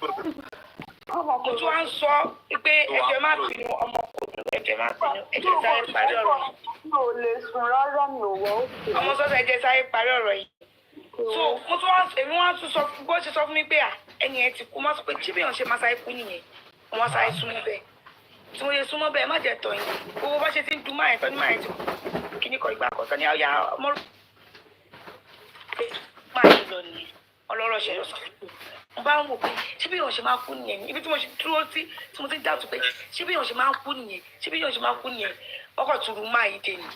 mo tún wá ń sọ pé ẹ̀jẹ̀ má bínú ọmọkùnrin ẹ̀jẹ̀ má bínú ẹ̀jẹ̀ sáré parí ọ̀rọ̀ yìí. mi ò lè sùn rárá mi ò wọ́ òkè. ọmọ sọ́sọ́ ẹ̀jẹ̀ sáré parí ọ̀rọ̀ yìí. so mo tún wá èmi wá tún sọ bó ṣe sọ fún mi pé ẹni ẹ ti kú má sọ pé tí bí èèyàn ṣe máa sáré kú nìyẹn wọ́n sáré súnmọ́ bẹ́ẹ̀ tí wọ́n yẹ súnmọ́ bẹ́ẹ̀ má jẹ́ tọ̀ yín owó bá ṣe ti ń dun máa yẹn tọ́ ní máa yẹn ti kú kíní kan ìgbà kan tọ́ ní ọ̀yà ọmọ máa yẹn lọ nìyẹn ọlọ́rọ̀ ṣe lọ sọ mo bá ń wò pé ṣé bí èèyàn ṣe máa kú nìyẹn ibi tí mo ṣe dúró sí tí mo ti dàtú pé ṣé bí èèyàn ṣe máa kú nìyẹn ṣé bí èèyàn ṣe máa kú nìyẹn ọkọ̀ tùrù máa yìí dé ni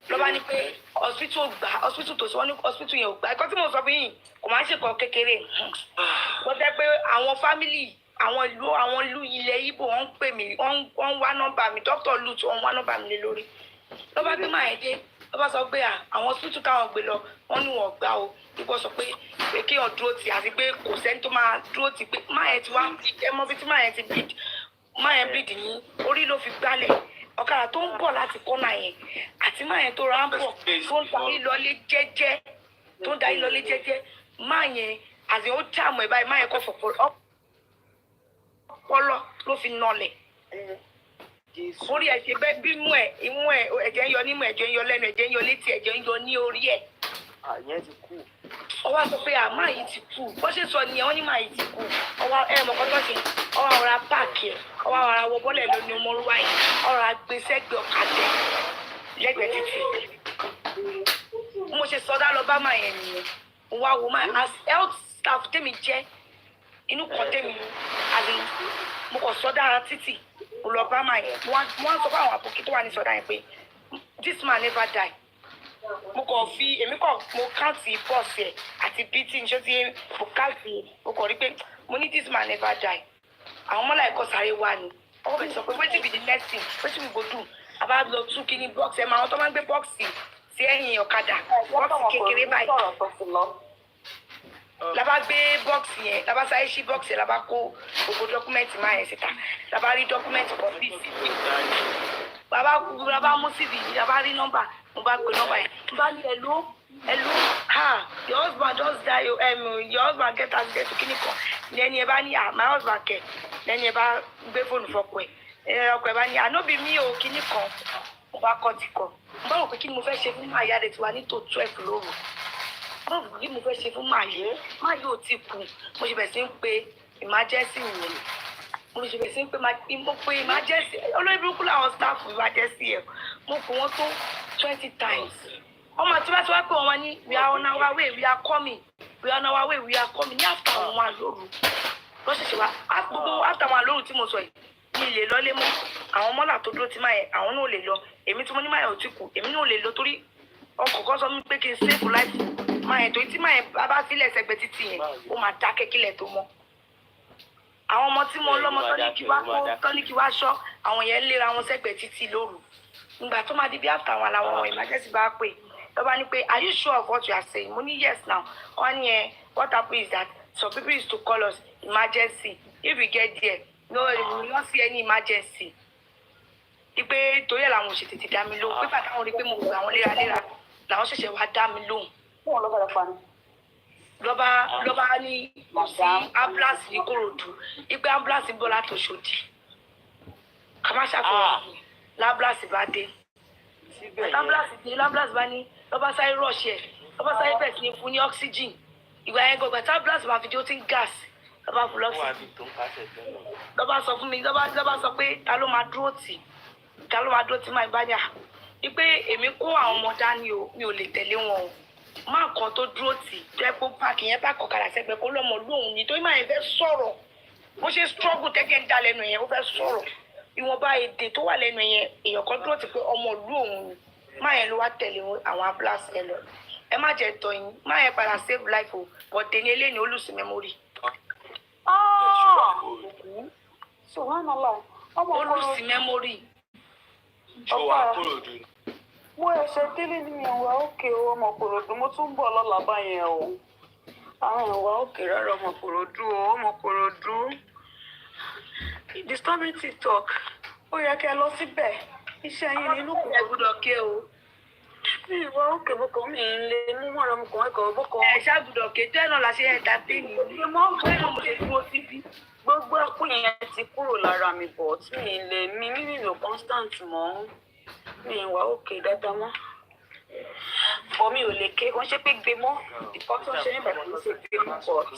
lọ́ba ní pé hospital tó ṣe wọ́n ní hospital yẹn ò gbà ẹ̀kọ́ tí mo sọ fún yìí kò máa ń ṣèkọ́ kékeré wọ́n jẹ́ pé àwọn fámìlì àwọn ìlú ilẹ̀ Ìgbò wọ́n ń pè mí wọ́n ń wá nọ́mbà mi dókítà lut wọ́n ń wá nọ́mbà mi lé lórí lọ́ba gbé máa yẹn dé lọ́ba sọ pé àwọn hospital káwọn gbé lọ wọ́n ní wọ́n gbà o ipò sọ pé kéèyàn dúró tì àti pé kò sẹ́ni tó máa dúró tì pé máa yẹn ti wá ẹ mọ bí tí máa yẹn ti bleed máa yẹn bleed ní orí ló fi gbálẹ̀ ọ̀kadà tó ń bọ̀ láti kọ́nà yẹn àti máa yẹn tó ra ń bọ̀ tó ń darí lọlé jẹ́jẹ́ máa yẹn àti ó jàmọ̀ ẹ̀ báyìí máa yẹn kọ́ fọ̀pọ̀ ọpọlọ ló fi nọlẹ̀ orí ẹ̀ ṣe bẹ́ẹ̀ bí imú ẹ̀ ẹ̀jẹ̀ ń yọ nímú ẹ̀jẹ̀ ń yọ lẹ́nu ẹ̀jẹ̀ ń yọ létí ẹ̀jẹ̀ ń yọ ní orí ẹ̀. àyẹ̀ ti kú. ọwọ́ sọ pé àmọ́ àyè ti kú bó ṣe sọ nìyẹn wọ́n ní màá yìí ti kú ọwọ́ ẹ̀ mọ̀ kọ́tọ́ ṣe ọwọ́ àwọn ará páàkì ẹ̀ ọwọ́ àwọn ará wọ bọ́lẹ̀ lónìí ọmọlúwa yìí ọ̀rọ̀ agbésẹ́gbẹ̀ ọ̀kadà lẹ́gbẹ̀ẹ́ títì. mo ṣe sọdá lọ bá màá yẹn nìyẹn wá wo máa as health staff tèmi jẹ́ inú kan tèmi àbí mo kàn sọdá títì mo lọ bá màá yẹn wọ́n sọ fún àwọn àbòkí tó wà ní sọdá yẹn pé this man never die mo kàn fi èmi kàn mo káàtì bọ́ọ̀sì ẹ̀ àti bítí ní ṣọ́tí mo káàtì mo kàn rí pé mo ní this man never die àwọn ọmọlá ẹ̀kọ́ sáré wá ni ọkọ̀ mi sọ pé wetin be the next thing wetin we go do àbá lọ tún kí ní bọ́ọ̀sì ẹ̀ máa wọn tó máa ń gbé bọ́ọ̀sì sí ẹ̀yìn ọ̀kadà bọ́ọ̀sì kékeré báyìí laba gbé bọ́ọ̀sì yẹn laba sáré sí bọ́ọ̀sì yẹn laba kó gbogbo dọ́kúmẹ́ǹtì máa yẹn síta laba rí dọ́kúmẹ́ǹtì kan bíi cv laba mú cv laba rí nọ́mbà mo bá gbé nọ́mbà yẹn mo bá ní hello your husband just die your husband get accident kíní kan lẹ́ni ẹ bá ní my husband kẹ̀ lẹ́ni ẹ bá gbé fóònù fọkọ ẹ̀ ọkọ ẹ bá ní ànóbì mi ò kíní kan mo bá kọ́ ti kọ́ mo bá wò pé kí ni mo fẹ́ ṣe fún àyà rẹ̀ tiwa ní tó 12 lóru báwo ni mo fẹ́ ṣe fún máa yóò ti kú mo ṣe bẹ̀rẹ̀ sí ń pe emergency yẹn mo ṣe bẹ̀rẹ̀ sí ń pe emergency olórí burúkú làwọn staff emergency yẹn mo pè wọ́n tó 20 times ọmọ àti bá ti wá pé wọ́n ní we are on our way we are coming we are on our way we are coming ní after àwọn àlóru lọ́sẹ̀ṣẹ̀ wá gbogbo after àwọn àlóru tí mo sọ yìí mi lè lọ lé mọ́ àwọn mọ́là tó dúró ti máa yẹn àwọn náà lè lọ èmi tí mo ní máa yẹn ò ti kú èmi náà lè lọ torí ọkọ̀ kan sọ mi pé kí n save life máa yẹn tó tí máa yẹn bá sílẹ̀ sẹ́gbẹ́ títì yẹn ó máa dákẹ́ kílẹ̀ tó mọ́ àwọn ọmọ tí mo lọ́mọ tọ́ ní kí wá ṣọ́ àwọn yẹn léra wọn sẹ́gbẹ́ títì lóru ìgbà tó máa di bí after àwọn làwọn emergency bá pè lọ́ba ní pé are you sure of what you are saying mo ní yes now wọ́n ní ẹ what happen is that some people used to call us emergency if we get there no we no see any emergency ipe torí ẹ̀ làwọn òṣèlú ti dá mi lóhùn pé bàtà wọn rí pé mo gbà wọn léraléra làwọn ṣẹ̀ṣẹ̀ wá dá mi lóhùn lọ́ba ní sí ambulance ní Kòròdú ipe ambulance ń bọ̀ láti Òṣòdì kàmáṣà kò l'ambulance bá dé l'ambulance bá ní lọ́ba sáré rọ̀ṣẹ̀ lọ́ba sáré bẹ̀rẹ̀ sí ní fún ní oxygen ìgbà yẹn gbọ̀gbà tí ambulance máa fi dé ó ti ń gas lọ́ba fún lọ́sìn lọ́ba sọ fún mi lọ́ba sọ pé ta ló máa dúró tì máa bá yà wípé èmi kó àwọn ọmọ dání o mi ò lè tẹ̀lé wọn o máa kan tó dúró tì jẹ́ pé páàkì yẹn bá kọ̀kadà sẹ́gbẹ́ kó lọ́mọ lóhùn ní torí máa yẹn fẹ́ sọ̀rọ̀ bó ṣe struggle tẹ́gẹ́ ń dá lẹ́nu yẹn ó fẹ́ sọ̀rọ̀ ìwọ̀nba èdè tó wà lẹ́nu yẹn èèyàn kan dúró tì pé ọmọ ìlú òun ni máa yẹn ló wá tẹ̀lé àwọn ambulance ẹ lọ ẹ má jẹ́ tọ́ yín máa yẹn padà save life o but tẹ̀lé eléyìí ó lose memory. ó lose memory. mo ẹsẹ̀ délé ní ìwà òkè ọmọ Kòròdú mo tún bọ̀ lọ́la báyẹn o àwọn ìwà òkè rárá ọmọ Kòròdú disturbing TikTok ó yẹ kẹ́ lọ síbẹ̀ iṣẹ́ yín nínú kò gbọ́dọ̀ ké o mi ìwà òkè bọ́kọ̀ mi ń lé mú mọ́ra mo kàn ẹ̀kọ́ bọ́kọ̀. ẹ̀ ṣàgùdọ̀ ké tó ẹ̀ náà la ṣe entertain ní mo lára mi but mi lè mi nílò constant mọ́ mi ìwà òkè dáadáa mọ́ but mi ò lè ké kó ṣe pé gbé mọ́ ìkọ́ tó ń ṣe nígbà tí mo ṣe gbé mọ́ but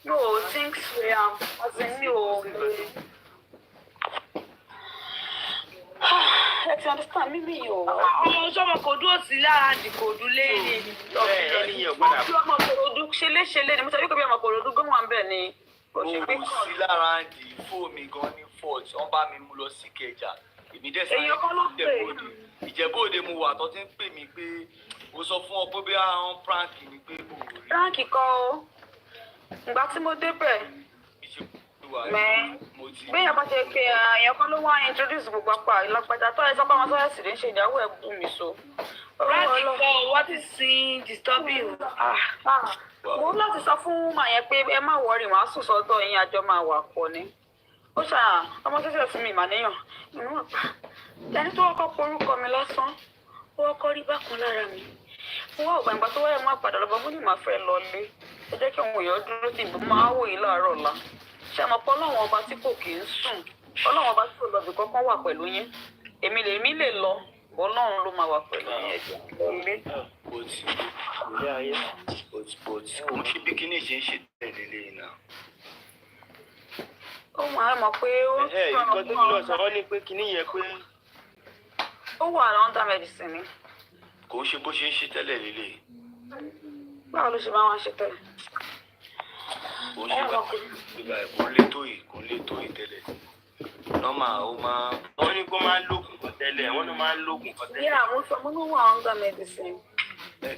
no things wey as in mi ò ẹ ti understand mi ò. ọmọ sọmọ kò dúró sí lára di kò dún léyìn. ọmọ kòròdú ṣeléṣelé ni mo sọ wípé bí ọmọ kòròdú gbọ́n wà ń bẹ̀ ni. kò sí lára di fóònù gan ní fort wọn bá mi mú lọ sí Ìkẹjà èmi dẹ̀ sáré Ìjẹ̀bú-Òde mo wà tó ti ń pè mí pé mo sọ fún ọ pé bí àwọn prank ni pé mo rí. prank kọ́ o ìgbà tí mo débẹ̀ gbéyàn bá ṣe pé èèyàn kan ló wá introduce gbogbo apá ìlọpẹta tó ẹ sọ pé àwọn sọ́yà sì lè ṣe ìdáwó ẹ̀ bù mí so. prank kọ́ what is disturbing. mo láti sọ fún màá yẹn pé ẹ má wọrí màá sùn sọ́dọ̀ yín àjọ máa wà pọ̀ ni ó ṣáà ọmọ ṣẹ̀ṣẹ̀ fún mi ìmàníyàn inú ọ̀pá ẹni tó kọ́kọ́ porúkọ mi lásán ó kọ́kọ́ rí bákan lára mi mo wá ọ̀gbà ìgbà tó wáyé má padà lọ́bọ̀ mo ní màá fẹ́ lọ lé ẹ jẹ́ kí àwọn èèyàn dúró tì bó máa wò yín láàárọ̀ ọ̀la ṣé àmọ́ pé ọlọ́run ọba tí kò kì í sùn ọlọ́run ọba tí kò lọ bì kankan wà pẹ̀lú yín èmi lè lọ ọlọ́run ló máa wà pẹ̀lú yín ẹ̀jẹ̀ ilé. kò ń ṣe bí kíní ṣe ń ṣe tẹ̀lé lẹ́yìn náà. ó máa mọ̀ pé ó nǹkan tó lọ sọ wọ́n ní pé kíní yẹn pé. ó wà under medicine ni. kò ń ṣe bó ṣe ń ṣe tẹ́lẹ̀ lélẹ̀. báwo ló ṣe máa wá ṣe tẹ́lẹ̀. kò ń ṣe bá kò lè tó yìí tẹ́lẹ̀. nọ́mà ó máa. wọ́n ní kó máa ń lóògùn kan tẹ́lẹ̀ wọ́n ló máa ń lóògùn kan tẹ́lẹ̀. yíyá mo sọ mo ló wà under medicine.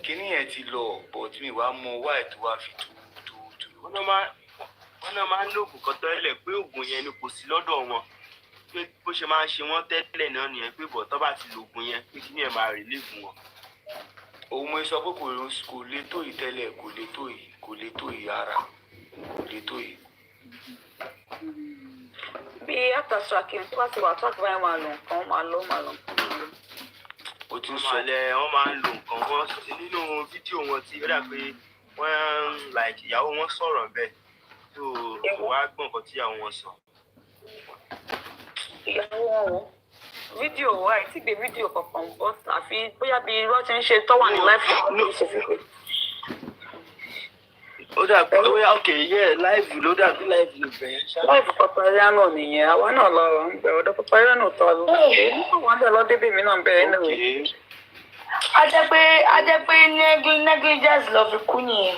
kíní yẹn ti lọ bọ̀ tí mi wàá mọ wáì tó wá fi tú. wọ́n náà máa ń lóògùn kan tẹ́lẹ̀ pé oògùn yẹn ni kò sí lọ́dọ̀ wọn pé bó ṣe máa ń ṣe wọ́n tẹ́lẹ̀ náà nìyẹn pé bọ̀ tó bá ti lògùn yẹn pé kíní yẹn máa rìlíìfù wọn. òun mo sọ pé kò lè tó yìí tẹ́lẹ̀ kò lè tó yìí ara kò lè tó yìí. bí after-tracking tó bá ti wà tó àkùbá yẹn máa lò nǹkan máa lọ. ó ti ń sọ wọ́n máa ń lo nǹkan wọn nínú fídíò wọn tí ó dà pé wọ́n like ìyàwó wọn sọ̀rọ̀ bẹ́ẹ̀ tó kò wá gbọ́ nǹkan tí ìyàwó wọn sọ. ìyàwó wọn wò fídíò wa ẹ̀ tí gbé fídíò kankan bọ́ àfi bóyá bí irọ́ ti ń ṣe tọ́wà ní láìpẹ́ ló ṣe fi pé. ó dà pé ó yà òkè yẹ láìvù ló dà bí láìvù ló bẹ̀yẹn ṣá. láìvù Papariano nìyẹn àwa náà lọ ń bẹ ọ̀dọ̀ Papariano tó a lọ sí wọn bẹ lọ débè mí náà bẹ̀rẹ̀ nìyẹn. a jẹ́ pé negligence lọ fi kú nìyẹn.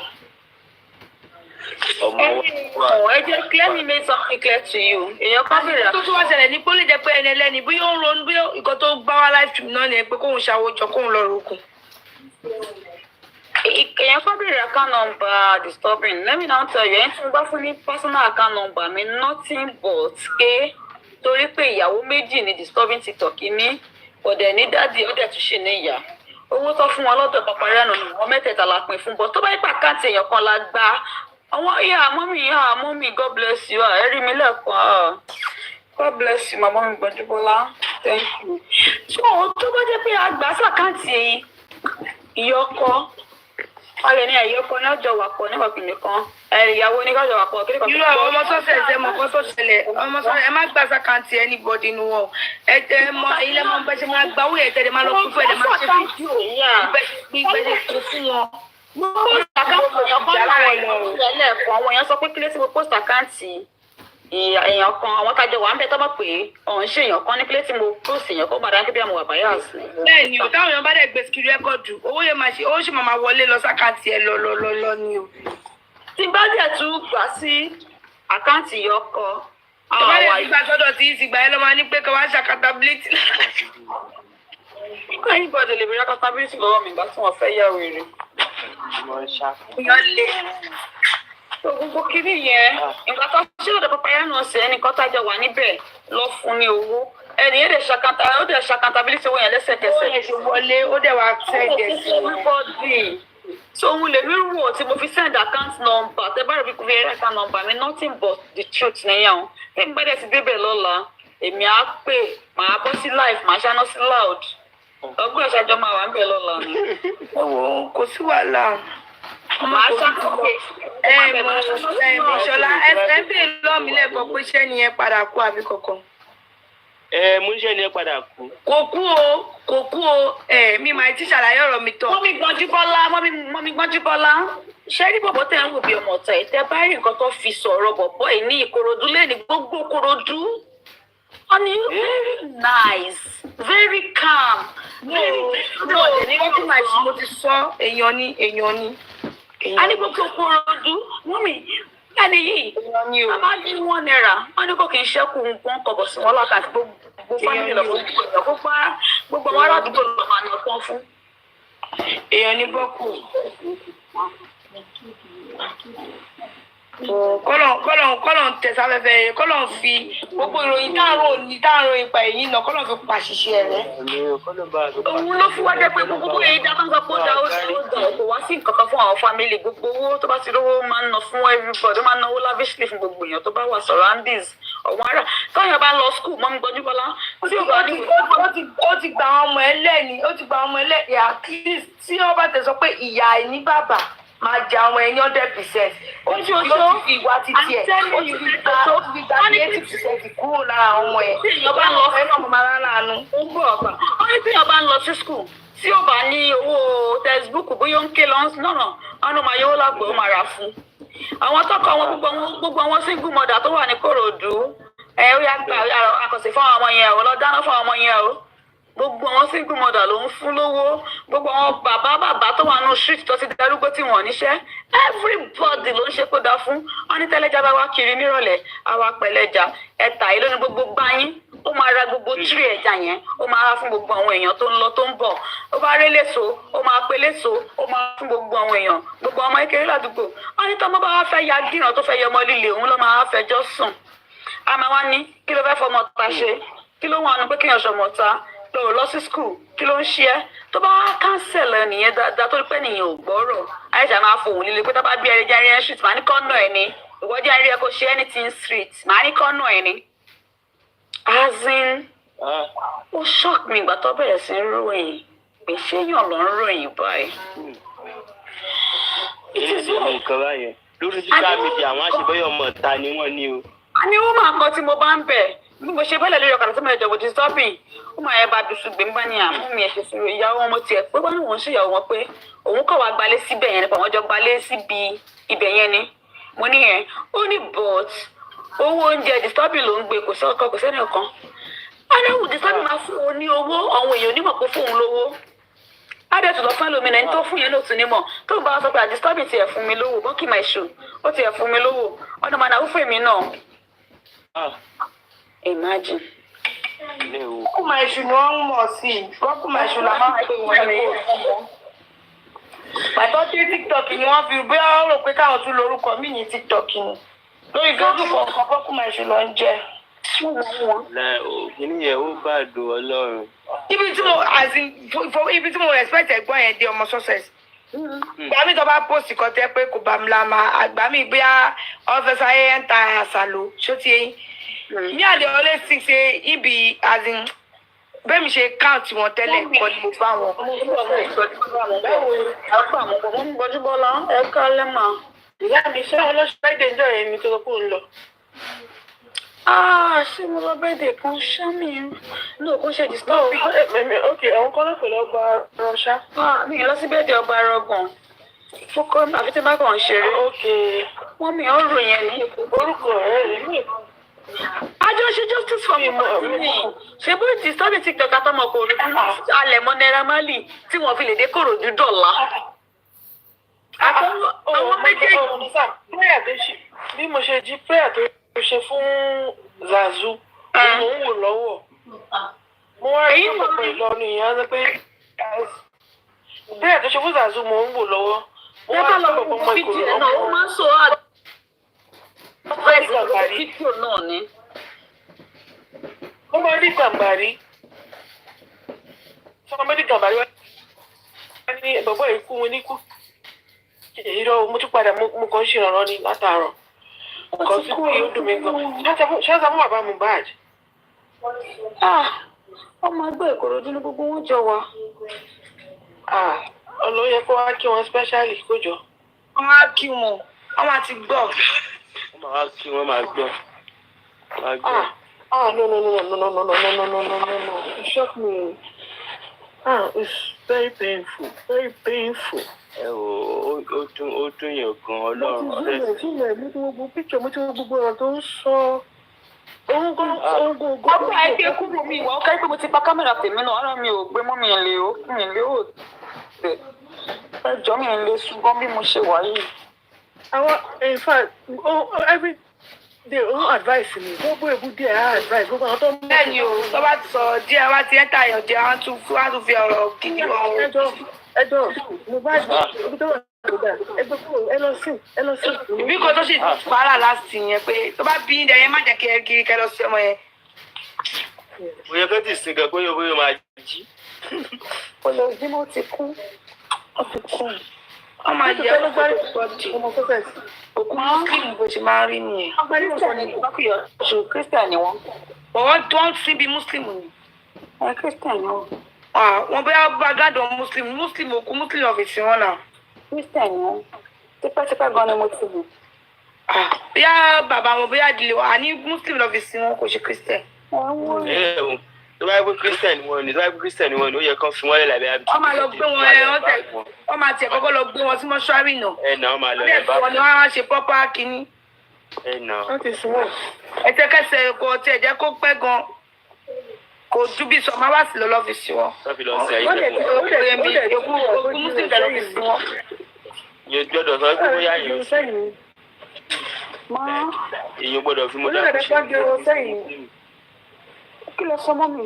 ẹ jẹ́ let me make something clear to you. èèyàn kan bèrè tó tún wá ṣẹlẹ̀ ní pé ó lè jẹ́ pé ẹni ẹlẹ́ni bí ó ń ronú bí nǹkan tó bá wá live stream náà ni pé kóun ṣàwòjọ kóun lọ rògùn. èèyàn kan bèrè account number disturbing let me now tell you ẹni tí mo bá fún ní personal account number mi nothing but pé torí pé ìyàwó méjì ní disturbing TikTok ní ọ̀dẹ̀ ní dádì ọ̀dẹ̀ tún ṣe ní ìyá owó tó fún wọn lọ́dọ̀ Papariano ni wọ́n mẹ́tẹ̀ẹ̀ta la pín fún bọ́ tó bá yípa àkáǹtì èèyàn kan la gbá àwọn mọ́mí God bless you ẹ rí mi lẹ́ẹ̀kan God bless you mọ́mí Gbọ́njúbọ́lá thank you. so tó bá jẹ́ pé àgbà sàkáǹtì ìyọkọ alẹ́ ní àyọkọ náà jọ wà pọ̀ nípa kìnìún kan ìyàwó ní ká jọ wà pọ̀ kíni kan. irú àwọn ọmọ tó ṣẹ̀ṣẹ̀ mọ̀ kó tó ṣẹlẹ̀ ọmọ tó ẹ má gbà sàkáǹtì anybody nu wọn ẹ tẹ mọ ilé mọ bẹ ṣe máa gbà owó yẹn tẹ̀lé máa lọ fún fẹ́ẹ́ máa ṣe fídíò gbígbẹ́ ṣe fún wọn. mo post àkáǹtì èèyàn kan láwọn ẹlẹ́ẹ̀kan àwọn èèyàn sọ pé kílé tí mo post àkáǹtì èèyàn kan àwọn tájọ wà ń bẹ tọ́mọ̀ pé ọ̀hún ṣe èèyàn kan ní kílé tí mo post èèyàn kan gbàdá kébí àwọn àbáyà sí. bẹ́ẹ̀ ni o táwọn èèyàn bá dẹ̀ gbé skill rẹ́kọ̀dù owó yẹn máa ṣe owó ṣì máa wọlé lọ sákàǹtì ẹ lọ ni o. tí bá dẹ̀ tún gbà sí àkáǹtì ìyọkọ tó bá dẹ̀ ti gbà sọ́dọ̀ tí ìsìgbà yẹn ló máa ní pé kí wọ́n ṣàkàtàbílítì. anybody lè bẹ̀rẹ̀ accountability lọ́wọ́ mi ìgbà tí wọ́n fẹ́ yà wèrè. gbogbo kiri yẹn nǹkan tó ṣe ọ̀dọ̀ Papariano ṣe ẹnìkan tájọ wà níbẹ̀ lọ fún ní owó ẹni yẹn ó dẹ̀ ṣàkàntability owó yẹn lẹ́sẹ̀kẹsẹ̀. owó yẹn ti wọlé ó dẹ̀ wá sẹ́ẹ̀dẹ̀ sí i. so ohun lèmi wò tí mo fi send account number tẹ bá rẹ̀ bí kò fi account number mi nothing but the truth nìyẹn o ẹni gbẹ́dẹ̀ ti débẹ̀ lọ́la èmi á pè màá bọ́ sí live màá ṣáná sí loud ọgbọ́n ìṣàjọ máa wà ń bẹ̀ lọ́la ni. ẹ wò ó kò sí wàhálà màá ṣàkóso. Ṣọlá ẹ bèèrè lọ́ọ̀ mi lẹ́kọ̀ọ́ pé iṣẹ́ ni ẹ padà kú àbí kankan. Mo ń ṣe ni ẹ padà kú. Kò kú o mi máa ti ṣàlàyé ọ̀rọ̀ mi tán. Mọ́mí Gbọ́njúbọ́lá ṣé rí bọ̀bọ̀ tẹ̀ ń wò bí ọmọ ọ̀tá ẹ̀ tẹ́ bá rí nǹkan tó fi sọ̀rọ̀ bọ̀bọ̀ ẹ̀ ní Ìkòròdú lẹ́ni gbogbo Ìkòròdú. Wọ́n ní very nice very calm. Mo ti sọ èèyàn ni. A ní gbogbo Ìkòròdú mọ́mí ẹni yìí a máa dín wọn náírà wọn ní kò kí n ṣẹ́kù nǹkan kọ̀bọ̀ sí wọn lákàtí gbogbo fámìlì lọ fún gbogbo àwọn aládùúgbò lọ máa nà tán fún. Èèyàn ní bọ́kù. Kọ́lọ̀ ń tẹ̀sáfẹ́fẹ́ kọ́lọ̀ ń fi gbogbo ìròyìn táàrùn ipa èyí náà kọ́lọ̀ fi pàṣìṣe rẹ̀. Òun ló fi wá jẹ́ pé gbogbo èyí dábàá ń gbà kó da ó kò wá sí nǹkan kan fún àwọn fámìlì gbogbo owó tó bá ti rówó máa ń ná fún everybody ó máa ń náwó lavishly fún gbogbo èèyàn tó bá wà surroundings ọ̀wọ́n ará káyọ̀ bá lọ school mọ́ mi Gbọ́njúbọ́lá tí ó bá ní. Ó ti gba ọmọ ẹlẹ́ni at least tí wọ́n bá tẹ̀ sọ pé ìyá ẹ̀ ní bàbá máa jẹ àwọn ẹni 100%. Ó ti fi ìwà títí ẹ̀ ó ti fi gba 80% kúrò lára àwọn ọmọ ẹ̀. Tí èèyàn bá lọ ẹ̀ náà mo máa rárá àánú. ó ń bọ̀ ọ̀gbà ó ní tí èèyàn bá ń lọ sí school tí ó bá ní owó textbook bóyá ó ń ké lọ́nà ọ̀nà máa yówó lágbo ó máa rà fún. Àwọn tọkọ wọn gbogbo àwọn single mother tó wà ní Kòròdú ó yá gba àkànṣe fún àwọn ọmọ yẹn o lọ dáná fún àwọn ọmọ yẹn o. Gbogbo àwọn single mother ló ń fún lówó gbogbo àwọn bàbá tó wà nù street tó ti darúgbó tí wọ́n níṣẹ́ everybody ló ń ṣe kó dá fún. Wọ́n ní tẹ́lẹ̀já bá wá kiri nírọ̀lẹ́ àwa pẹ̀lẹ́jà ẹ̀ta yìí lónìí gbogbo gbáyín ó máa ra gbogbo tírì ẹja yẹn ó máa ra fún gbogbo àwọn èèyàn tó ń lọ tó ń bọ̀ ó bá rí léso ó máa pe léso ó máa fún gbogbo àwọn èèyàn gbogbo ọmọ kékeré ládùúgbò. Wọ́n ní tọ́mọ bá wá fẹ́ ya gíràn tó fẹ́ yẹ ọmọ líle òun ló máa fẹjọ́ sùn. A máa wá ní kí ló fẹ́ fọmọ ta ṣe kí ló wà nù pé kéèyàn ṣọmọ ta lọ sí school kí ló ń ṣe ẹ́ tó bá wá cancel ẹnìyẹn dáadáa tó rí pé nìyẹn ò gbọ́rọ̀ àìsàn máa fohùn líle pé tó bá bí ẹrẹ jẹ́ ẹrẹ street màá ní kọ́nà ẹ̀ ni ìwọ jẹ́ ẹrẹ kò ṣe anything street màá ní kọ́nà ẹ̀ ni. As in ó shock mi ìgbà tó bẹ̀rẹ̀ sí ń ròyìn pé ṣéyàn ló ń ròyìn báyìí. Lórí social media àwọn àṣebọ́yọ̀ ọmọ ta ni wọ́n ní o. A ní wọ́n máa kọ́ tí mo bá ń bẹ̀ bí mo ṣe bẹ́lẹ̀ lórí ọ̀kadà tí mo lè jọ̀wọ́ disturbing ó máa yẹ bá dùsù gbé nígbà ní àmú mi ẹ̀ṣẹ̀ sí ìyàwó wọn mo tiẹ̀ pé wọ́n ní wọ́n ń ṣèyàwó wọn pé òun kọ̀ wá gbalé síbẹ̀ yẹn nípa àwọn jọ gbalé síbi ibẹ̀ yẹn ni mo ní yẹn ó ní but owó oúnjẹ disturbing ló ń gbé kò sí ọkọ kò sẹ́ni ọ̀kan adáwù disturbing máa fún òun ní owó àwọn èèyàn onímọ̀ pé fóun lówó adẹ́tù lọ fún ẹlòmínà ẹni tó fún yẹn lóòtú nímọ̀ tó bá sọ pé disturbing tiẹ̀ fún mi lówó bọ́kì máa ṣù ó tiẹ̀ fún mi lówó ọ̀nà màdà ó fún èmi náà. Imagine. Kọ́kùmá iṣu ni wọ́n ń mọ̀ sí i. Kọ́kùmá iṣu la máa ń pè wọ́n ní kò. Pàtó tí TikTok ni wọ́n fi bí wọ́n rò pé káwọn tún lórúkọ mí ní TikTok ni. Lórí Facebook ọ̀kan kọ́kùmá iṣu lọ ń jẹ́. Kìnìún yẹn ó bá dùn Ọlọ́run. Ibi tí mo respect ẹ̀gbọ́n yẹn di ọmọ success. Ìgbà mi tó bá post kan tẹ́ pé kò bá mi la máa àgbà mi bí ọ́fẹ́sà ayẹyẹ ń ta àṣàlò ṣó ti yẹn. Me and the always think say he be as in bẹ́ẹ̀ mi ṣe count wọn tẹ́lẹ̀ kọ́ ni mo bá wọn. Gbọ́njúbọ́lá ẹ ká lẹ́mà. Ìyá mi ṣé ọlọ́ṣọ́ bẹ́ẹ̀dẹ̀ ń jọ̀rọ̀ ẹni tó lọ kó ń lọ. Ṣé mo lọ bẹ́ẹ̀dẹ̀ kan ṣá mi? Ní òkú ṣe disturb. Ok, àwọn kan náà pẹ̀lú ọgbà ránṣá. Mi lọ sí bẹ́ẹ̀dẹ̀ ọba rọgàn. Fọ́kọ́ àfi tí bá kàn ń ṣeré. Ok. Wọ́n mi ò rò yẹn ní orúkọ rẹ̀ rí mi. Àjọṣe justice for Mohbad ṣe bó disturbing TikTok àtọmọ Kòròdú alẹ̀ mọ́ Naira Marley tí wọ́n fi lè dé Kòròdú dọ̀la. Àwọn méjèèjì. Bí mo ṣe jí prayer tó ṣe fún Zazu mo ń wò lọ́wọ́. Mo wá rí ọ̀pọ̀ Ìlọrin ìyá sọ pé prayer tó ṣe fún Zazu mo ń wò lọ́wọ́. Mo wá rí ọ̀pọ̀ ọmọ Ìkòròdú. Ó máa ń sọ fídíò náà ni. Ó máa rí gàmbàrí. Sọ́kọ́ méjì gàmbàrí wá ní bàbá ìkú wọn níkú. Ìrọ̀ mo tún padà mo kàn ń ṣèrànràn ní látàárọ̀. Nǹkan tí kò yóò dùn mí gan. Ṣáṣá fún bàbá Mohbad. Ọmọ ẹgbẹ́ Ìkòròdú ní gbogbo wọn jọ wá. Ọlọ́yẹ kó wá kí wọn specially kó jọ. wọ́n á kí wọn wọ́n máa ti gbọ́. wọ́n máa kí wọ́n máa gbọ́. No. It shocked me. It's very painful. Very painful. Ẹ wo ó dún yẹn gan Ọlọ́run ọ̀rẹ́ sí. Mo ti wo gbogbo píkṣọ̀, mo ti wo gbogbo ọ̀rọ̀ tó ń sọ. Ọgbà ẹgbẹ́ kúrò mi ìwà ọ̀ká pé mo ti pa kámẹ́rà tèmi náà, ara mi ò gbé mọ́ mi lè ó ẹjọ́ mi lè ṣùgbọ́n bí mo ṣe wà yìí. Àwọn in fact every day òun advice mi gbogbo èbú díẹ̀ á advice gbogbo àwọn tó ń bọ̀. Bẹ́ẹ̀ni o, tó bá ti sọ díẹ̀ wá ti ẹ́ta èèyàn jẹ́ wọ́n tún fi ọ̀rọ̀ gidi wọn. Ẹjọ́ mo bá ibi tó wà lọ́dà ẹgbẹ́ kúrò ẹ lọ sí. Ìbí kan tó sì fara láti yẹn pé tó bá bí ilẹ̀ yẹn má jẹ́ kí kẹ́ lọ sí ọmọ yẹn. Bóyá kó ti sin gan bóyá máa jí. Olùdímọ̀ ti kú. Wọ́n máa jẹ́ òkú Muslim bó ṣe máa ń rí nìyẹn. Christian ni wọ́n. Wọ́n tó ń sin bí Muslim ni. Christian ni wọ́n. Wọ́n bóyá bá gádùn Muslim òkú Muslim ọ̀fìsì wọn náà. Christian ni wọ́n. Tipẹ́tipẹ́ gan ni mo ti mọ̀. Bóyá bàbá wọn bóyá ìdílé wọn àní Muslim lọ́fìsì wọn kò ṣe Christian. Tó bá yẹ pé Christian ni wọ́n ni ó yẹ kán fi wọ́n lẹ̀ lábẹ́ àbí. Wọ́n máa lọ gbé wọn wọ́n máa tiẹ̀ kọ́kọ́ lọ gbé wọn sí mọ́ṣúárì náà. Wọ́n máa lọ ẹ̀ bá wọn ni wọ́n á ṣe pọ́pá kínní. Wọ́n ti sùn wọ́n. Ẹ̀tẹ̀kẹsẹ̀ kò tiẹ̀ jẹ́ kó pẹ́ gan kò ju bí sọ máa wá sí lọ́fíìsì wọn. Òkú Muslim tẹ̀ lọ́fíìsì wọn. Yóò gbọ́dọ̀ sọ pé bóyá èèyàn gbọ́dọ̀ fi mọ́tò àkóṣe. Kí ló sọ mọ́ mi?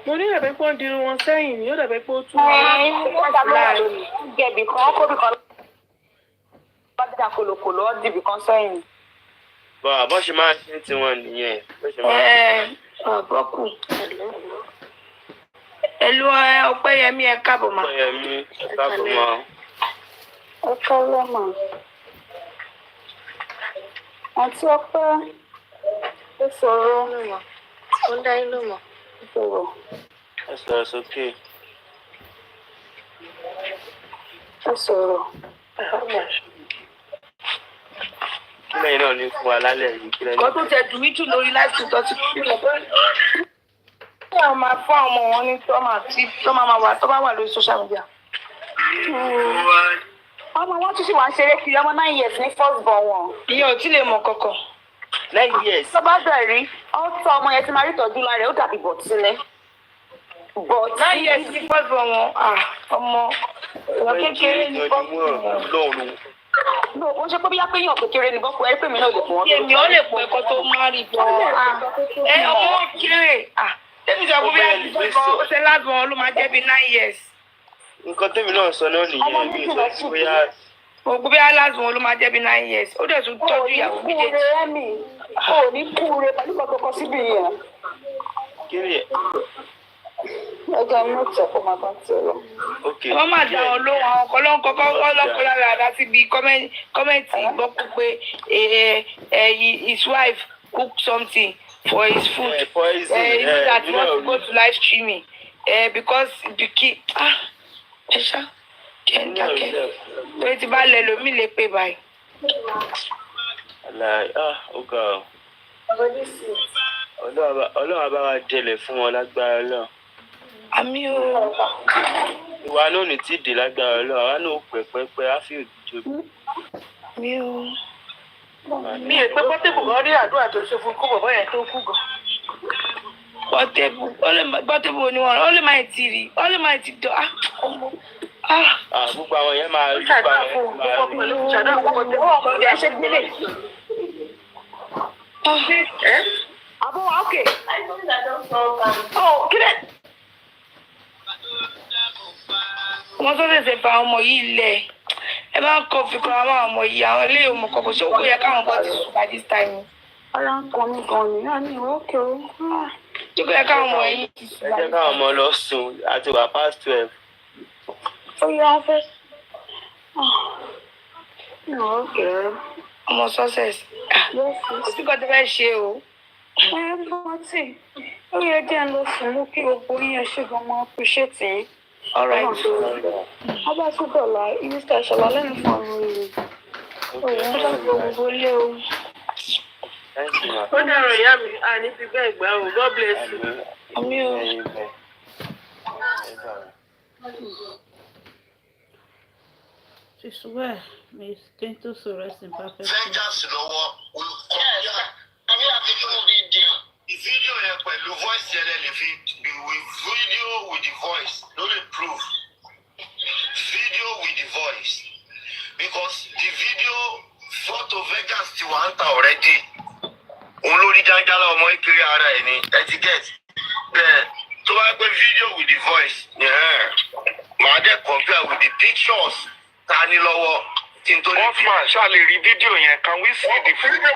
Mo ní ìrẹ̀bẹ̀ pé ó ń dirun wọn sẹ́yìn ni, ó dàbẹ̀ pé ó tún láàrin. Gẹ̀bì kan kóbì kan lọ́jà kòlòkòlò ọ́ dìbì kan sẹ́yìn. Bọ́ ṣe máa ṣe tiwọn nìyẹn. Àbọ̀kù. Ẹ̀lú Ọpẹ́yẹmí ẹ káàbọ̀ mà. Ọpẹ́yẹmí ẹ káàbọ̀ mà. Ẹ káàbọ̀ mà. Àǹtí Ọpẹ́ ó sọ̀rọ̀. Ó ń dá inú mọ̀. Ó sọ̀rọ̀. Ẹ sọ̀rọ̀ sókè. Ó sọ̀rọ̀. Kí lẹ́yìn náà ní fún wa lálẹ́ yìí? Kọ́ tó tẹ dùn mí jù lórí láìsí tó ti kú lọ pé kí àwọn máa fún àwọn ọmọ wọn ní tó bá wà lórí social media. Ọmọ wọn tún sì wá ń ṣeré kiri ọmọ 9 years ní first born wọn. Ìyẹn ò tí lè mọ̀ kankan. 9 years. Tó bá dẹ̀ rí, ọ̀tọ̀ ọmọ yẹn ti máa rí ìtọ́jú lára ẹ̀ ó dàbí bọ̀t sílẹ̀. 9 years ní first born wọn, ọmọ kékeré ní first born wọn. No, ó ṣe pé bí yá pé yàn kékeré ni bọ́kù ẹ pé mi náà lè pọ̀ wọ́n. Èmi ò lè pọ̀ ẹ̀kọ́ tó máa rí bọ́. Ọmọ kéré. Tẹ́mi sọ pé bóyá ó ṣe ládùn ló máa jẹ́ bí 9 years. Nǹkan tẹ́mi náà sọ náà nìyẹn bí ìsọ sí bóyá. Ògùn bí alásùn ló máa jẹ́ bí 9 years. Ó dẹ̀ tún tọ́jú ìyàwó méjèèjì. Ó ní kúure pẹ̀lú kọ̀ọ̀kan síbi yẹn. Kí ni ẹ̀? Ẹja inú ìtẹ̀ kó máa bá tiẹ̀ lọ. Wọ́n máa dá wọn lóhùn àwọn kan lọ́kọ́ ọlọ́kọ́ lára àdá síbi kọ́mẹ́ǹtì gbọ́ pé his wife cook something for his food. He know that he want to go to live streaming because ẹ ṣá jẹ́ ń dákẹ́ torí ti bá lẹ̀ lómi lè pè báyìí. Ó ga ọ́. Ọlọ́run á bá wa délẹ̀ fún wọn lágbára Ọlọ́run. Àmì o. Ìwà náà ní tí dè lágbára Ọlọ́run, àwa náà ó pẹ́pẹ́pẹ́ á fi òjò. Àmì o. Mi ò pé Pọ́tébù gan rí àdúrà tó ṣe fún kó bàbá yẹn tó kú gan. Pọ́tébù oníwọ̀n ó lè máa ti rí ó lè máa ti dọ̀ ọmọ. Gbogbo àwọn yẹn máa rí gbogbo àwọn yẹn máa rí. Àbọ̀ wa ókè. Kílẹ̀. Wọ́n tó ṣẹ̀ṣẹ̀ fa ọmọ yìí lẹ̀. Ẹ máa ń kọ́ fi kọ́ àwọn ọmọ yìí àwọn ilé ìwọ̀n kọ̀ọ̀kan ṣé ó yẹ káwọn bọ́ ti sùn by this time. Ara ń kọ́ mi gan ni, náà ní ìwé òkè o. Ṣé kò yẹ káwọn ọmọ yìí ti sùn? Ẹ jẹ́ káwọn ọmọ lọ sùn àti wà past 12. Ó yá fẹ́. Ìwé òkè. Ọmọ success. Kò sí kọ́ tó fẹ́ ṣe o. Bọ́tì, ó yẹ díẹ̀ lọ sùn mú kí gbogbo yín ṣe gan máa appreciate yín. All right. How about Sudola? You start Shalala for me. Thank you, ma. Ó dàrọ̀ ìyá mi, a ní fi bẹ́ẹ̀ gbà o. God bless you. She swear, Miss Kento so rest in perfect peace. Vengeance lọ́wọ́ olùkọ́ àbí àfikún fídíò. Ìfídíò yẹn pẹ̀lú voice yẹn lè fi video with the voice no dey prove. Video with the voice because the video photo Vengeance ti wà ń ta already. Òun lórí jáńjálá ọmọ ìkiri ara ẹ̀ ní etiquette. Bẹ́ẹ̀ tó bá gbé video with the voice màá dẹ̀ compare with the pictures ta ní lọ́wọ́ tí n tó lè fi. Hoffman ṣáà lè rí fídíò yẹn, can we see the video?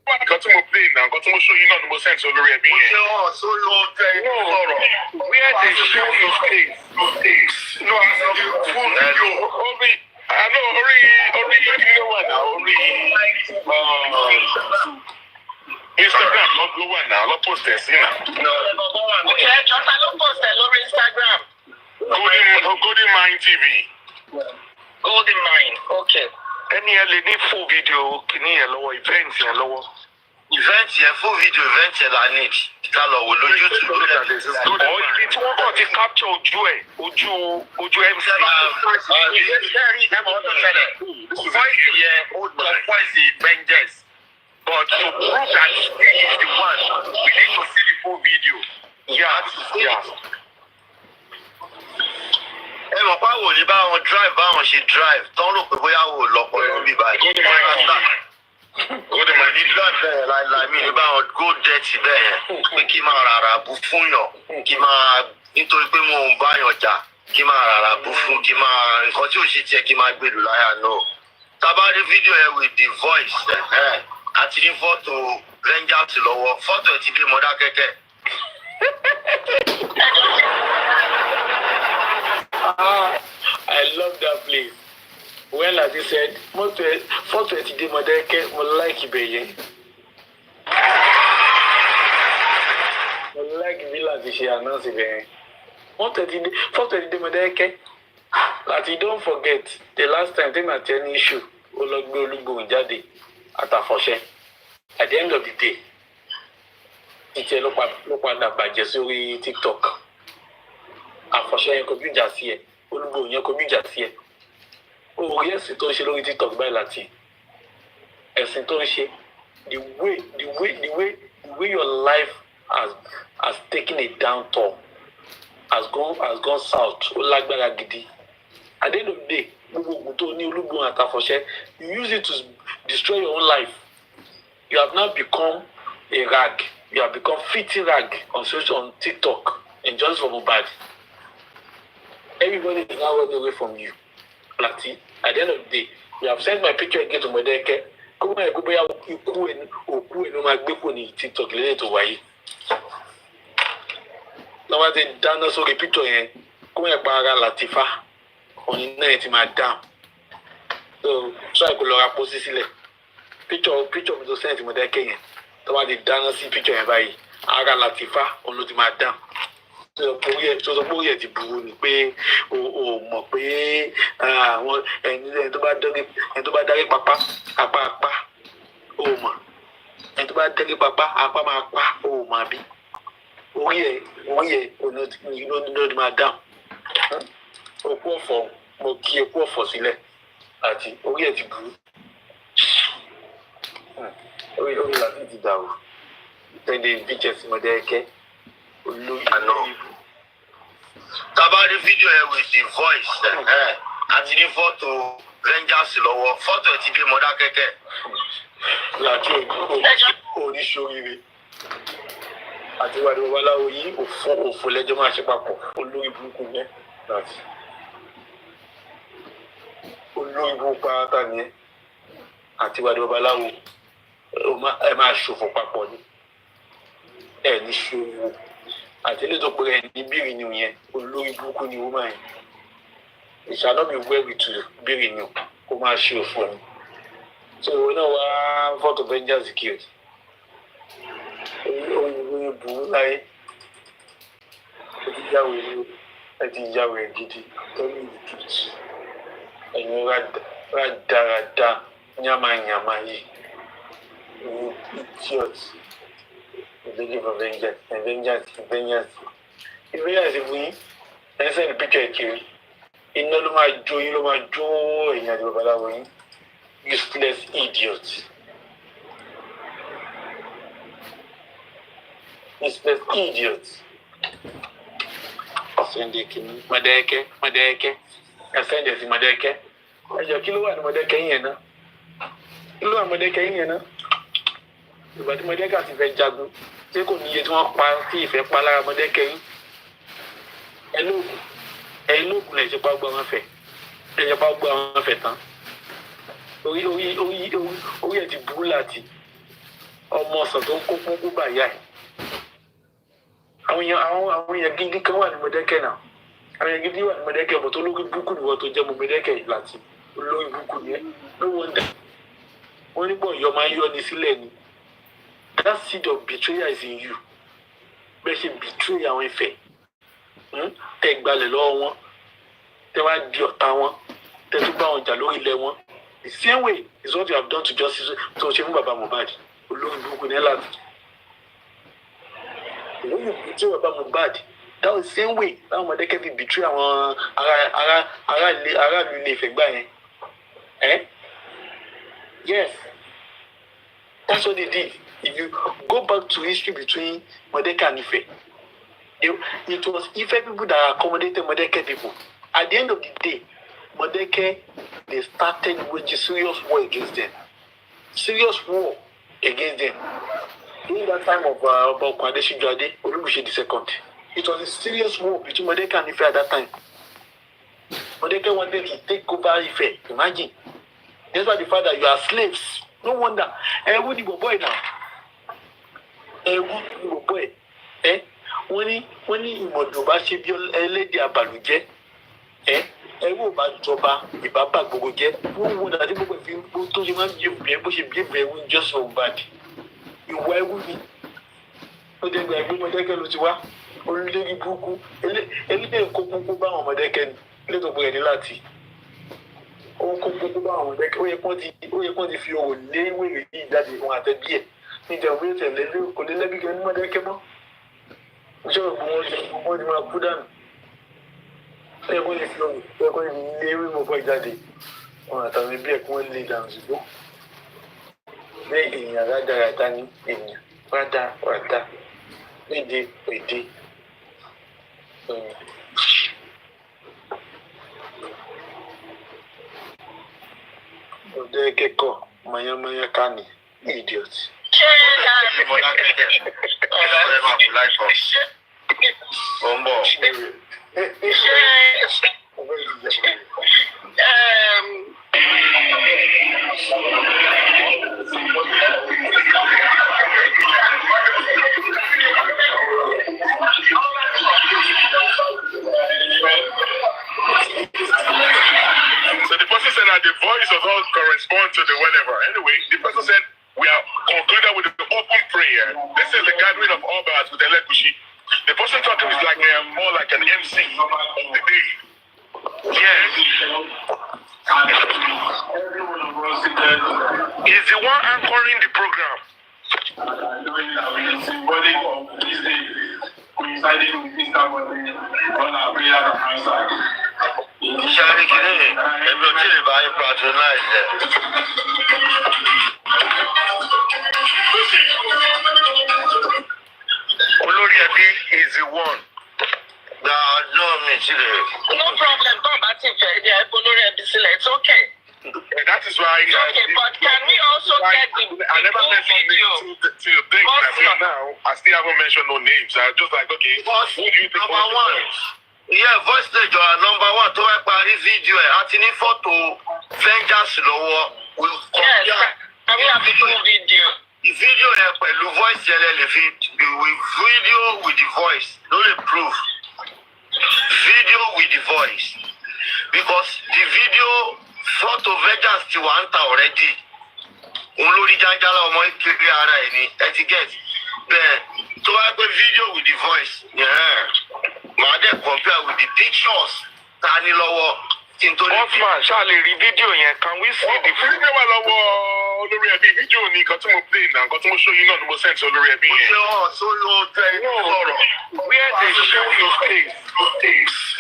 Nǹkan tí mo play náà, nǹkan tí mo show yín náà ni mo send sórí ẹbí yẹn. Mo ṣe hàn sórí ọ̀tẹ̀ inú sọ̀rọ̀. Where they show his face. No, I see the full video. Orí kí ló wà náà? Orí Instagram ló wà náà, ló post ẹ̀ sí náà. Ṣé ẹjọ́ ta ló post ẹ̀ lórí Instagram? Golden Mine TV. Golden Mine, okay. Ẹni ẹ lè ní full video kìíní yẹn lọ́wọ́, event yẹn lọ́wọ́. Event yẹn full video event yẹn la need. Ká lọ wò lójú tó lórí ẹ̀. Ọ̀ ibi tí wọ́n kàn ti capture ojú ẹ̀, ojú MC. Voice yẹn ó jọ voice Vengeance. But to prove that he is the one, we need to see the full video. Yeah. Ẹ mọ̀ pé àwọn ò ní bá wọn drive báwọn ṣe drive tán rò pé bóyá wò lọ́pọ̀ lórí báyìí. Golden Mine Ní drive bẹ́ẹ̀ láìláì mi ní bá wọn go dirty bẹ́ẹ̀ yẹn pé kí máa rárá bú fún yàn kí máa nítorí pé mo ń bá yàn jà kí máa rárá bú fún kí máa nǹkan tí ò ṣe tiẹ̀ kí máa gbèlú láyà náà. Tá bá rí fídíò yẹn with the voice àti ní fọ́tò Vengeance lọ́wọ́ fọ́tò ẹ̀ ti dé Mọdákẹ́kẹ́. I love that place. Well, as you said, photo ẹ̀ ti dé Mọdákẹ́kẹ́, mo like ibẹ̀ yẹn. Mo like bí láti ṣe announce ibẹ̀ yẹn. Photo ẹ̀ ti dé Mọdákẹ́kẹ́. Láti don't forget the last time tí màá tẹ́ ní issue ó lọ gbé Olúgbòhùn jáde àtàfọ̀ṣẹ́. At the end of the day, ìtẹ́ ló padà bàjẹ́ sórí TikTok. Àfọ̀ṣẹ́ yẹn kojú ìjà sí ẹ, Olúgbòhùn yẹn kojú ìjà sí ẹ. Orí ẹ̀sìn tó ń ṣe lórí TikTok báyìí láti ẹ̀sìn tó ń ṣe the way your life has taken a down turn has gone south ó lágbára gidi. At the end of the day, gbogbo ogun tó ní Olúgbòhùn àtàfọ̀ṣẹ́, you use it to destroy your own life. You have now become a rag. You have become filthy rag on TikTok and just for Mohbad. Everybody is now running away from you. Lati, at the end of the day, you have sent my picture again to Mọdákẹ́kẹ́. Kó máa gbé bóyá òkú ẹ̀ ló máa gbé kò ní TikTok lẹ́yìn tó wáyé. Lọ́wọ́ ti dáná sórí picture yẹn, kó máa pa ara Latifa. Òní náà ti máa dáhùn. So, try kó lọ ra pósí sílẹ̀. Picture mi tó sẹ́yìn tí Mọdákẹ́kẹ́ yẹn. Lọ́wọ́ ti dáná sí picture yẹn báyìí. Ara Latifa, òun ló ti máa dáhùn. Tó sọ pé orí ẹ̀ ti burú ni pé o mọ̀ pé àwọn ẹni tó bá dárí papá apá o mọ̀ ẹni tó bá dárí papá apá máa pa o mọ̀ àbí orí ẹ̀ ló máa dáhùn. Òkú ọ̀fọ̀ mo kí òkú ọ̀fọ̀ sílẹ̀ àti orí ẹ̀ ti burú. Orí láti ti dàrú tẹ́lẹ̀ bíjẹ̀ sí Mọdákẹ́kẹ́ olóyè náà. Tá bá rí fídíò yẹn with the voice àti ní fọ́tò Vengeance lọ́wọ́ fọ́tò ẹ̀ ti dé Mọdákẹ́kẹ́. Láti oníṣòrire àti wàdí babaláwo yìí òfò lẹ́jọ́ máa ṣe papọ̀ olórí burúkú yẹn láti olórí burúkú pátá yẹn àti wàdí babaláwo ẹ máa ṣòfò papọ̀ ni ẹ ní ṣòwò àti ilé tó pèrè ní bírì ni yẹn olórí burúkú ni wọ́n máa yẹn ìṣàlọ́bì wẹ́rì tù bírì ni kó máa ṣe òfò ni. So náà wá fọ́tò Vengeance kiri oyin burú láyé yàwé gidi tọ́lú ìdíjì ẹ̀yin rádaràda yàmàyàmà yìí you idiot begging for vengeance ìfẹ́yàsí fún yín ẹsẹ̀ ní píkẹ́ kiri iná ló máa jó yín ló máa jó ẹ̀yìn àti babaláwo yín useless idiot. Useless idiot. Sẹ́ndé kìíní. Mọ̀dẹ́kẹ́. Ẹ sẹ́ndé sí Mọ̀dẹ́kẹ́. Ẹ jọ kí ló wà ní Mọ̀dẹ́kẹ́ yẹn náà? Kí ló wà ní Mọ̀dẹ́kẹ́ yẹn náà? Ìgbà tí Mọ̀dẹ́kẹ́ àti ìfẹ́ jagun, ṣé kò níye tí wọ́n pa tí ìfẹ́ pa lára Mọ̀dẹ́kẹ́ yín? Ẹ̀yin lóògùn lẹ̀ ṣe pa gbọ́ àwọn fẹ̀. Ẹ ṣe pa gbọ́ àwọn fẹ̀ tán. Orí ẹ̀ ti burú láti ọmọ ọ̀sán tó ń kó pọ́npọ́ bàyà ẹ̀. Àwọn èèyàn gidi kan wà ní Mọ̀dẹ́kẹ́ náà. Àwọn èèyàn gidi wà ní Mọ̀dẹ́kẹ́ bọ̀ tó lórí búkú nìwọ tó jẹ́ mọ Mọ̀dẹ́kẹ́ yìí láti olórí búkú yẹn ló wọ́n dà. Wọ́n ní bọ̀ yọ máa ń yọ ni sílẹ̀ ni. That seed of betrayal is in you. Bẹ́ẹ̀ ṣe betray àwọn ìfẹ́. Tẹ gbalẹ̀ lọ́wọ́ wọn. Tẹ wá di ọ̀tá wọn. Tẹ tún bá wọn jà lórí ilẹ̀ wọn. The same way is what you have done to justice tó ṣe fún bàbá Mohbad. Olórí búkú ní láti. When you betray Baba Mohbad, that was the same way that Mọ̀dẹ́kẹ́ fi betray àwọn ará ìlú Ilé-Ifẹ̀ gbà yẹn. Yes, that's what they did. If you go back to history between Mọ̀dẹ́kẹ́ and Ife, it was Ife people that accommodated Mọ̀dẹ́kẹ́ people. At the end of the day, Mọ̀dẹ́kẹ́, they started waging serious war against them. Serious war against them. During that time of Adesijade, Olúbùṣe the second, it was a serious war between Mọ̀dẹ́kẹ́ and Ife at that time. Mọ̀dẹ́kẹ́ wanted to take over Ife. Imagine. Despite the fact that you are slaves. No wonder. Who the boy now? Who the boy? Wọ́n ní ìmọ̀dùn bá ṣe bí ẹlẹ́dẹ̀ àbàlùjẹ́. Who bá jọba ìbábà gbogbo jẹ́. Wọ́n wọ́n dàdí gbogbo ìfi tó ṣe máa ń bí ẹ̀bùn bó ṣe bí ẹ̀bùn ẹ̀wọ̀n just so bad. Ìwà ewu ni ó jẹ́ gba ẹgbẹ́ Mọ̀dẹ́kẹ́ ló ti wá olùlérí burúkú eléyìí kó kúkú bá àwọn Mọ̀dẹ́kẹ́ ni lẹ́tọ̀ bóyá ní láti ó kó kúkú bá àwọn Mọ̀dẹ́kẹ́ ó yẹ kó ti fi òwò lé wèrè yìí jáde wọn àtẹ́bí ẹ̀ níjà òwe tẹ̀lé kò lé lẹ́bí gan ní Mọ̀dẹ́kẹ́ mọ́ iṣẹ́ òògùn wọn ti máa kú dànù ó yẹ kó ti fi òwò ó yẹ kó ti lé wíwọ̀ bọ́ jáde wọn àtàwọn ẹbí ẹ̀ kí wọ́n lé dànù ṣùgbọ́n bẹ́ẹ̀ èèyàn rádaràda ní èèyàn rádaràda lédè èdè ọdẹ kẹ́kọ̀ọ́ mayamaya kani idiot. So the person said that the voice does not correspond to the whatever. Anyway, the person said we are concluded with the open prayer. This is the gathering of Obas with Elekushi. The person talking is like more like an MC of the day. Yes. He's the one anchoring the program. Shari kìíní ẹbí ọtí lè bá yín patronize ẹ. Olórí ẹbí is the one. Gba ọjọ́ mi sílẹ̀. No problem, don't bá ti fẹ́ ẹ̀ ẹ̀ olórí ẹbí sílẹ̀, it's okay. That is why. Okay, but can we also get the I never full mentioned video? names to your thing. I feel now I still haven't mentioned no names. I'm just like, okay, who do you think Number was the one. first? Yeah, voice stage number one tó wá parí fídíò ẹ̀ àti ní fọ́tò vengeance lọ́wọ́. Yes, can we have the full video? Ìfídíò yẹn pẹ̀lú voice yẹn lè fi video with the voice no lè prove. Video with the voice because the video photo vengeance ti wà ń ta already. Òun lórí jájálá ọmọ ìkéré ara ẹ̀ ní etiquette bẹ́ẹ̀ tó wá pé video with the voice. Yeah. màá dẹ̀ compare with the pictures ta ní lọ́wọ́ tí n tó ní. Osman ṣáà lè rí fídíò yẹn, can we see the fídíò wà lọ́wọ́ olórí ẹbí? Fídíò ni nǹkan tí mo play náà, nǹkan tí mo show yín náà ni mo send sí olórí ẹbí yẹn. mo ṣe hàn sórí ọ̀tẹ̀ inú sọ̀rọ̀. Where they show your face?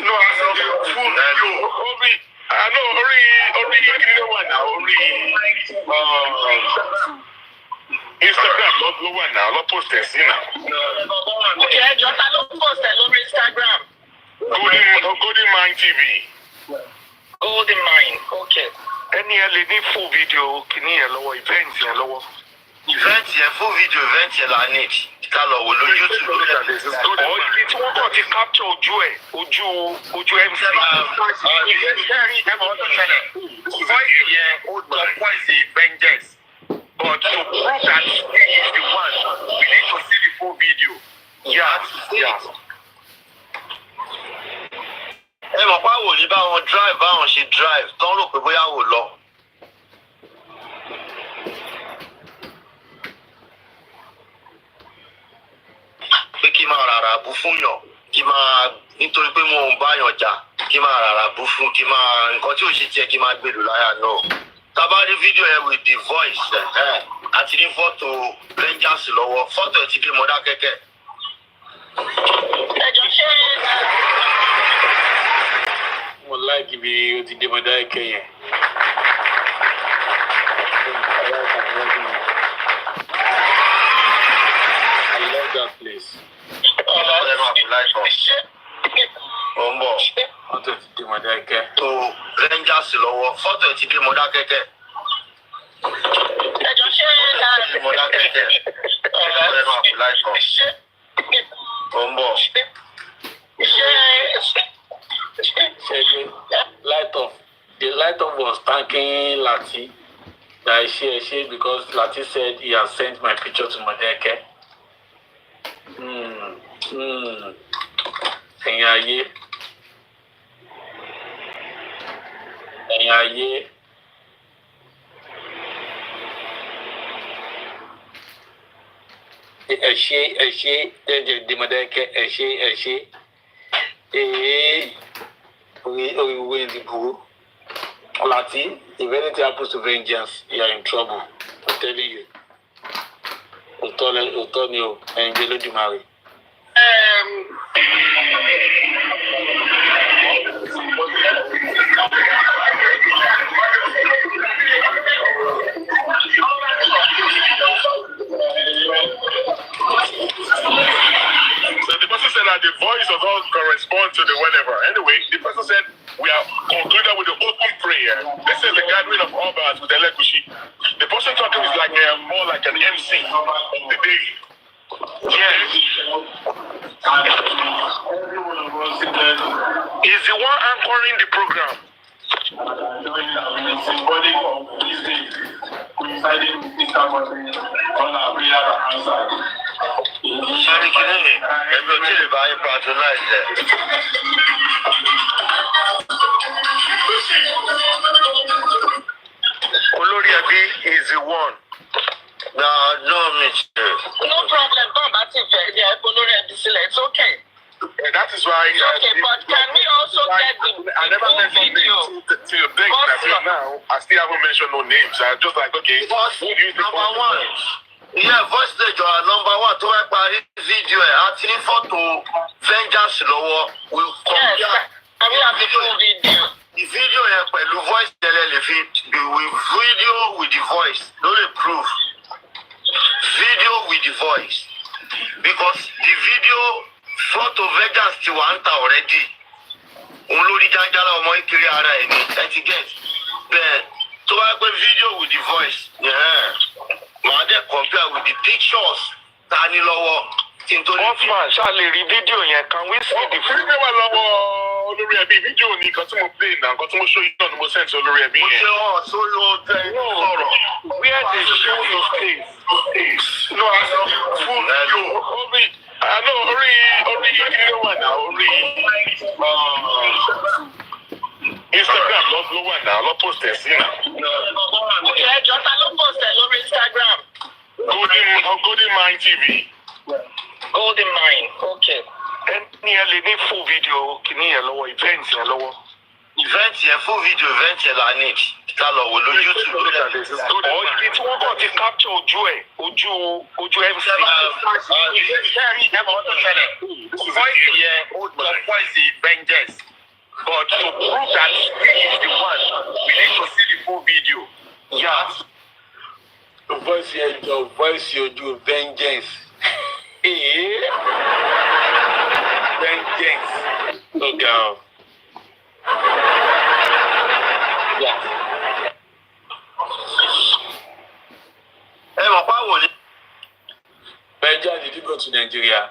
No, I saw the full video. I know orí kí ló wà náà, orí Instagram ló wà náà, ló post ẹ̀ sí náà. Okay, ẹjọ́ ta ló post ẹ̀ lórí Instagram? Golden Mine TV. Golden Mine, okay. Ẹni ẹ lè ní full video kìíní yẹn lọ́wọ́, event yẹn lọ́wọ́. event yẹn full video event yẹn la need ká lọ wò lórí YouTube. Ibi tí wọ́n kàn ti capture ojú MC. Ṣẹ́rí ẹ̀mọ́ tó ṣẹlẹ̀ voice yẹn ó jọ voice vengeance but to prove that he is the one we need to see the full video. Yeah. ẹ mọ̀ pé àwọn òní bá wọn drive báwọn ṣe drive tán rò pé bóyá wò lọ. pé kí máa rárá bú fún yàn kí máa nítorí pé mo ń báyàn jà kí máa rárá bú fún kí máa nǹkan tí ò ṣe tiẹ̀ kí máa gbèlú láyà náà. tá a bá rí fídíò yẹn with the voice àti ní fọ́tò rangers lọ́wọ́ fọ́tò ẹ̀ ti dé Mọdákẹ́kẹ́. Ẹjọ́ ṣé mo like bí o ti dé Mọdákẹ́kẹ́ yẹn. I love that place. Ó ń bọ̀. Fọ́tò ti dé Mọdákẹ́kẹ́. tó rangers lọ́wọ́ fọ́tò ẹ̀ ti dé Mọdákẹ́kẹ́. ẹjọ́ ṣé Mọdákẹ́kẹ́. Ó ń bọ̀. The light off was thanking Lati that I share because Lati said he has sent my picture to Mọdákẹ́kẹ́. Ẹ̀yin ayé. Ẹ ṣé de Mọdákẹ́kẹ́ ẹ ṣé. Orí in the burú. Lati, if anything happens to Rangers, you are in trouble. I'm telling you. Òótọ́ ni o, ẹ̀yin gbé lódìmarè. So the person said that the voice does not correspond to the whatever. Anyway, the person said we are concluded with the open prayer. This is the gathering of Mohbad with Elekushi. The person talking is like more like an MC of the day. Yes. He's the one anchoring the program. Ṣẹ́rí kìíní mi ẹgbẹ́ ò tí lè bá yín patronize ẹ̀. Olórí ẹbí is the one. No mistake. No problem, Bob. That's it. Yeah, it's okay. And that is why. Okay, but can we also get I never full mentioned video? names till date. Until now, I still haven't mentioned no names. I'm just like, okay, who do you think? Number one. Yeah, voice stage number one tó wá parí fídíò ẹ̀ àti ní fọ́tò vengeance lọ́wọ́ will compare. Yes, can we have the full video? The video yẹn pẹ̀lú voice tẹ́lẹ̀ lè fi with video with the voice no dey prove. Video with the voice because the video photo vengeance ti wà ń ta already. Òun lórí jáńjálá ọmọ ìkiri ara ẹ̀ ní etiquette. Bẹ́ẹ̀ tó wá pé video with the voice. Màá dẹ̀ compare with the pictures ta ní lọ́wọ́ tí n tó ní. Osman ṣáà lè rí fídíò yẹn, can we see the fídíò wà lọ́wọ́ olórí ẹbí? Fídíò ni nǹkan tí mo play náà, nǹkan tí mo show yín náà ni mo send sí olórí ẹbí mo yẹn. ṣe hàn sórí ọ̀tẹ̀ inú sọ̀rọ̀. Where they show your face? No, I saw full video. I know orí kí ló wà náà, orí Instagram ló wà náà, ló post ẹ̀ sí náà. Okay, ẹjọ́ ta ló post ẹ̀ lórí Instagram? Golden Mine TV. Golden Mine, okay. Ẹni ẹ yẹn lè ní full video kìíní yẹn lọ́wọ́ event yẹn lọ́wọ́. Event yẹn full video event yẹn la need ká lọ wò lórí YouTube. Ọ̀ ibi tí wọ́n kàn ti capture ojú MC. Ṣẹ́ẹ̀rì ìjẹ́bọ̀ tó ṣẹlẹ̀. Voice yẹn ó jọ voice vengeance. But to prove that he is the one, we need to see the full video. Yeah. Voice yẹn jọ voice ojú vengeance. Vengeance. Okay. Yeah. Ẹ mọ̀ báwo ni. Benja, did you go to Nigeria?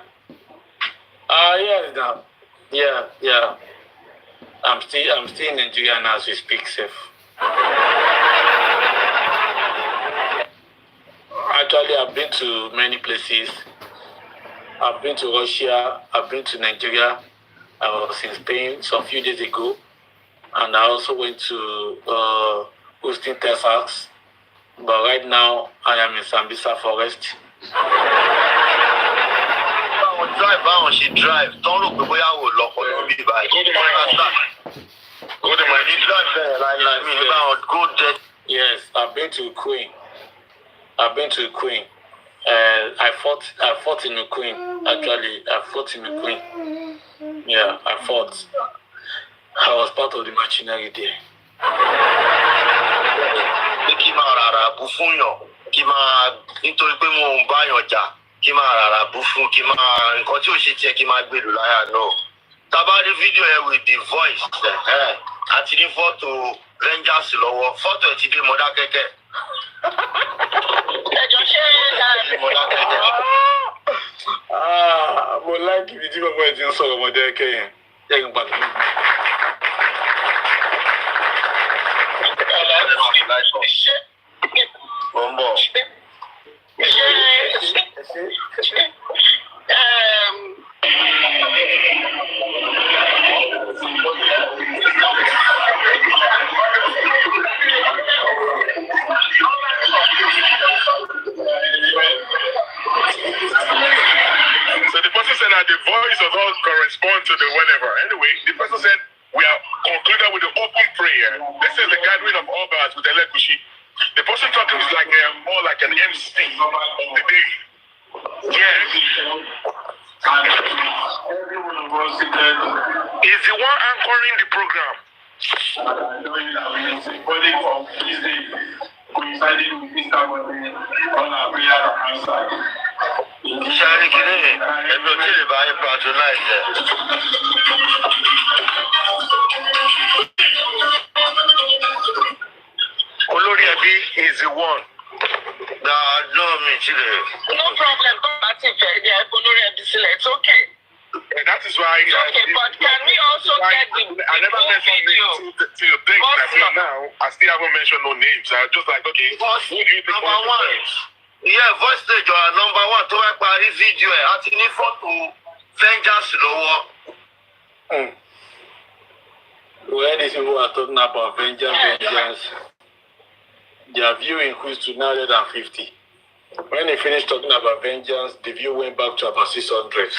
Yes, now. Yeah. I'm still in Nigeria now as we speak, safe. Actually, I've been to many places. I've been to Russia. I've been to Nigeria. I was in Spain some few days ago, and I also went to Houston, Texas. But right now, I am in Sambisa Forest. Báwọn ṣe drive tán rò pé bóyá wò lọ́kọ̀ lórí báyìí. Yes, I've been to Ukraine. I fought in Ukraine. Actually, I fought in Ukraine. Yeah, I fought. I was part of the machinery there. Kí máa rárá bú fún yàn, kí máa nítorí pé mo ń bá yàn jà, kí máa rárá bú fún, kí máa nǹkan tí ò ṣe tiẹ̀ kí máa gbèrú láyà náà. Tá bá rí fídíò yẹn with the voice àti ní fọ́tò vengeance lọ́wọ́, fọ́tò ẹ̀ ti dé Mọ́dákẹ́kẹ́. Ẹjọ́ ṣé Mọ́dákẹ́kẹ́. Mo like ibi tí bàbá ẹ̀ ti ń sọ̀rọ̀ Mọ́dákẹ́kẹ́ yẹn. Jẹ́ kí n padà. Bọ̀. So the person said that the voice does not correspond to the whatever. Anyway, the person said we are concluded with the open prayer. This is the gathering of all bars with Elekushi. The person talking is like more like an MC of the day. Yeah. Everyone of us seated. Is the one anchoring the program. Knowing that we are symbolic of this day, coinciding with Mr. Bode on our prayer answer. Ṣáàrí kìíní yẹn, ẹbí ò tí ì bá yín patronize ẹ̀. Olórí ẹbí is the one. No, mi ti lè. No problem, tó bá ti fẹ́ ní ẹ̀kọ́ olórí ẹbí sílẹ̀, it's okay. That is why. Okay, but can we also get the I never mentioned names till you think that now. I still haven't mentioned no names. I just like, okay, who do you think number one? Yeah, voice stage or number one tó bá parí fídíò ẹ̀ àti ní fọ́tò vengeance lọ́wọ́. Where these people are talking about vengeance, their view increased to 950. When they finished talking about vengeance, the view went back to about 600.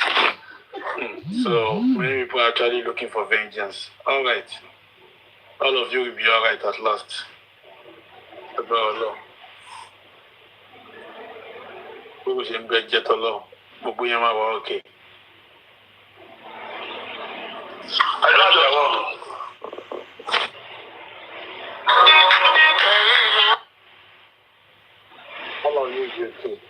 So many people are actually looking for vengeance. All right. All of you will be all right at last. Gbogbo ṣe ń bẹ jẹ́ tọ́lọ́, gbogbo yẹn máa wà okay. How long is your kid?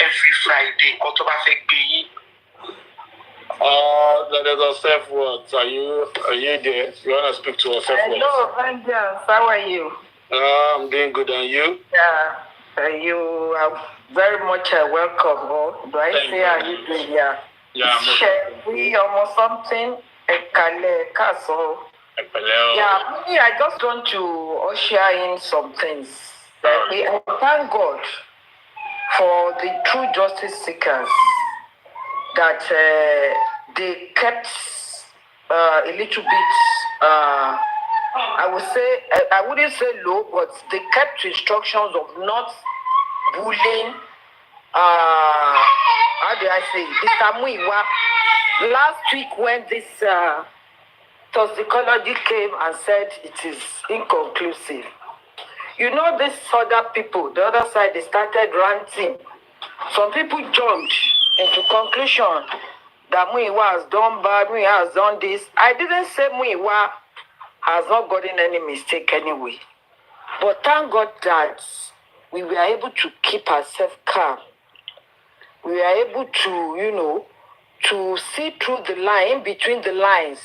Every Friday, kó tó bá fẹ́ gbé yín. There is a safe word. Are you there? You want to speak to a safe word? Hello, Vengeance. How are you? I'm doing good, and you? Yeah, you are very much welcome. Oh, do I say how you doing? Yeah. Yeah, Shall we almost something? Castle. Yeah, me, I just want to usher in some things. I thank God for the true justice seekers that they kept a little bit, I would say, I wouldn't say low, but they kept instructions of not bullying, how do I say, Mr. Muiwa. Last week when this toxicology came and said it is inconclusive, you know, these other people, the other side, they started ranting. Some people jumped into conclusion that Muiwa has done bad, Muiwa has done this. I didn't say Muiwa has not gotten any mistake anyway. But thank God that we were able to keep ourselves calm. We were able to, you know, to see through the line, in between the lines,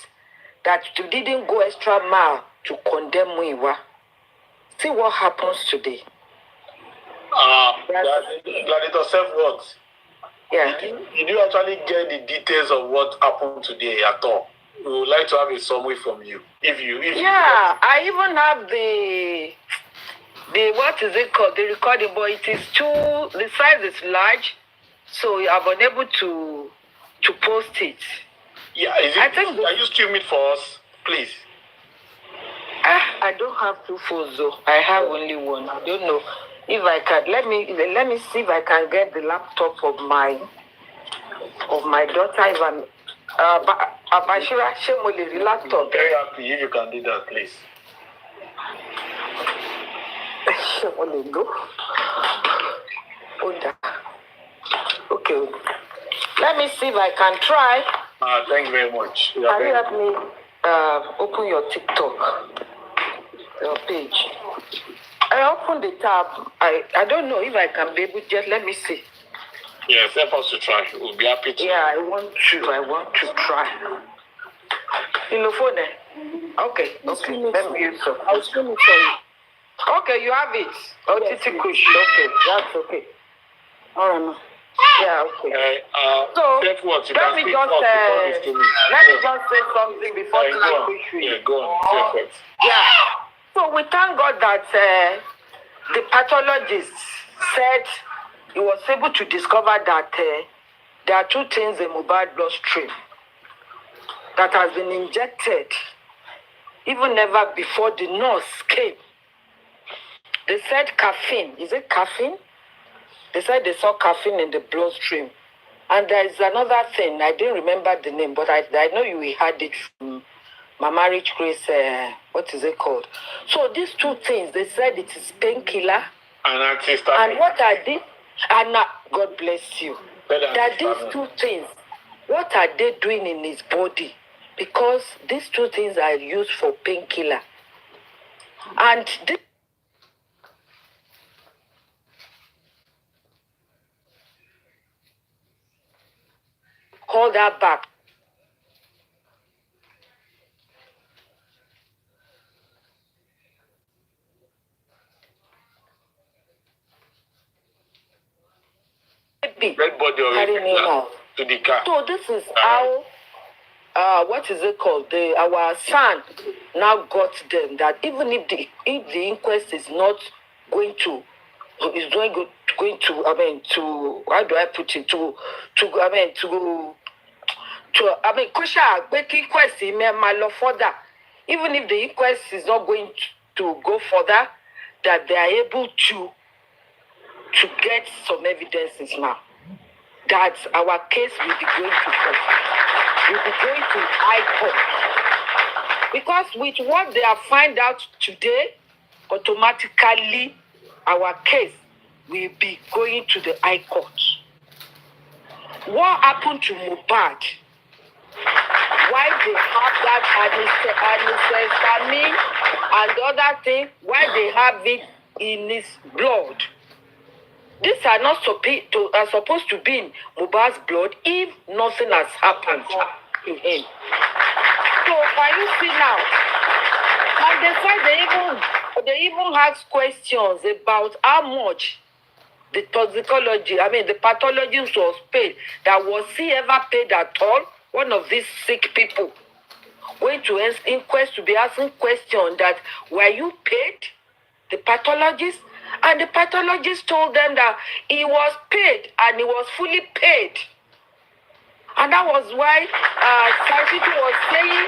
that you didn't go extra mile to condemn Muiwa. See what happens today. Gladiator self-worth. Yeah. Did you actually get the details of what happened today at all? We would like to have a summary from you. I even have the what is it called? The recording, but it is the size is large, so I'm unable to post it. Yeah, can you stream it for us, please? I don't have two phones though. I have only one. I don't know if I can. Let me see if I can get the laptop of my daughter. If I'm Abashira Shemoli, the laptop. Very happy if you can do that, please. Shemoli, go. Okay. Let me see if I can try. Thank you very much. Can you help me open your TikTok, your page? I opened the tab. I don't know if I can be able. Just let me see. Yes, help us to try. We'll be happy to. Yeah, I want to try. In the phone. Okay. Let me use it. I'll stream it for you. Okay, you have it. Okay, that's okay. All right, ma. Yeah, okay. So let me just say something before Yeah, go on. Yeah. So we thank God that the pathologist said he was able to discover that there are two things in Mohbad bloodstream that has been injected even never before the nurse came. They said caffeine. Is it caffeine? They said they saw caffeine in the bloodstream. And there is another thing. I didn't remember the name, but I know you had it from Mama Rich Grace. What is it called? So these two things, they said it is painkiller. And what are they? And God bless you. That these two things, what are they doing in his body? Because these two things are used for painkiller. And this call that back. Red body already to the car. So this is how what is it called? Our son now got them that even if the inquest is not going to how do I put it inquest further. Even if the inquest is not going to go further, that they are able to get some evidences now that our case will be going to court. Will be going to high court. Because with what they have found out today, automatically our case will be going to the high court. What happened to Mohbad? Why they have that anistamine and the other thing? Why they have it in his blood? These are not supposed to be in Mohbad's blood if nothing has happened to him. So can you see now? And they said they even asked questions about how much the pathologist was paid. That was he ever paid at all? One of these sick people went to inquest to be asking questions that were you paid? The pathologist? And the pathologist told them that he was paid and he was fully paid. And that was why Sarfiti was saying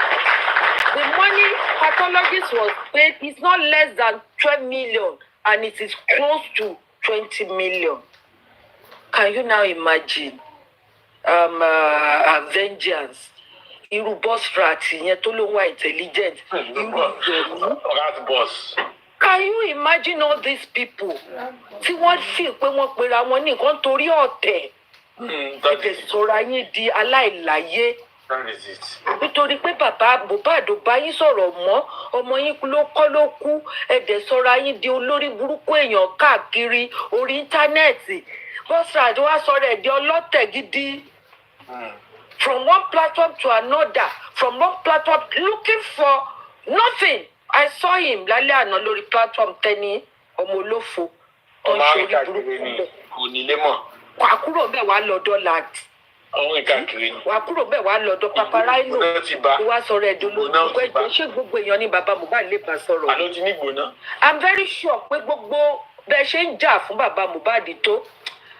the money pathologist was paid is not less than 12 million and it is close to 20 million. Can you now imagine vengeance? Irú boss rat yẹn tó ló wà intelligent. Rat boss. Can you imagine all these people? Tí wọ́n feel pé wọ́n pera wọn ní nǹkan torí ọ̀tẹ̀. Ẹ̀tẹ̀ sọ̀rọ̀ ayé di aláìláyé. Nítorí pé bàbá Mohbad ò bá yín sọ̀rọ̀ mọ́, ọmọ yín ló kọ́ ló kú, ẹ̀dẹ̀ sọ̀rọ̀ ayé di olórí burúkú èèyàn káàkiri orí íńtánẹ́ẹ̀tì. Bọ́sà wá sọ̀rọ̀ ẹ̀ di ọlọ́tẹ̀ gidi. From one platform to another, from one platform looking for nothing. I saw him lálẹ́ àná lórí platform tẹ́ni ọmọ olófo. Ọmọ àríkà kiri ni onílé mọ̀. Wà á kúrò bẹ́ẹ̀ wá lọ́dọ̀ láti. Àwọn ìkàkiri ni. Wà á kúrò bẹ́ẹ̀ wá lọ́dọ̀ paparáìlò. Wá sọ̀rọ̀ ẹ̀dùn lójú pé ṣé gbogbo èèyàn ní bàbá Mohbad lè bá sọ̀rọ̀. Àló ti ní gbóná. I'm very sure pé gbogbo bẹ́ẹ̀ ṣe ń jà fún bàbá Mohbad tó.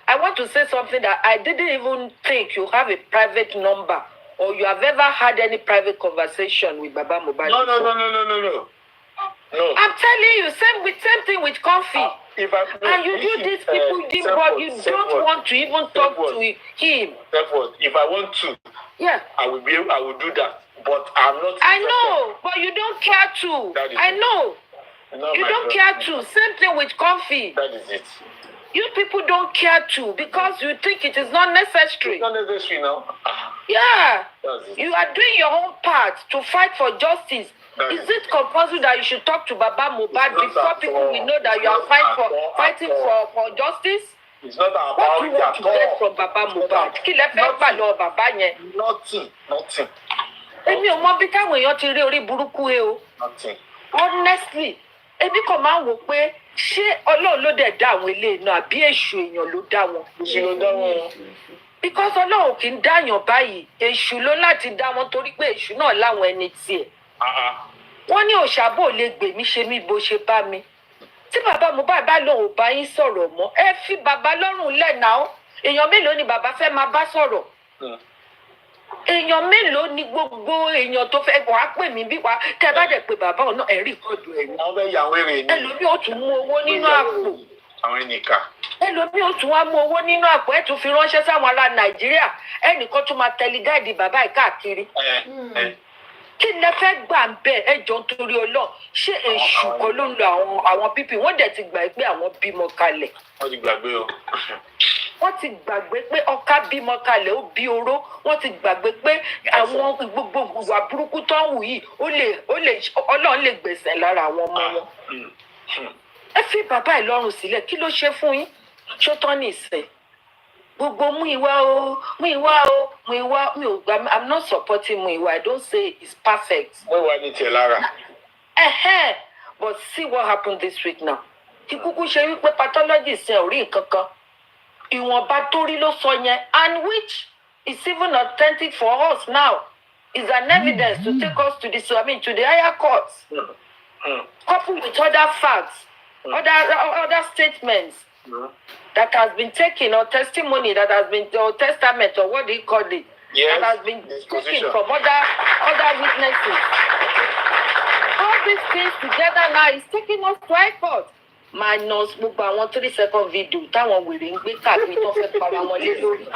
I want to say something that I didn't even think you have a private number or you have ever had any private conversation with Baba Mohbad. No. No. I'm telling you, same thing with Comfy. And you do these people, but you don't want to even talk to him. If I want to, yeah, I will do that. But I'm not. I know, but you don't care to. I know. You don't care to. Same thing with Comfy. That is it. You people don't care to because you think it is not necessary. It's not necessary now. Yeah. You are doing your own part to fight for justice. Is it compulsory that you should talk to Baba Mohbad before people will know that you are fighting for justice? It's not about what do you want to get from Baba Mohbad? Kí lẹ fẹ́ gbà lọ bàbá yẹn? Nothing. Èmi ò mọ bí káwọn èèyàn ti rí orí burúkú ẹ o. Nothing. Honestly, èmi kàn máa ń wò pé ṣé Ọlọ́run ló dẹ̀ dá àwọn eléyìí náà àbí èṣù èèyàn ló dá wọn? Èṣù ló dá wọn. Because Ọlọ́run kì í dáyàn báyìí, èṣù ló láti dá wọn torí pé èṣù náà láwọn ẹni tiẹ̀. Wọ́n ní òṣàbò lè gbè mí ṣe mí bó ṣe bá mi. Tí bàbá Mohbad bá lòun ò bá yín sọ̀rọ̀ mọ́, ẹ fi bàbá lọ́rùn lẹ̀ náà. Èèyàn mélòó ni bàbá fẹ́ máa bá sọ̀rọ̀? Èèyàn mélòó ni gbogbo èèyàn tó fẹ́ wàá pè mí bí wàá tẹ́ bá dẹ̀ pé bàbá ọ̀nà ẹ̀rí ìkọ̀dù ẹ̀rí. Àwọn bẹ́ẹ̀ yà wẹ́rẹ́ ni. Ẹlòmíì ó tún mú owó nínú àpò. Àwọn ẹnìkà. Ẹlòmíì ó tún wá mú owó nínú àpò ẹ̀ tún fi ránṣẹ́ sáwọn ará Nàìjíríà. Ẹnìkan tún máa tẹ̀lé gáàdì bàbá ẹ̀ káàkiri. Kí lẹ fẹ́ gbà ń bẹ̀ ẹjọ́ nítorí Ọlọ́run? Ṣé èṣù kan ló ń lo àwọn pípì? Wọ́n dẹ̀ ti gbà pé àwọn bímọ kalẹ̀. Wọ́n ti gbàgbé o. Wọ́n ti gbàgbé pé ọká bímọ kalẹ̀ ó bí oró. Wọ́n ti gbàgbé pé àwọn gbogbo ìwà burúkú tó ń wù yìí Ọlọ́run lè gbẹ̀sẹ̀ lára àwọn ọmọ wọn. Ẹ fi bàbá ẹ̀ lọ́rùn sílẹ̀, kí ló ṣe fún yín? Ṣó tán ní ìsìn? Gbogbo Múyìwá I'm not supporting Múyìwá. I don't say it's perfect. Múyìwá ní tiẹ̀ lára. But see what happened this week now. Ìkúkú ṣe wípé pathologist ẹ̀ ò rí nǹkan kan. Ìwọ̀nba tó rí ló sọ yẹn, and which is even authentic for us now. Is an evidence to take us to the higher courts. Coupled with other facts, other statements. That has been taken, or testimony that has been, or testament, or what do you call it? Yes, that has been taken from other witnesses. All these things together now is taking us to high court. Minus gbogbo àwọn 3-second video táwọn wèrè ń gbé káàkiri tó fẹ́ para wọn lé lórí.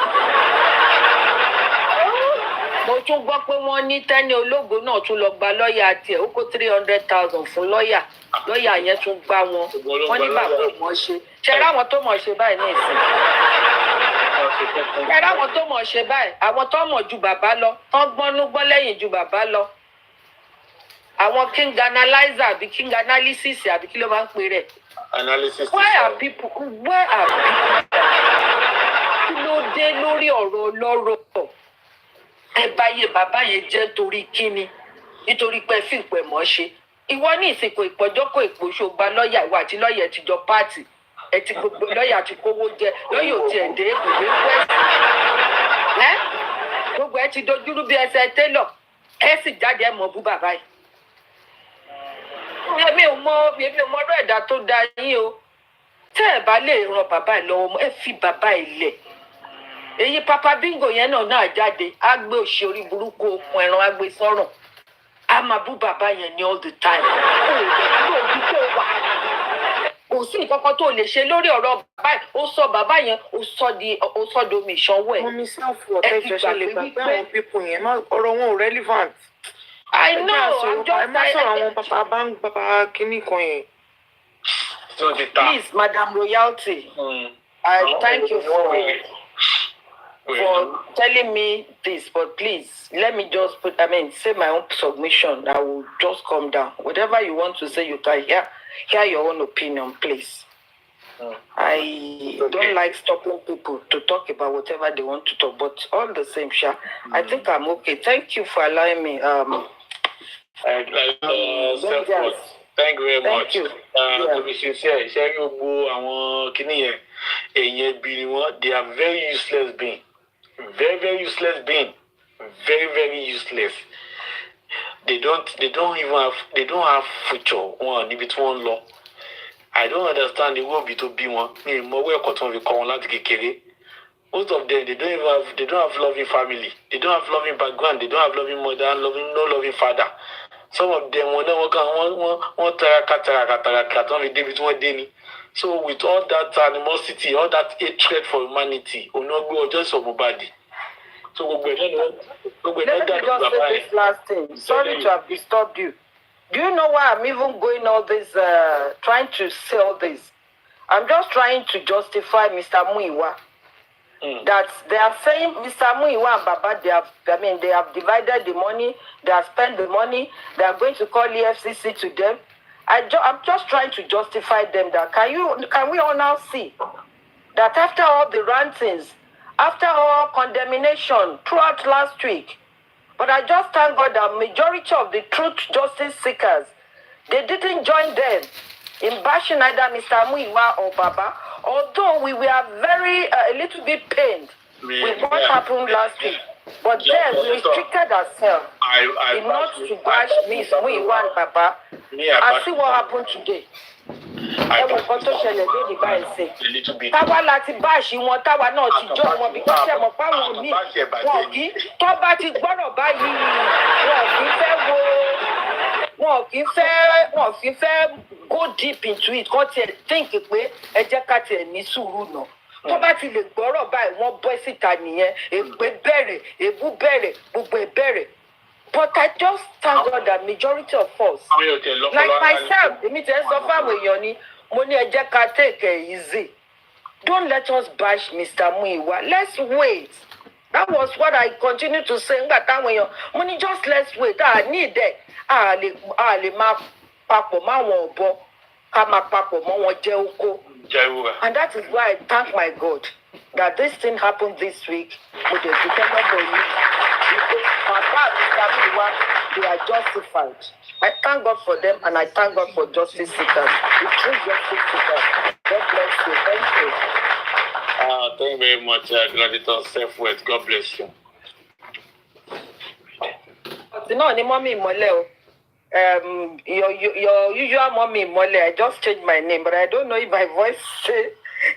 Mo tún gbọ́ pé wọ́n ní Tẹ́ni Ológo náà tún lọ gba lọ́ọ̀yà tiẹ̀, ó kó 300,000 fún lọ́ọ̀yà. Lọ́ọ̀yà yẹn tún gbá wọn. Wọ́n ní bàbá ò mọ̀ ṣe. Ṣé ráwọn tó mọ̀ ṣe báyìí ní ìsìn? Ṣé ráwọn tó mọ̀ ṣe báyìí? Àwọn tó mọ̀ ju bàbá lọ, tán gbọ́nú gbọ́n lẹ́yìn ju bàbá lọ. Àwọn king analyzer àbí king analysis àbí kí ló máa ń pè rẹ̀? Analysis. Where are people? Kí ló dé lórí ọ̀rọ̀ ọlọ́rọ̀? Ẹ báyé bàbá yẹn jẹ́ torí kíni? Nítorí pé fi ìpè mọ́ ṣe. Ìwọ ní ìsìnkú ìpọ́jọ́kọ̀ ìpòṣó gba lọ́ọ̀yà ìwà àti lọ́ọ̀yà ti jọ páàtì. Ẹ ti gbogbo lọ́ọ̀yà ti kówó jẹ. Lọ́ọ̀yà ò tiẹ̀ dé ibùdó pẹ́ẹ́sì. Gbogbo ẹ ti dojúrú bí ẹsẹ̀ télọ̀. Ẹ sì jáde ẹ mọ̀ bú bàbá yìí. Èmi ò mọ ọ̀rọ̀ ẹ̀dá tó da yín o. Tẹ́ ẹ bá lè ran bàbá ẹ lọ́wọ́, ẹ fi bàbá ẹ lẹ̀. èyí papa bingo yẹn náà jáde á gbé òṣì orí burúkú okùn ẹran á gbé sọ́rùn á máa bú bàbá yẹn ní all the time kò sí nǹkan kan tó lè ṣe lórí ọ̀rọ̀ bàbá yẹn ó sọ bàbá yẹn ó sọ di omi ìṣanwó ẹ̀. mo mi self-worth ẹjọ́ ṣe lè gbàgbé àwọn pípọ̀ yẹn ọ̀rọ̀ wọn ò relevant. I know I'm just ẹ má sọ̀rọ̀ àwọn bàbá kínní kan yẹn. Please, Madam Royalty, I thank you for telling me this, but please let me just say my own submission. I will just calm down. Whatever you want to say, you can hear your own opinion, please. I don't like stopping people to talk about whatever they want to talk, but all the same, Sha, I think I'm okay. Thank you for allowing me. Thank you very much. Thank you. To be sincere, ṣé gbogbo àwọn kìíní yẹn èèyàn bí ni wọ́n, they are very useless being. Very useless being. Very useless. They don't have future. One níbi tí wọ́n lọ. I don't understand the way òbí tó bí wọn. Mi mọ̀ wẹ́ ẹ̀kọ́ tí wọ́n fi kọ́ wọn láti kékeré. Most of them, they don't have loving family. They don't have loving background. They don't have loving mother, no loving father. Some of them wọ́n taraka tó ń fi débi tí wọ́n dé ni. So with all that animosity, all that hatred for humanity, onogbo ọjọ́ sọ Mohbad. So gbogbo Let me just say this last thing. Sorry to have disturbed you. Do you know why I'm even going all this, trying to say all this? I'm just trying to justify Mr. Muiwa. That they are saying Mr. Muiwa and Baba, they have divided the money, they have spent the money, they are going to call EFCC to them. I'm just trying to justify them that can we all now see that after all the rantings, after all condemnation throughout last week, but I just thank God that majority of the truth justice seekers, they didn't join them in bashing either Mr. Muiwa or Baba, although we were very a little bit pained with what happened last week. But then we restricted ourselves in not to bash Miss Muiwa and Baba and see what happened today. Ẹ̀wọ̀n kan tó ṣẹlẹ̀ lórí báyìí ṣe. Táwa láti báàṣì wọn táwa náà ti jọ wọn bí wọ́n ṣe mọ̀ fáwọn míì wọn kì í tó bá ti gbọ́rọ̀ báyìí wọn kì í fẹ́ go deep into it kọ́ tiẹ̀ think pé ẹ jẹ́ ká tiẹ̀ ní sùúrù náà. Tó bá ti lè gbọ́rọ̀ báyìí wọ́n bọ́ síta nìyẹn ègbé bẹ̀rẹ̀ èbú bẹ̀rẹ̀ gbogbo ẹ̀ bẹ̀rẹ̀. But I just thank God that majority of us, like myself, èmi tẹ́ sọ fáwọn èèyàn ni mo ní ẹ jẹ́ ká take it easy. Don't let us bash Mr. Muiwa. Let's wait. That was what I continue to say. Nígbà táwọn èèyàn mo ní just let's wait. Ní ìdẹ́ a lè máa papọ̀ mọ́ àwọn ọ̀bọ ká máa papọ̀ mọ́ wọn jẹ́ oko. And that is why I thank my God that this thing happened this week with the dependent on you. They are justified. I thank God for them and I thank God for justice seekers. The true justice seekers. God bless you. Thank you. Thank you very much, Gladiator Self-Worth. God bless you. No, ni mommy Mole. Your usual mommy Mole. I just changed my name, but I don't know if my voice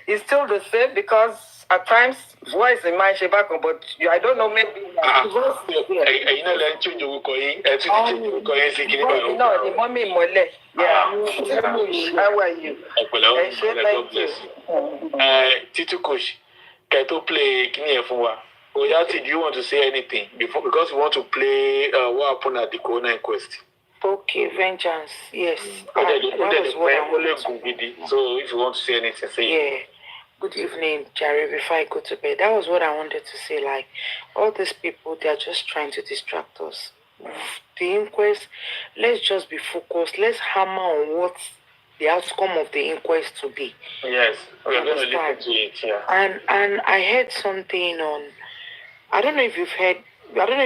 is still the same because at times voice in my Shebako, but I don't know maybe. You know, let's change your coin. No, the mommy Mole. Yeah. How are you? God bless you. Tito Kosh, can you play Kini Efunwa? Oyati, do you want to say anything before? Because we want to play what happened at the coroner inquest. Okay, vengeance. Yes. So if you want to say anything, say it. Yeah. Good evening, Jerry. Before I go to bed, that was what I wanted to say. Like, all these people, they are just trying to distract us. The inquest, let's just be focused. Let's hammer on what the outcome of the inquest to be. Yes, we're going to listen to it, yeah. And I heard something on, I don't know if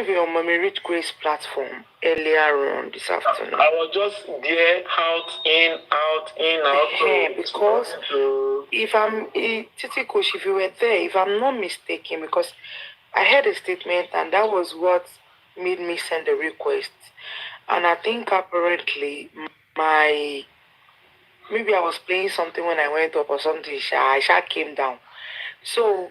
you're on Mommy Rich Grace platform earlier on this afternoon. I was just there, out. Yeah, because Titi Kosh, if you were there, if I'm not mistaken, because I heard a statement and that was what made me send the request. And I think apparently maybe I was playing something when I went up or something, I came down. So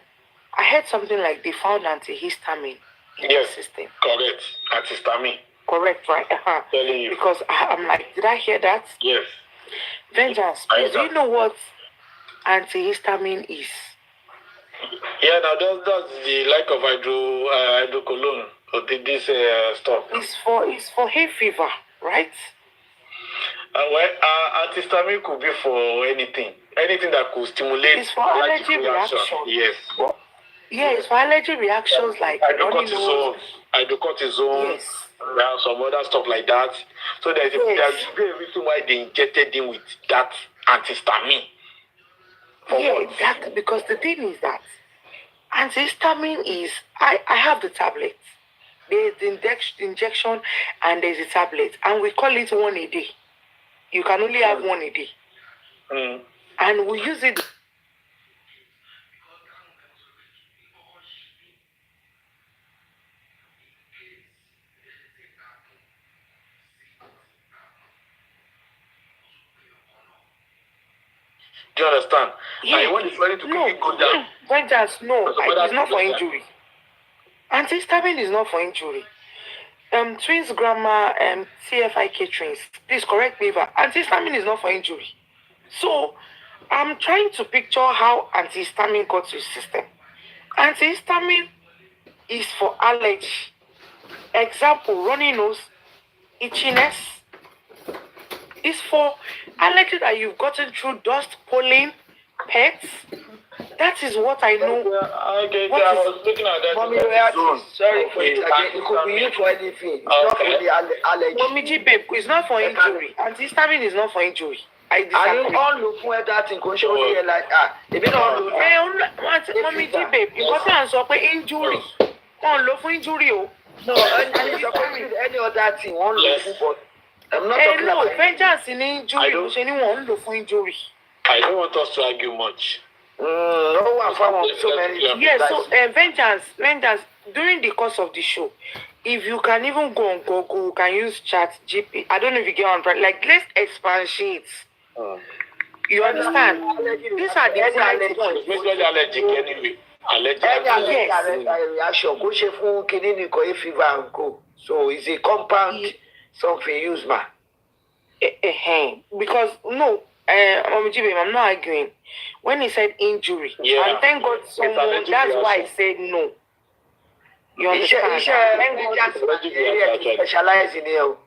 I heard something like they found antihistamine in the system. Correct. Antihistamine. Correct, right? Telling you. Because I'm like, did I hear that? Yes. Vengeance, please, do you know what antihistamine is? Yeah, now that's the lack of hydrocolone or this stuff. It's for hay fever, right? Antihistamine could be for anything that could stimulate. It's for allergy reaction. Yes. Well, yeah, it's for allergy reactions like runny nose. Hydrocortisone. Yes. Some other stuff like that. So there's a reason why they injected him with that antihistamine. Because the thing is that antihistamine is I have the tablet. There's the injection and there's a tablet, and we call it one a day. You can only have one a day. And we use it. Do you understand? Yeah. I want ready to quickly go down. Vengeance, no, it's not for injury. Antihistamine is not for injury. Twins grammar, TFI caterings. Please correct me, but antihistamine is not for injury. So I'm trying to picture how antihistamine got to the system. Antihistamine is for allergy. Example, runny nose, itchiness. Is for allergy that you've gotten through dust, pollen, pets. That is what I know. Okay, I was looking at that. Mommy, sorry for it. It could be used for anything. It's not for the allergy. Mommy G, babe, it's not for injury. Antihistamine is not for injury. I disagree. All look for that in control here like if you don't know. Mommy G, babe, you got to answer for injury. Don't look for injury. No, any other thing, one look for. I'm not talking about vengeance in injury. Anyone look for injury. I don't want us to argue much. No one found so many. Yes, so vengeance. During the course of the show, if you can even go on Google, you can use Chat GP. I don't know if you get on, but like let's expatiate. You understand? These are the allergic points. Majorly allergic anyway. Allergic reaction. Go chef for kidney fever and go. So it's a compound something used, man. Because no. I'm not arguing. When he said injury, and thank God someone, that's why I said no. You understand? Specialize in it.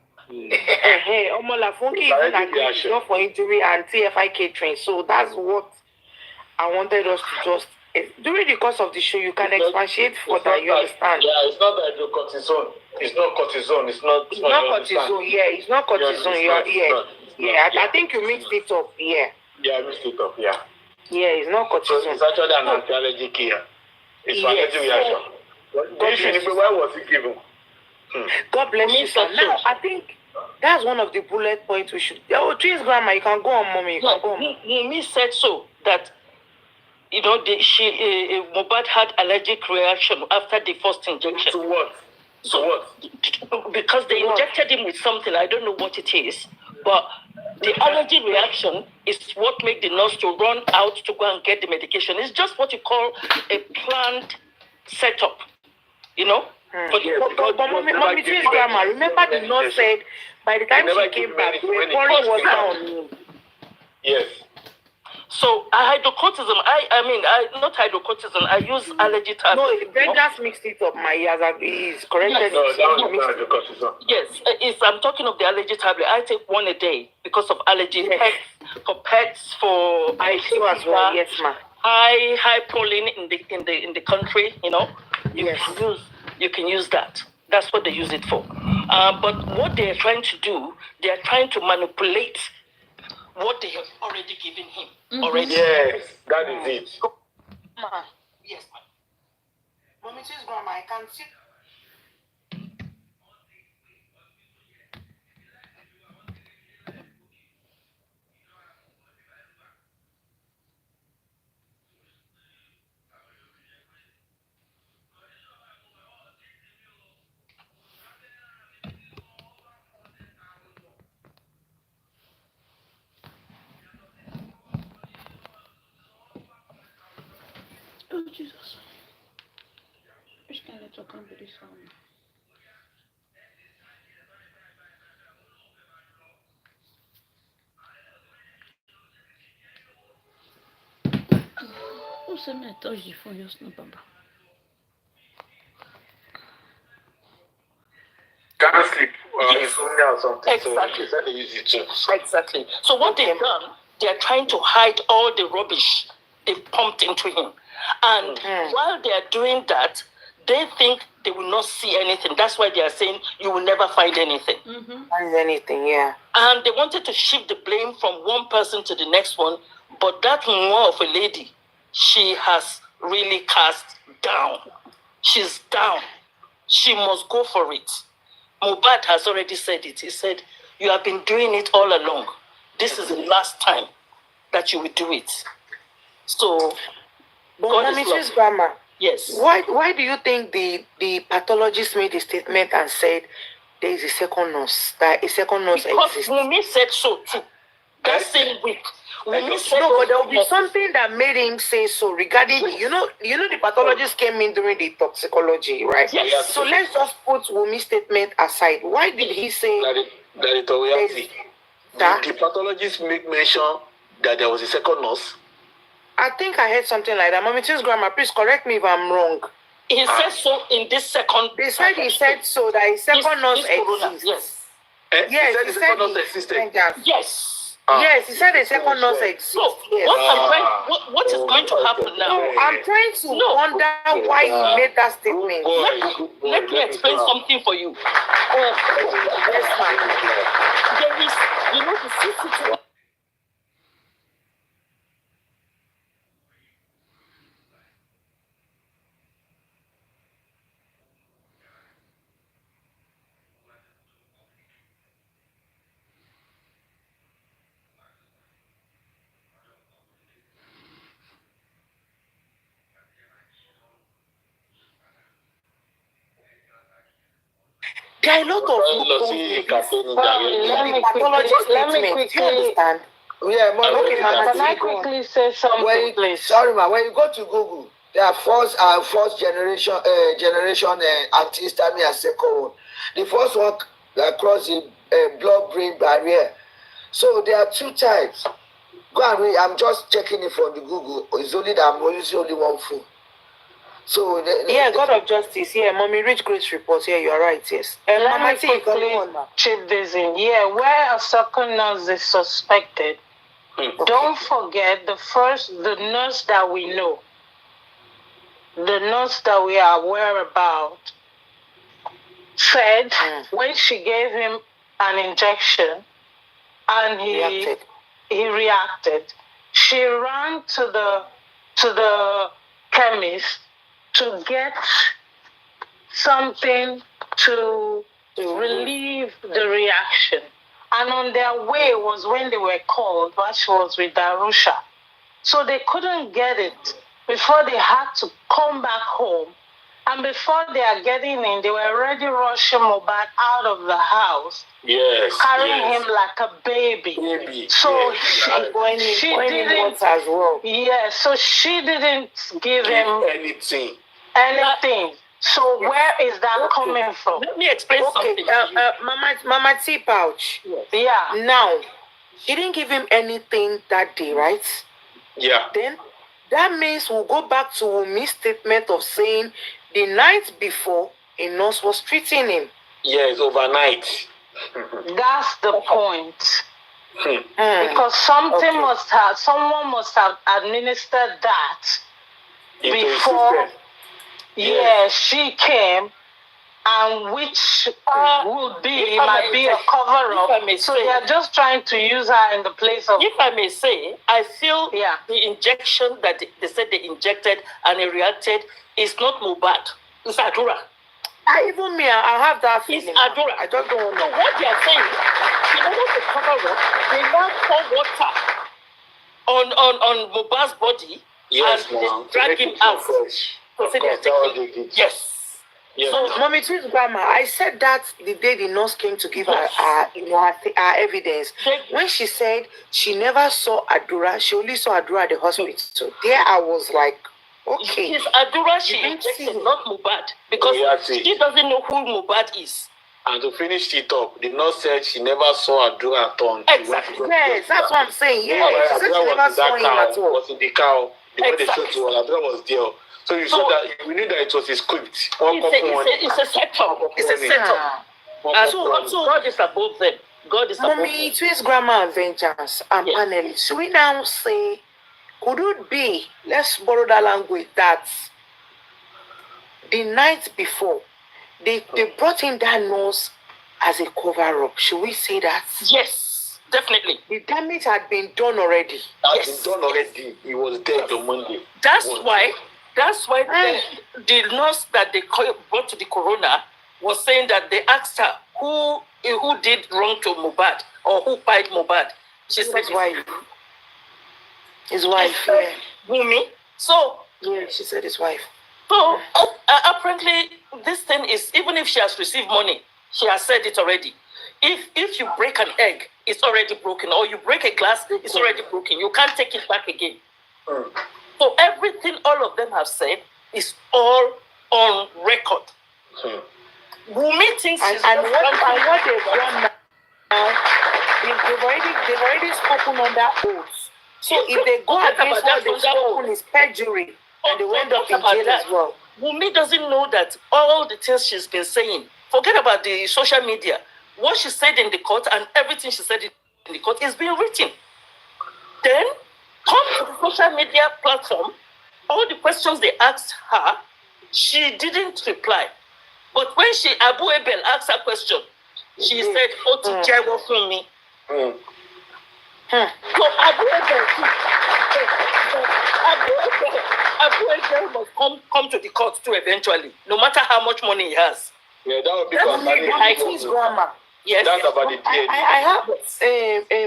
Omola Funky even agreed it's not for injury and TFI catering. So that's what I wanted us to just. During the course of the show, you can expatiate further. You understand? Yeah, it's not hydrocortisone. It's not cortisone. It's not cortisone. Yeah, it's not cortisone. I think you mixed it up. Yeah, I mixed it up. Yeah, it's not cortisone. So it's actually an anti-allergic here. It's for allergic reaction. Why was it given? God bless you, sir. Now, I think that's one of the bullet points we should. Twins grandma, you can go on, mommy. You can go on. Mimi said so that Mohbad had allergic reaction after the first injection. To what? Because they injected him with something, I don't know what it is, but the allergy reaction is what made the nurse to run out to go and get the medication. It's just what you call a planned setup, But mommy, grandma, remember the nurse said by the time she came back, we were pouring water on him. Yes. So hydrocortisone, not hydrocortisone, I use allergy tablets. No, they just mixed it up. My ears is corrected. No, that was hydrocortisone. Yes, I'm talking of the allergy tablet. I take one a day because of allergy. Yes. Pets, for I too as well. Yes, ma'am. High proline in the country. You can use that. That's what they use it for. But what they are trying to do, they are trying to manipulate what they have already given him. Already. Yes, that is it. Yes, ma'am. Mommy, please, grandma, I can see. Oh, Jesus. So it can't be this one. Who sent me a touch the phone just now, Baba? Can't sleep. Yes. Insomnia or something. Exactly. So they use it too. Exactly. So what they've done, they are trying to hide all the rubbish they've pumped into him. And while they are doing that, they think they will not see anything. That's why they are saying you will never find anything. Find anything, yeah. And they wanted to shift the blame from one person to the next one, but that more of a lady, she has really cast down. She's down. She must go for it. Mohbad has already said it. He said, you have been doing it all along. This is the last time that you will do it. So, But God Mommy, is love. just Grandma. Yes. Why do you think the pathologist made a statement and said there is a second nurse, that a second nurse Because exists? Wunmi said so too. That same week. Wunmi said No, but there will be something that made him say so regarding you know the pathologist came in during the toxicology, right? Yes. So let's just put Wumi's statement aside. Why did he say That is the reality. that? The pathologist make mention that there was a second nurse. I think I heard something like that. Mommy, just Grandma, please correct me if I'm wrong. He said so in this second. They said he said so that a second nurse corona, exists. yes. Yes, he said the second nurse existed. Yes. Yes, he said a second nurse exists. So Yes. what is going to happen now? No, I'm trying to wonder why he made that statement. Let me explain something for you. Yes, ma'am. There is, the CCTV. There are a lot of loopholes in the pathology statement. Do you understand? Yeah, Okay, Mama, can I quickly say something, please? Sorry, ma. When you go to Google, there are first generation antihistamine and second one. The first one cross the blood-brain barrier. So there are two types. Go and read. I'm just checking it from the Google. It's only that I'm using only one phone. So God of Justice. Yeah, Mommy, Rich Grace report. Yeah, you are right. Yes. Let Mama, me quickly chip this in. Yeah, where a second nurse is suspected, don't forget the nurse that we know, the nurse that we are aware about, said when she gave him an injection and he reacted, she ran to the chemist to get something to relieve the reaction. And on their way was when they were called, while she was with Darusha. So they couldn't get it before they had to come back home. And before they are getting in, they were already rushing Mohbad out of the house. Yes. Carrying him like a baby. So she didn't as well. Yeah, so she didn't give him anything. So where is that coming from? Let me explain something. Mama T pouch. Yeah. Now, she didn't give him anything that day, right? Yeah. Then that means we'll go back to Wumi's statement of saying the night before a nurse was treating him. Yes, overnight. That's the point. Because someone must have administered that before. Yeah, she came, and which might be a cover-up. So they are just trying to use her in the place of. If I may say, I feel the injection that they said they injected and he reacted is not Mohbad. It's Adura. I have that feeling. It's Adura. I don't know. So what they are saying, in order to cover up, they now pour water on Mohbad's body and they drag him out. So they are taking. Yes. So, Mommy, to Grandma, I said that the day the nurse came to give her evidence. When she said she never saw Adura, she only saw Adura at the hospital. So there I was like, Okay. It's Adura she injected, not Mohbad, because she doesn't know who Mohbad is. And to finish it up, the nurse said she never saw Adura at all. Exactly. Yes, that's what I'm saying. Yes, she said she never saw him at all. Was in the car. The way they showed to her, Adura was there. So you saw that we knew that it was a script. It's a setup. It's a setup. So God is above them. God is above them. Mommy, Twins Grandma and Vengeance and panelists, should we now say, could it be, let's borrow that language, that the night before, they brought in that nurse as a cover-up? Should we say that? Yes, definitely. The damage had been done already. He was dead on Monday. That's why the nurse that they brought to the corona was saying that they asked her who did wrong to Mohbad or who fired Mohbad. She said his wife. His wife, yeah. Wumi. So yeah, she said his wife. So apparently, this thing is, even if she has received money, she has said it already. If you break an egg, it's already broken, or you break a glass, it's already broken. You can't take it back again. So everything all of them have said is all on record. Wumi thinks and what they've done now, they've already spoken under oath. So if they go against what they've spoken is perjury, and they will end up in jail as well. Wumi doesn't know that all the things she's been saying, forget about the social media, what she said in the court and everything she said in the court is being written. Then come to the social media platform, all the questions they asked her, she didn't reply. But when Abu Ebel asked her question, she said, "Oh, to jail for me." So Abu Ebel must come to the court too eventually, no matter how much money he has. Yeah, that would be his grandma. Yes. That's about the DNA. I have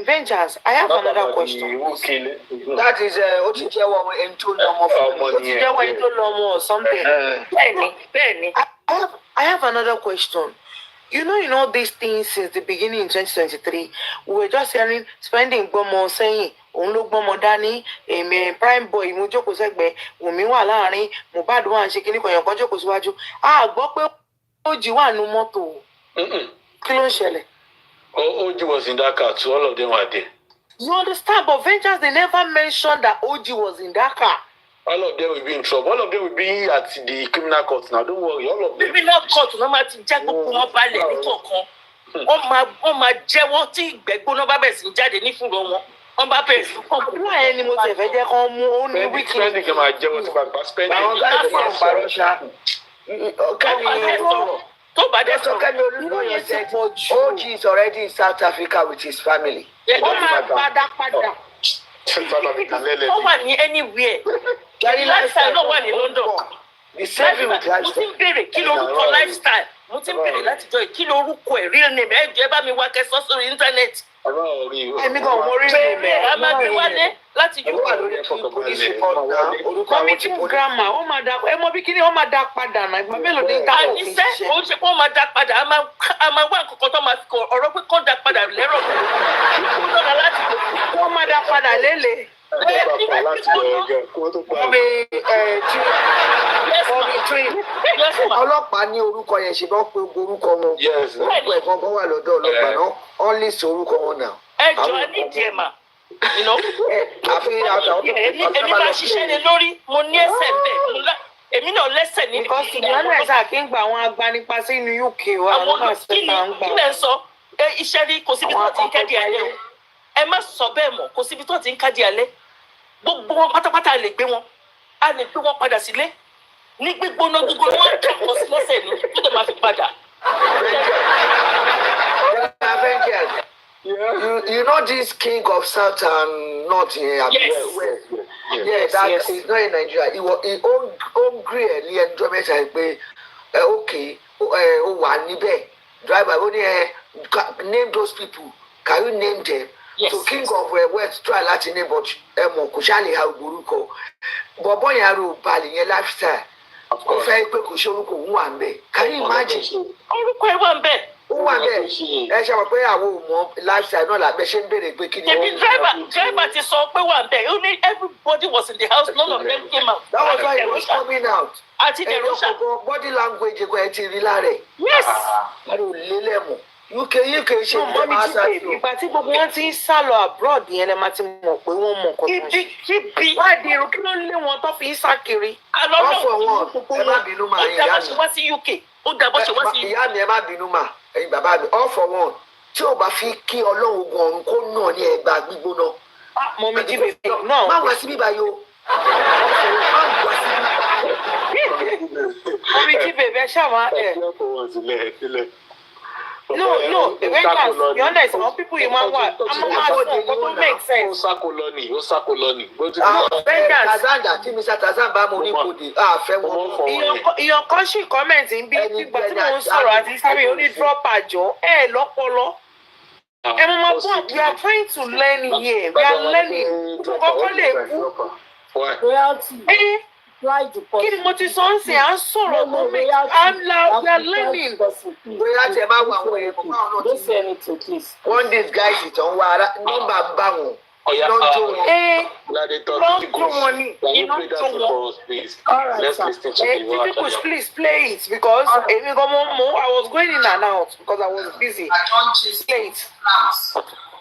Vengeance. I have another question. That is Otijewo into or something. Penny. I have another question. You know these things since the beginning in 2023. We were just hearing spending Bomo saying, "Onlo Bomo Dani, a prime boy, Mujoko Segbe, Umiwa Lani, Mohbad one shaking on your Kojoko Swaju." Bokwe Ojiwa no moto. Kilon Shele. Oji was in that car, so all of them were there. You understand? But Vengeance, they never mentioned that Oji was in that car. All of them will be in trouble. All of them will be at the criminal court now. Don't worry, all of them. Criminal court, no matter what balẹ̀ ní kọ̀ọ̀kan. Wọ́n máa jẹ́wọ́ tí ìgbẹ́gbóná bá bẹ̀rẹ̀ sí jáde ní fúnra wọn. Wọ́n bá bẹ̀rẹ̀ sí kọ́. Wọ́n ẹni mo tẹ̀ fẹ́ jẹ́ kán mú ó ní wíkì. Spending kì máa jẹ́wọ́ tí bàbá spending. Àwọn gáàsì máa ń parọ́ ṣá. Tó bá dé sọ. Kẹ́mi Olúbọ̀yọ̀ said OG is already in South Africa with his family. Ó máa padà. Ó wà ní anywhere. Lifestyle náà wà ní London. The same with lifestyle. Mo ti ń béèrè kí lorúkọ lifestyle. Mo ti ń béèrè látijọ́ kí lorúkọ ẹ̀ real name ẹ̀ jẹ́ bá mi wá kẹsàn sórí íńtánẹ́ẹ̀tì. Èmi gan mo rí name. A máa gbé wálé láti jù. Mọ́mí tí grandma ó máa dá ẹ mọ bí kíní ó máa dá padà náà ìgbà mélòó ní ká òfin ṣiṣẹ́. Àníṣe òun ṣe pé wọ́n máa dá padà a máa wá nǹkan kan tó máa fi kọ ọ̀rọ̀ pé kọ́ dá padà lẹ́rọ̀ wọ́n máa dá padà lélẹ̀. Ọlọ́pàá ní orúkọ yẹn ṣe bá pé orúkọ wọn. Orúkọ ẹ̀fọn kan wà lọ́dọ̀ ọlọ́pàá náà. Wọ́n lè sọ orúkọ wọn náà. Ẹ jọ ní díẹ̀ mà. Èmi máa ṣiṣẹ́ lé lórí, mo ní ẹsẹ̀ bẹ́ẹ̀. Èmi náà lẹ́sẹ̀ ní. Because ìyáná ẹ̀sà kí ń gba àwọn agbanipa sínú UK wa àwọn náà ṣe máa ń gbà. Kí lẹ̀ ń sọ? Iṣẹ́ rí kò síbi tó ti ń kẹ́dí alẹ́ o. Ẹ má sọ bẹ́ẹ̀ mọ̀, kò síbi tó ti ń kẹ́dí alẹ́. Gbogbo wọn pátápátá lè gbé wọn. A lè gbé wọn padà sílé. Ní gbígbóná gbogbo wọn kẹ́kọ̀ọ́ sí lẹ́sẹ̀ ní tó dẹ̀ máa fi padà. You know this king of South and North here? Yes. That is not in Nigeria. He own grey ní ẹjọ́ mẹ́ta pé okay ó wà níbẹ̀. Driver ó ní name those people. Can you name them? Yes. So king of West try láti name but kò ṣáà lè ha orúkọ. Bọ̀bọ̀ yẹn arò balẹ̀ yẹn lifestyle. Ó fẹ́ pé kò ṣe orúkọ òun wà ń bẹ̀. Can you imagine? Orúkọ ẹ wà ń bẹ̀. ó wà bẹ́ẹ̀ ẹ ṣe mọ̀ pé àwọn ò mọ lifestyle náà làbẹ́ ṣe ń béèrè pé kí ni. Ṣebí driver ti sọ pé wà bẹ́ẹ̀ ó ní everybody was in the house none of them came out. That was why he was coming out. Àti Derusha. Ẹ̀yọ́ body language ẹ̀ ti rí lára ẹ̀. Yes. Ẹ̀rù lélẹ̀ mọ̀. UK ṣe ìjọba máa sá sí o. Ìgbà tí gbogbo wọn ti ń sá lọ abroad yẹn lẹ máa ti mọ̀ pé wọ́n mọ̀ nǹkan tó ń ṣe. Ibi. Wá di irun kí ló lé wọn tó fi ń sá kiri. Ọ̀fọ̀ wọn ẹ má bínú mà ìyá mi. Ó dàbọ̀ ṣe wá sí UK. Ó dàbọ̀ ṣe wá sí UK. Ìyá mi ẹ má bínú mà ẹ̀yin bàbá mi ọ̀fọ̀ wọn tí ò bá fi kí Ọlọ́run ogun ọ̀run kó nà ní ẹgbàá gbígbóná. Mo mi jí bèbè náà. Má wá síbí báyìí o. Má wá síbí. Mo mi jí bèbè ṣáà No, when you understand, some people you want what? I'm not make sense. Tazanda, tí Mr. Tazan bá mo ní kòdì, fẹ́ wọn. Ìyàn kan ṣì comment ń bí ìgbà tí mò ń sọ̀rọ̀ àti sáré ó ní drop àjọ lọ́pọlọ. Ẹ mọ̀ máa bọ̀, we are trying to learn here, we are learning. Kọ́kọ́ lè kú. Kí ni mo ti sọ ń sìn à ń sọ̀rọ̀ tó mi? We are learning. Bóyá tẹ máa wà wọ̀ ẹ̀ fún àwọn náà tí one day guys ìtàn wà nọ́mbà ń bá wọn. Iná ń jó wọn. Iná ń jó wọn ni. Iná ń jó wọn. Please play it because èmi gan I was going in and out because I was busy. Play it.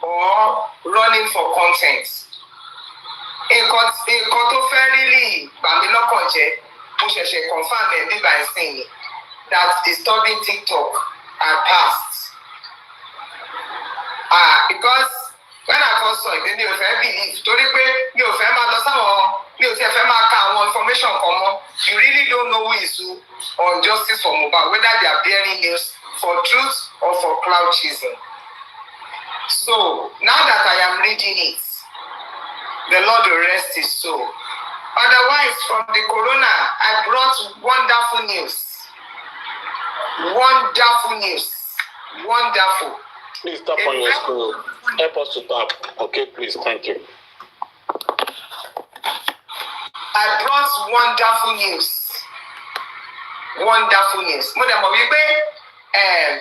Or running for content. Nǹkan tó fẹ́ rí bà mí lọ́kàn jẹ́ mo ṣẹ̀ṣẹ̀ confirm ẹ̀ nígbà ìsìn that disturbing TikTok and past. Because when I first saw it mi ò fẹ́ believe torí pé mi ò fẹ́ máa lọ sáwọn mi ò tiẹ̀ fẹ́ máa ka àwọn information kan mọ́. You really don't know who is who on justice for Mohbad, whether they are bearing news for truth or for cloud chasing. So now that I am reading it, the Lord will rest his soul. Otherwise, from the corona, I brought wonderful news. Wonderful news. Wonderful. Please tap on your screen. Help us to tap. Okay, please. Thank you. I brought wonderful news. Wonderful news. Mo dẹ̀ mọ̀ wípé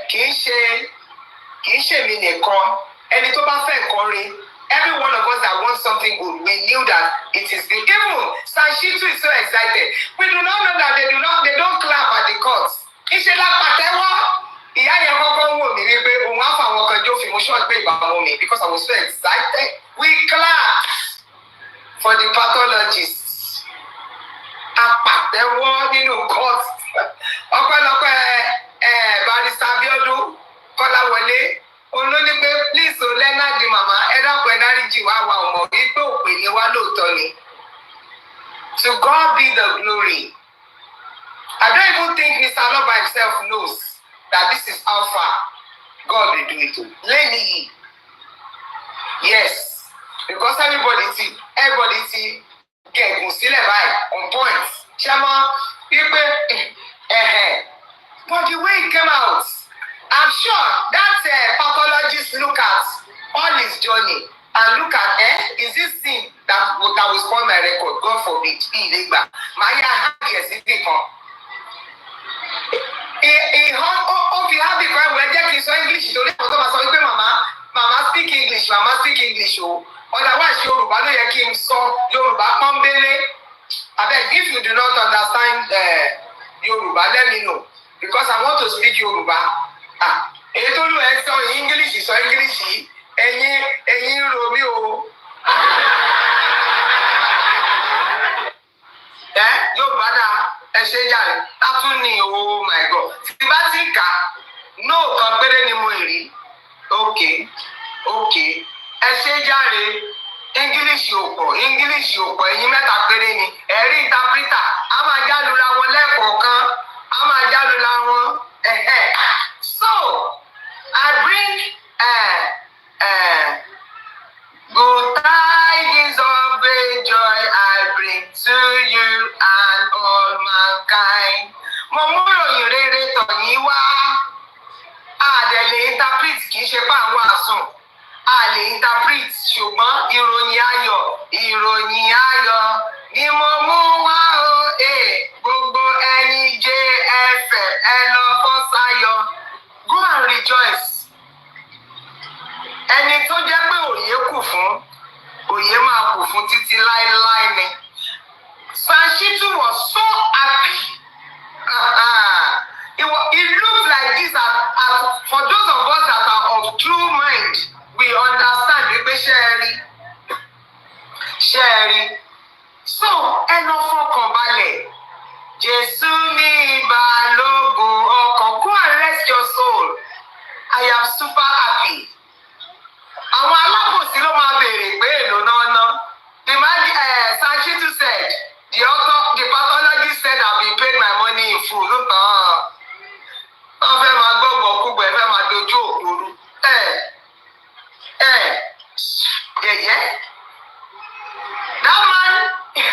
kì í ṣe mi nìkan. Ẹni tó bá fẹ́ nǹkan rí. Every one of us that wants something good, we knew that it is good. Even Sanshitu is so excited. We do not know that they don't clap at the courts. Ìṣe la pàtẹ́wọ́. Ìyá yẹn kọ́kọ́ ń wò mí wípé òun á fà àwọn kan jó fi mo ṣọ́ọ̀tì pé ìbámu mi because I was so excited. We clap for the pathologists. A pàtẹ́wọ́ nínú court. Ọpẹ́lọpẹ́ Barrister Abiodun Kọ́láwọlé. Olóní pé please o Leonard mama ẹ dákun ẹ dáríjì wá wa ọmọ wípé òpè ni wá lóòótọ́ ni. To God be the glory. I don't even think Mr. Aloba himself knows that this is how far God will do it. Lenny. Yes. Because everybody ti gẹ̀gùn sílẹ̀ báyìí on point. Ṣé wípé but the way it came out, I'm sure that pathologist look at all his journey and look at is this thing that will spoil my record, God forbid, illegal. My yes, it become. If you have the crime, we're getting so English. Don't let me mama speak English, oh. Otherwise, Yoruba no yakim so Yoruba pambele. I beg if you do not understand Yoruba, let me know because I want to speak Yoruba. Èyí tó lù ẹ́ sọ English sọ English yìí ẹ̀yin romi o. Yorùbá dá ẹ ṣe jàre á tún ní oh my God tí bá ti kà no kan péré ni mo rí okay ẹ ṣe jàre English ò pọ̀ ẹ̀yin mẹ́ta péré ni ẹ̀rí interpreter á máa jálura wọn lẹ́ẹ̀kọ̀ọ̀kan á máa jálura wọn so I bring good tidings of great joy I bring to you and all mankind. Mo mú ìròyìn rere tọ̀ yín wá. Àdẹ̀lẹ̀ interpret kì í ṣe bá àwọn àsùn. A lè interpret ṣùgbọ́n ìròyìn ayọ̀ ni mo mú wá o. Gbogbo ẹni JFM ẹ lọ bọ́ sáyọ̀. Go and rejoice. Jésù ní ìbálòpọ̀ ọkàn. Go and rest your soul. I am super happy. Àwọn alábòsí ló máa béèrè pé èlò náà ná. The man Sanchitu said, the pathologist said I've been paid my money in full. Wọ́n fẹ́ máa gbọ́gbọ́ kúgbọ̀ ẹ fẹ́ máa dojú òkúrú. Yẹ̀yẹ́. That man, if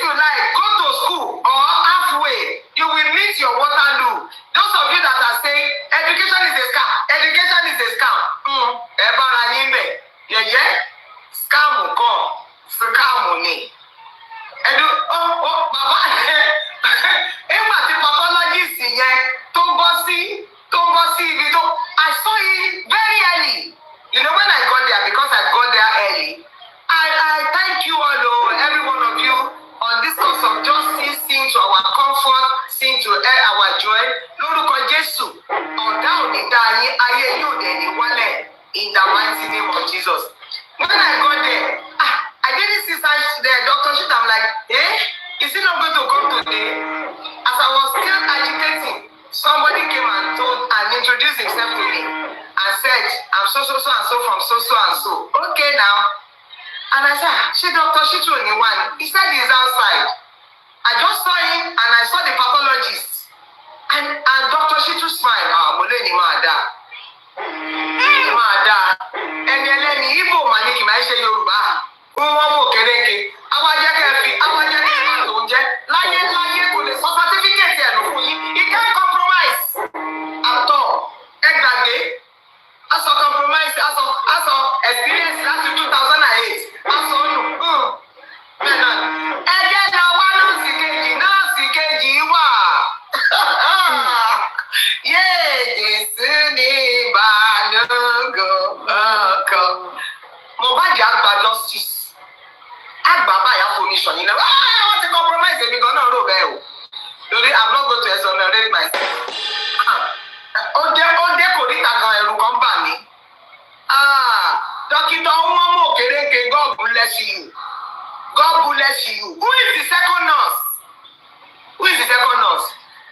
you like, go to school or halfway, you will meet your Waterloo. Those of you that are saying education is a scam, education is a scam. Ẹ bára yín bẹ̀, yẹ̀yẹ́, scam kọ́, scam ni. Bàbá nígbà tí pathologist yẹn tó bọ́ sí ibi tó, I saw it very early. You know when I got there, because I got there early, I thank you all, every one of you, on this course of justice, sing to our comfort, sing to our joy. Lórúkọ Jésù, ọ̀dá òní dá ayé yóò dẹ̀ ní wálẹ̀ in the mighty name of Jesus. When I got there, I didn't see the doctor shit. I'm like, is he not going to come today? As I was still agitating, somebody came and introduced himself to me and said, I'm so and so from so and so. Okay now. And I said, she Dr. Shitu Oniwan. He said he's outside. I just saw him and I saw the pathologist. And Dr. Shitu smiled. Moleni Mada. Ẹni ẹlẹ́ni Igbo mà ní kì máa ń ṣe Yorùbá. Wọ́n mú kéréke. Àwọn ajẹ́kẹ́ máa tó ń jẹ́. Láyé kò lè sọ sátífíkẹ̀tì ẹ̀ lò fún yín. He can't compromise. Àtọ̀ ẹgbàgbé. Aṣọ compromise, aṣọ experience láti 2008. Aṣọ nù. Bẹ́ẹ̀ náà. Ẹjẹ́ lọ wá nọ́ọ̀sì kejì wà. Jésù ní ìbálòpọ̀ ọkàn. Mohbad àgbà justice. Àgbà báyà commission yìí náà. Wọ́n ti compromise èmi gan náà rò bẹ́ẹ̀ o. Lórí I'm not going to exonerate myself. Ó dé kò níta gan ẹ̀rù kan bà mí. Dókítà wọn mú òkèrèké God bless you. God bless you. Who is the second nurse?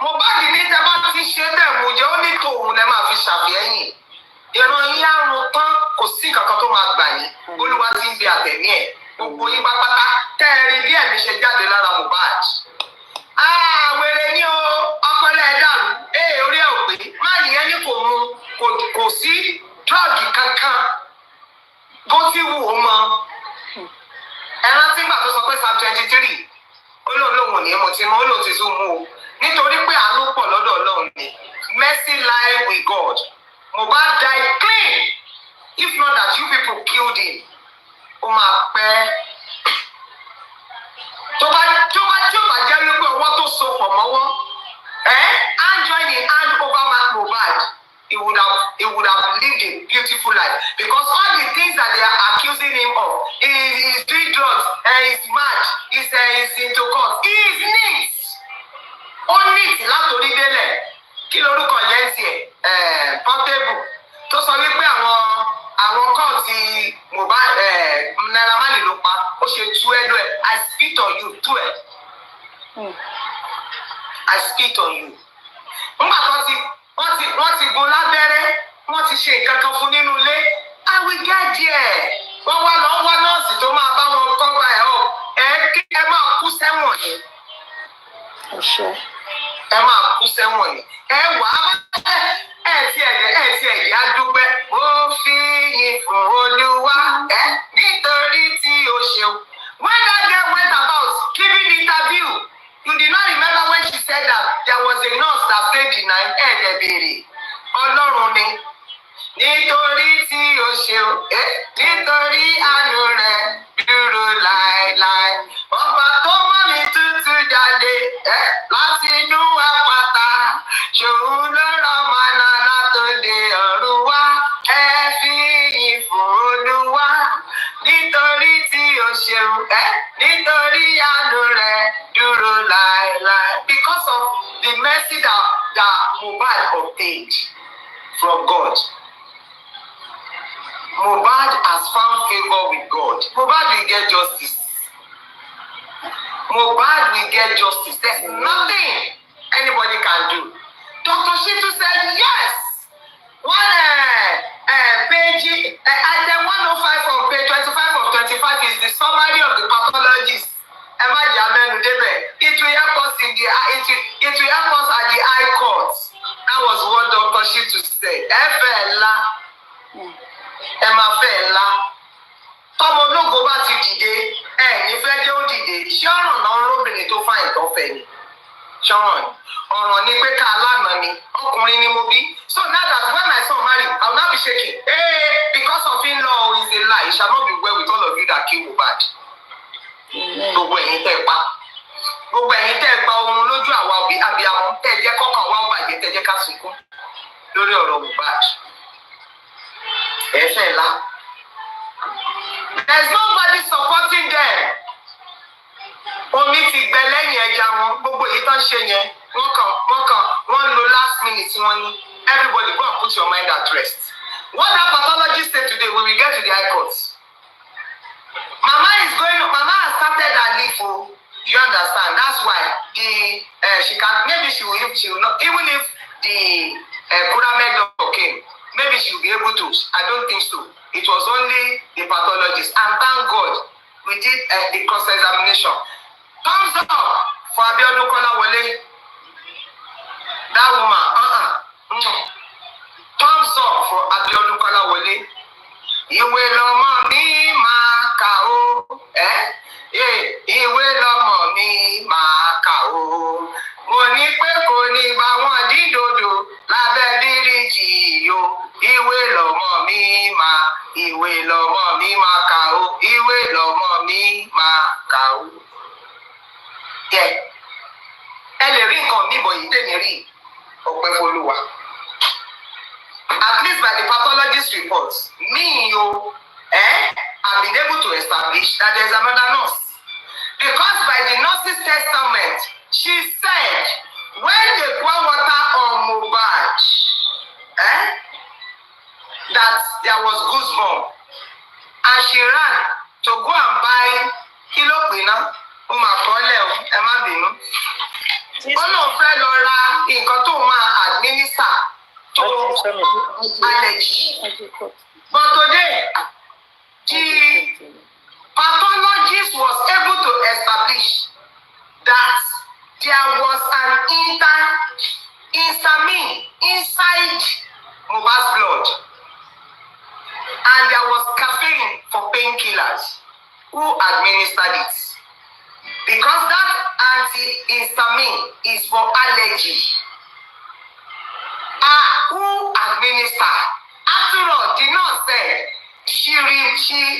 Mohbad ní tẹ́ bá ti ṣe bẹ́ẹ̀ mú jẹ́ ó ní tòun lẹ́ máa fi ṣàfihàn. Ìran yín àrùn tán kò sí kankan tó máa gbà yín. Olúwa ti ń bẹ àtẹ̀mí ẹ̀. Gbogbo yín pátápátá kẹ́rin bí ẹ̀mí ṣe jáde lára Mohbad. Wèrè ní o, ọpọlọ ẹ̀ dàrú. Orí ẹ̀ ò pé. Máa nìyẹn ní kò sí dọ́ọ̀gì kankan bó ti wù ó mọ. Ẹ rántí ìgbà tó sọ pé Psalm 23 olóòlóhùn ní mo ti mọ olóòtú tún mú o. Nítorí pé àánú pọ̀ lọ́dọ̀ Ọlọ́run ni. Mercy lie with God. Mohbad died clean. If not that you people killed him. Ó máa pẹ́. Tó bá jẹ́ wípé ọwọ́ tó so pọ̀ mọ́wọ́. Hand join in hand over Mohbad. He would have lived a beautiful life. Because all the things that they are accusing him of, he's doing drugs, he's mad, he's into court. He is neat. Ó neat látòrí délẹ̀. Kí lorúkọ yẹn tiẹ̀? Portable. Tó sọ wípé àwọn kọ́ọ̀tì Mohbad Naira Marley ló pa. Ó ṣe tú ẹnu ẹ̀. I spit on you, tú ẹ̀. I spit on you. Nígbà wọ́n ti gun lábẹ́rẹ́, wọ́n ti ṣe nǹkan kan fún nínú ilé. I will get there. Wọ́n wá nọ́ọ̀sì tó máa bá wọn kọ́gbà ẹ̀ ọ́. Ẹ máa kú sẹ́wọ̀n yìí. Ẹ máa kú sẹ́wọ̀n yìí. Ẹ wà á ti ẹ̀jẹ̀ á dúpẹ́. Ó fi yìn fún Olúwa nítorí tí ó ṣeun. When that girl went about giving interview, you did not remember when she said that there was a nurse that stayed the night. Béèrè. Ọlọ́run ni. Nítorí tí ó ṣeun. Nítorí àánú rẹ̀ dúró láéláé. Ọba tó mọ́ mi tútù jáde láti inú àpáta. Ṣòun ló rán màná látòde ọ̀run wá. Ẹ fi yìn fún Olúwa. Nítorí tí ó ṣeun. Nítorí àánú rẹ̀ dúró láéláé. Because of the mercy that Mohbad obtained from God. Mohbad has found favor with God. Mohbad will get justice. Mohbad will get justice. There's nothing anybody can do. Dr. Shitu said yes. One page, item 105 on page 25 of 25 is the summary of the pathologists. It will help us it will help us at the high court. That was what Dr. Shitu said. Emma Fela. Tọ́mọ ológo bá ti dìde, ní fẹ́ jẹ́ ó dìde, ṣé ọ̀ràn náà lóbìnrin tó fà ìtọ́ fẹ́ ni? Ṣọ́ràn ni. Ọ̀ràn ni pé ká lánàá ni, ọkùnrin ni mo bí. So now that when my son marry, I will not be shaking. Hey, because of in-law is a lie. It shall not be well with all of you that kill Mohbad. Gbogbo ẹ̀yin tẹ́ pa. Gbogbo ẹ̀yin tẹ́ gba ohun lójú àwa òbí abiyamọ, tẹ́ jẹ́ kọ́kàn wá bàjẹ́, tẹ́ jẹ́ ká sunkún lórí ọ̀rọ̀ Mohbad. Ẹ fẹ́ la. There's nobody supporting them. Omi ti gbẹ lẹ́yìn ẹja wọn, gbogbo èyí tán ṣe yẹn, wọ́n lo last minute wọn ni. Everybody go and put your mind at rest. What that pathologist said today when we get to the high court. Mama has started her leave. You understand? That's why she can, maybe she will not, even if the pyramid doctor came, maybe she will be able to. I don't think so. It was only the pathologist. And thank God we did the cross-examination. Thumbs up for Abiodun Kolawole. That woman, thumbs up for Abiodun Kolawole. Ìwé lọmọ mi máa kà ó. Ìwé lọmọ mi máa kà ó. Mo ní pé kò ní bá wọn dídòdò lábẹ́ bíríìjì o. Ìwé lọmọ mi máa kà ó. Ìwé lọmọ mi máa kà ó. Ẹ lè rí nǹkan mi bọ̀ yìí tèmi rí ọpẹ́ f'Olúwa. At least by the pathologist reports, I've been able to establish that there's another nurse. Because by the nurse's testament, she said, when they pour water on Mohbad, that there was goosebumps. And she ran to go and buy kilo pina. Emma Binu. Ó lóun fẹ́ lọ ra nǹkan tó máa administer to allergy. But today, the pathologist was able to establish that there was an histamine inside Mohbad's blood. And there was caffeine for painkillers. Who administered it? Because that antihistamine is for allergy. Who administered? After all, the nurse said she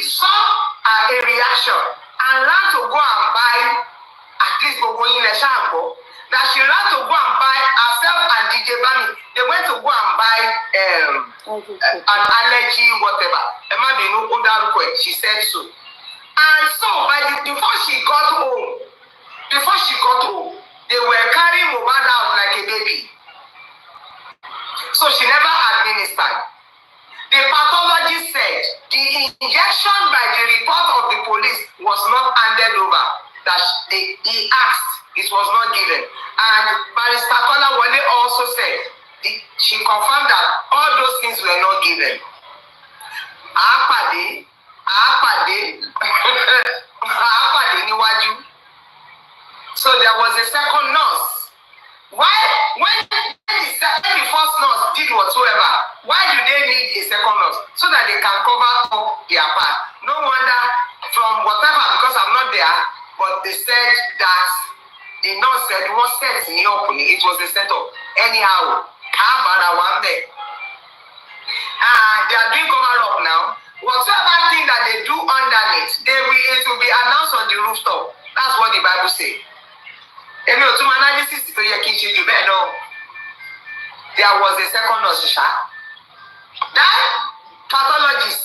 saw a reaction and ran to go and buy, at least that she ran to go and buy herself and DJ Bami. They went to go and buy an allergy, whatever. Emma Binu, she said so. And so, before she got home, they were carrying Mohbad out like a baby. So she never administered. The pathologist said the injection by the report of the police was not handed over. That he asked, it was not given. And Barrister Kolawole also said, she confirmed that all those things were not given. So there was a second nurse. Why? When the first nurse did whatsoever, why do they need a second nurse? So that they can cover up their part. No wonder, from whatever, because I'm not there, but they said that the nurse said, what set me up, it was a setup. Anyhow, they are doing cover up now. Whatever thing that they do underneath, it will be announced on the rooftop. That's what the Bible says. There was a second nurse. That pathologist,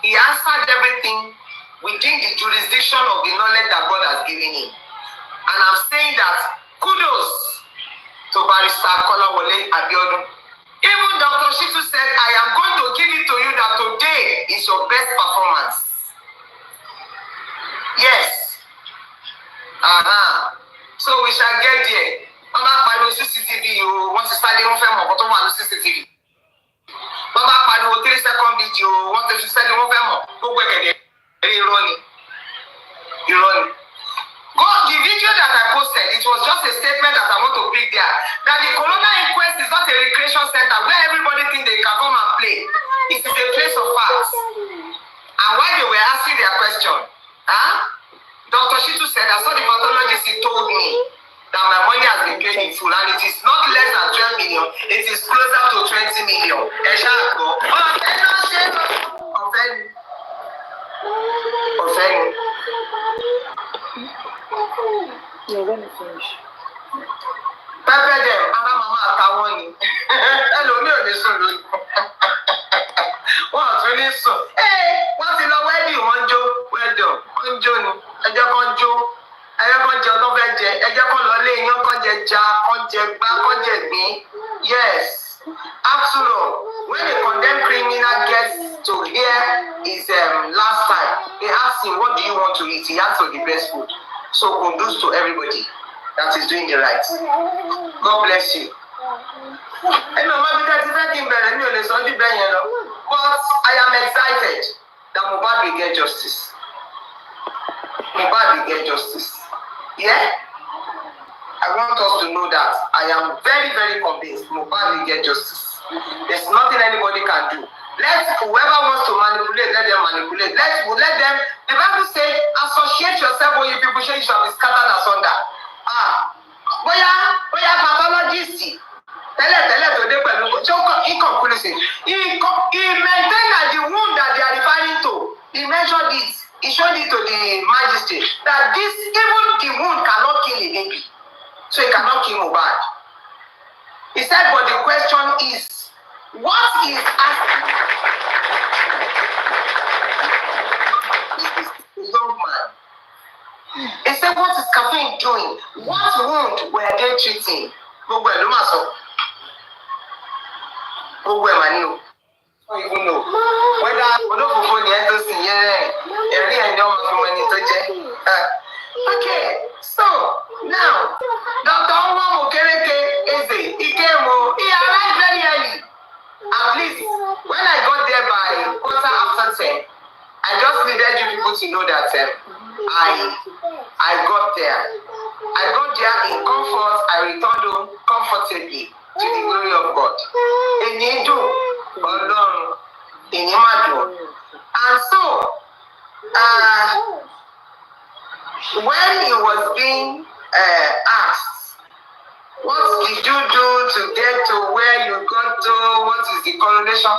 he answered everything within the jurisdiction of the knowledge that God has given him. And I'm saying that kudos to Barrister Kolawole Abiodun. Even Dr. Shitu said, I am going to give it to you that today is your best performance. Yes. So we shall get there. Baba pariwo CCTV o, wọ́n ti sáré wọ́n fẹ́ mọ̀ ọ̀pọ̀ tó wà ní CCTV. Baba pariwo 3-second video o, wọ́n ti fi sáré wọ́n fẹ́ mọ̀ gbogbo ẹ̀kẹ̀dẹ̀ irọ́ ni. God, the video that I posted, it was just a statement that I want to pick there. That the Corona inquest is not a recreation center where everybody think they can come and play. It is a place of facts. And while they were asking their question, Dr. Shitu said, I saw the pathologist, he told me that my money has been paid in full and it is not less than 12 million, it is closer to 20 million. Let me finish. Pepper them, and mama àtàwọn ni. Ẹlòmíì ò ní sùn lórí. Wọ́n tún ní sùn. Wọ́n ti lọ wedding, wọ́n jó wedding, wọ́n jó ni. Ẹ jẹ́ kán jó. Ẹ jẹ́ kán jẹ ọdún fẹ́ jẹ. Ẹ jẹ́ kán lọ lé iyán, kán jẹ ja, kán jẹ gbá, kán jẹ gbín. Yes. After all, when a condemned criminal gets to hear his last time, they ask him, what do you want to eat? He asks for the best food. So conduce to everybody that is doing the right. God bless you. But I am excited that Mohbad will get justice. Mohbad will get justice. Yeah? I want us to know that. I am very, very convinced Mohbad will get justice. There's nothing anybody can do. Let whoever wants to manipulate, let them manipulate. Let them. The Bible says, associate yourself with you people, you shall be scattered asunder. Bóyá pathologist. Tẹ́lẹ̀ tó dé pẹ̀lú inconclusive. He maintained that the wound that they are referring to, he mentioned it. He showed it to the magistrate that even the wound cannot kill a baby. So he cannot kill Mohbad. He said, but the question is, what is asking this young man? He said, what is caffeine doing? What wound were they treating? Gbogbo ẹ̀ ló máa sọ. Gbogbo ẹ̀ mà ní o. Don't even know. Whether olófòfò ni ẹ tó sì yẹn ẹ̀rí ẹ̀ ní ọmọ fún ẹni tó jẹ́. Okay, so now, Dr. Nwa Mokereke Eze, he arrived very early. At least, when I got there by 10:15, I just needed you people to know that I got there. I got there in comfort. I returned home comfortably to the glory of God. And so, when he was being asked, what did you do to get to where you got to? What is the correlation?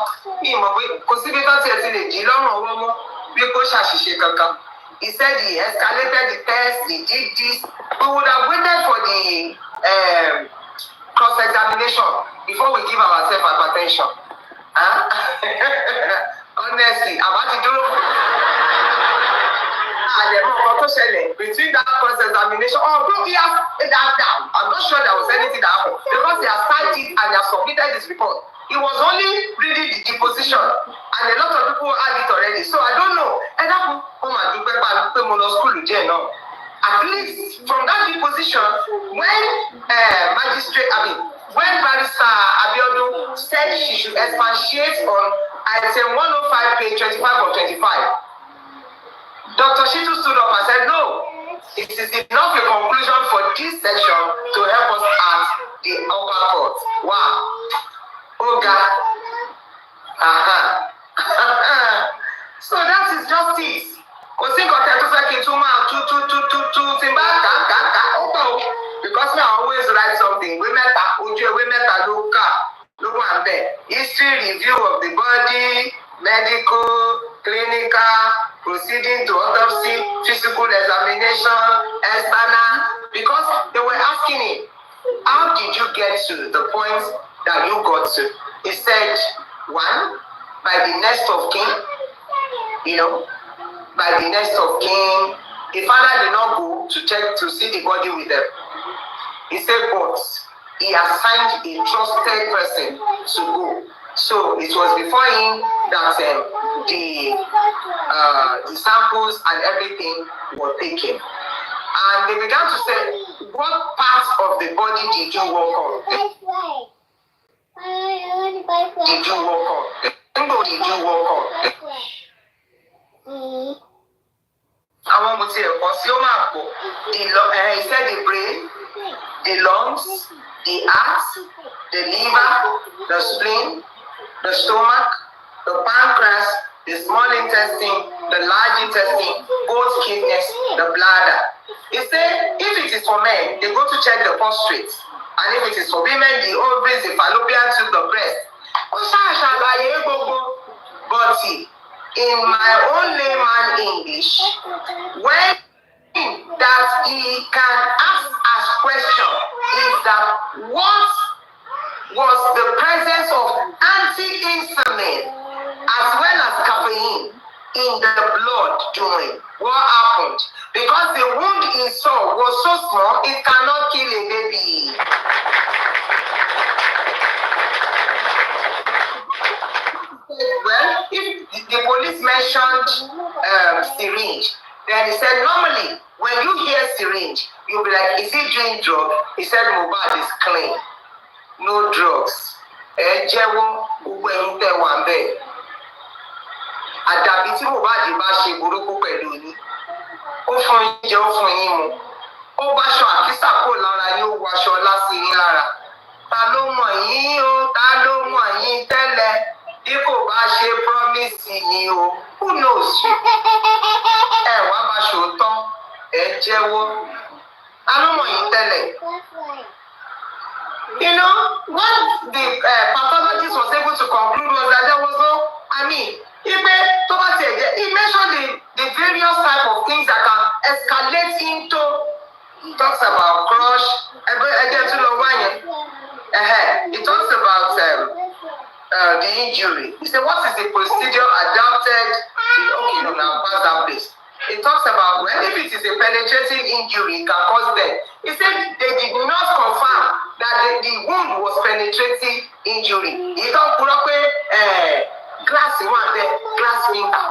He said he escalated the test, he did this. We would have waited for the cross-examination before we give ourselves hypertension. Honestly, about to do between that cross-examination, although he has that down, I'm not sure there was anything that happened because he has cited it and he has submitted this report. He was only reading the deposition, and a lot of people had it already. So I don't know. At least from that deposition, when when Barrister Abiodun said she should expatiate on item 105, page 25 or 25. Dr. Shitu stood up and said, no, it is enough a conclusion for this section to help us at the upper court. Wow. Oh God. So that is justice. Because me I always write something. History review of the body, medical, clinical, proceeding to autopsy, physical examination, external, because they were asking him, how did you get to the point that you got to? He said, one, by the next of kin, by the next of kin, the father did not go to check to see the body with them. He said, but he assigned a trusted person to go. So it was before him that the samples and everything were taken. And they began to say, what parts of the body did you work on? Did you work on? Did you work on? Àwọn ọmọ tí ẹ̀kọ́ sí ó máa pọ̀. He said the brain, the lungs, the heart, the liver, the spleen, the stomach, the pancreas, the small intestine, the large intestine, both kidneys, the bladder. He said if it is for men, they go to check the prostate. And if it is for women, the ovaries, the fallopian tube, the breast. But in my own layman English, when that he can ask as question is that what was the presence of antihistamine as well as caffeine in the blood doing? What happened? Because the wound he saw was so small, it cannot kill a baby. Well, if the police mentioned syringe, then he said normally when you hear syringe, you'll be like, is he doing drug? He said Mohbad is clean, no drugs. Àdàbí tí Mohbad bá ṣe burúkú pẹ̀lú yín, ó fún yín jẹ, ó fún yín mu, ó bá aṣọ àkísà kò lára yín, ó wọ aṣọ lásì yín lára. Ta ló mọ̀ yín o, ta ló mọ̀ yín tẹ́lẹ̀, bí kò bá ṣe promise yín o, who knows you? Ẹ wá bá ṣòótọ́, ẹ jẹ́wọ́, ta ló mọ̀ yín tẹ́lẹ̀. You know, what the pathologist was able to conclude was that there was no, he mentioned the various type of things that can escalate into. He talks about crush. He talks about the injury. He said, what is the procedure adapted? Okay, no, now pass that place. He talks about if it is a penetrating injury, it can cause death. He said they did not confirm that the wound was penetrating injury. He don't put up glass one there, glass finger.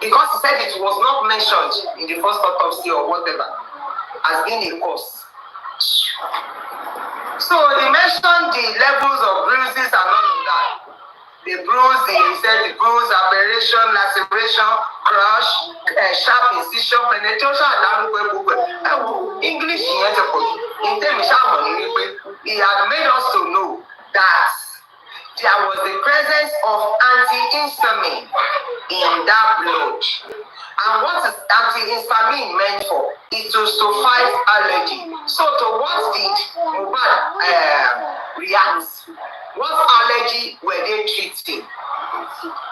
Because he said it was not mentioned in the first autopsy or whatever as being a cause. So he mentioned the levels of bruises and all of that. The bruise, he said the bruise, aberration, laceration, crush, sharp incision, penetration, English, he had made us to know that there was the presence of antihistamine in that blood. And what is antihistamine meant for? It was to fight allergy. So to what did Mohbad react? What allergy were they treating?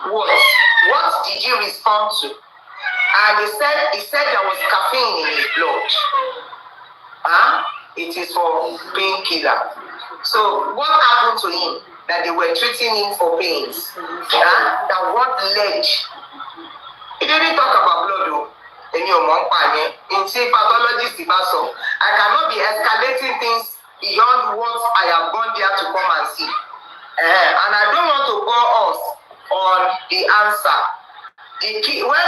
What did he respond to? And he said there was caffeine in his blood. It is for painkiller. So what happened to him? That they were treating him for pains. That what led? He didn't talk about blood though. In pathologist, I cannot be escalating things beyond what I have gone there to come and see. And I don't want to go us on the answer. The key, when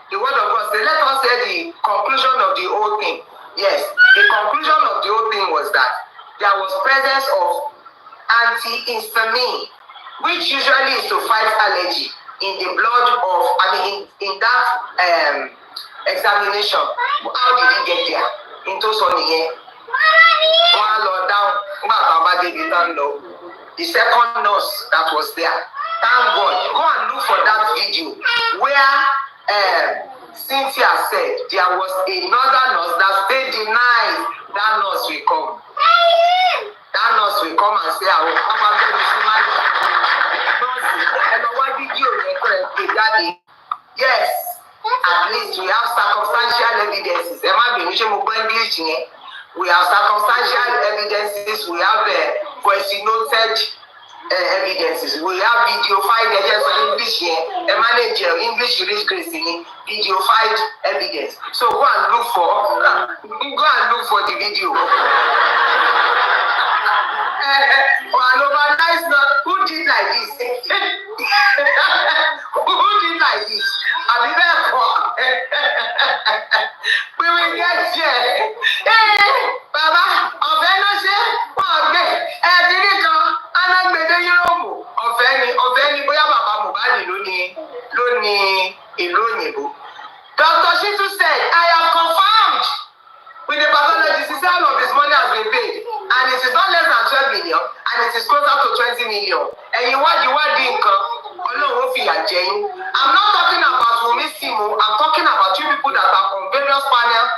the word of God said, let us say the conclusion of the whole thing. Yes, the conclusion of the whole thing was that there was presence of antihistamine, which usually is to fight allergy in the blood of, in that examination. How did he get there? Into Sonny. The second nurse that was there. Thank God. Go and look for that video where Cynthia said there was another nurse that they denied that nurse will come. That nurse will come and say, I will come and tell you yes, at least we have circumstantial evidences. We have circumstantial evidences, we have voice noted evidences, we have video file English here, English rich grace video file evidence. So go and look for the video. Overnight now, who did like this? Who did like this? I'll be there for. We will get here. Hey, Baba, ọ̀fẹ́ ló ṣe wọ́n gbé ẹ̀ẹ́dínlẹ̀ kan alágbèdè Yúróòpù ọ̀fẹ́ ni bóyá bàbá Mohbad ló ní ìlú òyìnbó. Dr. Shitu said, I have confirmed with the pathologist, he said all of his money has been paid, and it is not less than 12 million, and it is closer to 20 million. And you want nǹkan, Ọlọ́run ó fìyà jẹ yín. I'm not talking about Wunmi Simo, I'm talking about you people that are on various panels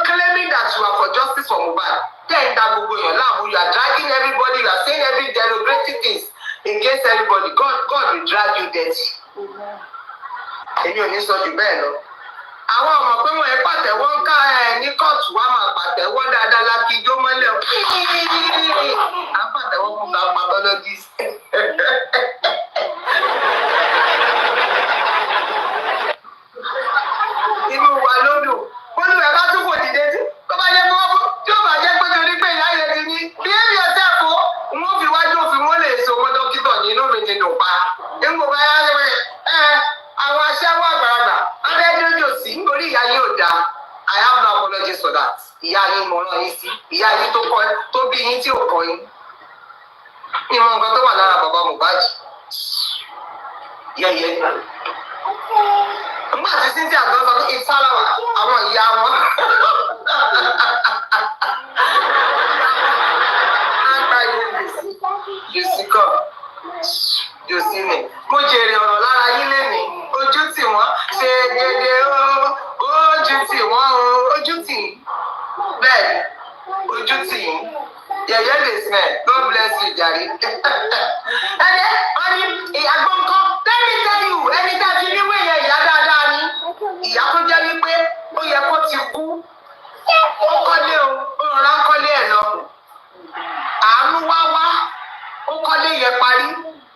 claiming that you are for justice for Mohbad. Then that gbogbo èèyàn láàmú, you are dragging everybody, you are saying every derogatory things against everybody. God will drag you dirty. Èmi ò ní sọ jù bẹ́ẹ̀ lọ. Àwọn ọmọ pé wọ́n ẹ pàtẹ́wọ́ ń ká ẹ ní kóòtù wa máa pàtẹ́wọ́ dáadáa láti ijó mọ́lẹ̀ o. À ń pàtẹ́wọ́ fún ká pathologist. Inú wa ló dùn. Olúwẹ̀ bá tún fò dìde tí tó bá jẹ́ pé tí ó bá jẹ́ pé torí pé ìyá yẹn ti ní behave yourself o. Wọ́n fi wájú òfin wọ́n lè so mọ́ dókítà ní inú mi ti dùn pa. Nígbò bá yá àwọn aṣẹ́wó àgbàlagbà abẹ́dójò sí orí ìyá yín ò dáa. I have no apologies for that. Ìyá yín mo rán yín sí. Ìyá yín tó bí yín tí ò kọ́ yín. Ìmọ̀ nǹkan tó wà lára bàbá Mohbad. Yẹ́yẹ́. Nígbà tí Cynthia àgbọn sọ pé ìfáláwà àwọn ìyá wọn. Jòsímẹ̀, mo jèrè ọ̀rọ̀ lára yín lénìí, ojú tì wọ́n, ṣe gèdè ojú tì wọ́n ojú tì bẹ́ẹ̀ ojú tì yín, yẹ̀yẹ́ lè smell, God bless you jàre. Ẹni wọ́n ní ìyàgbọ́n kan, let me tell you, ẹni tá a fi níwé yẹn ìyá dáadáa ni, ìyá tó jẹ́ wípé ó yẹ kó ti kú, ó kọ́lé o, ó rọra ń kọ́lé ẹ̀ lọ, àánú wá, ó kọ́lé yẹn parí.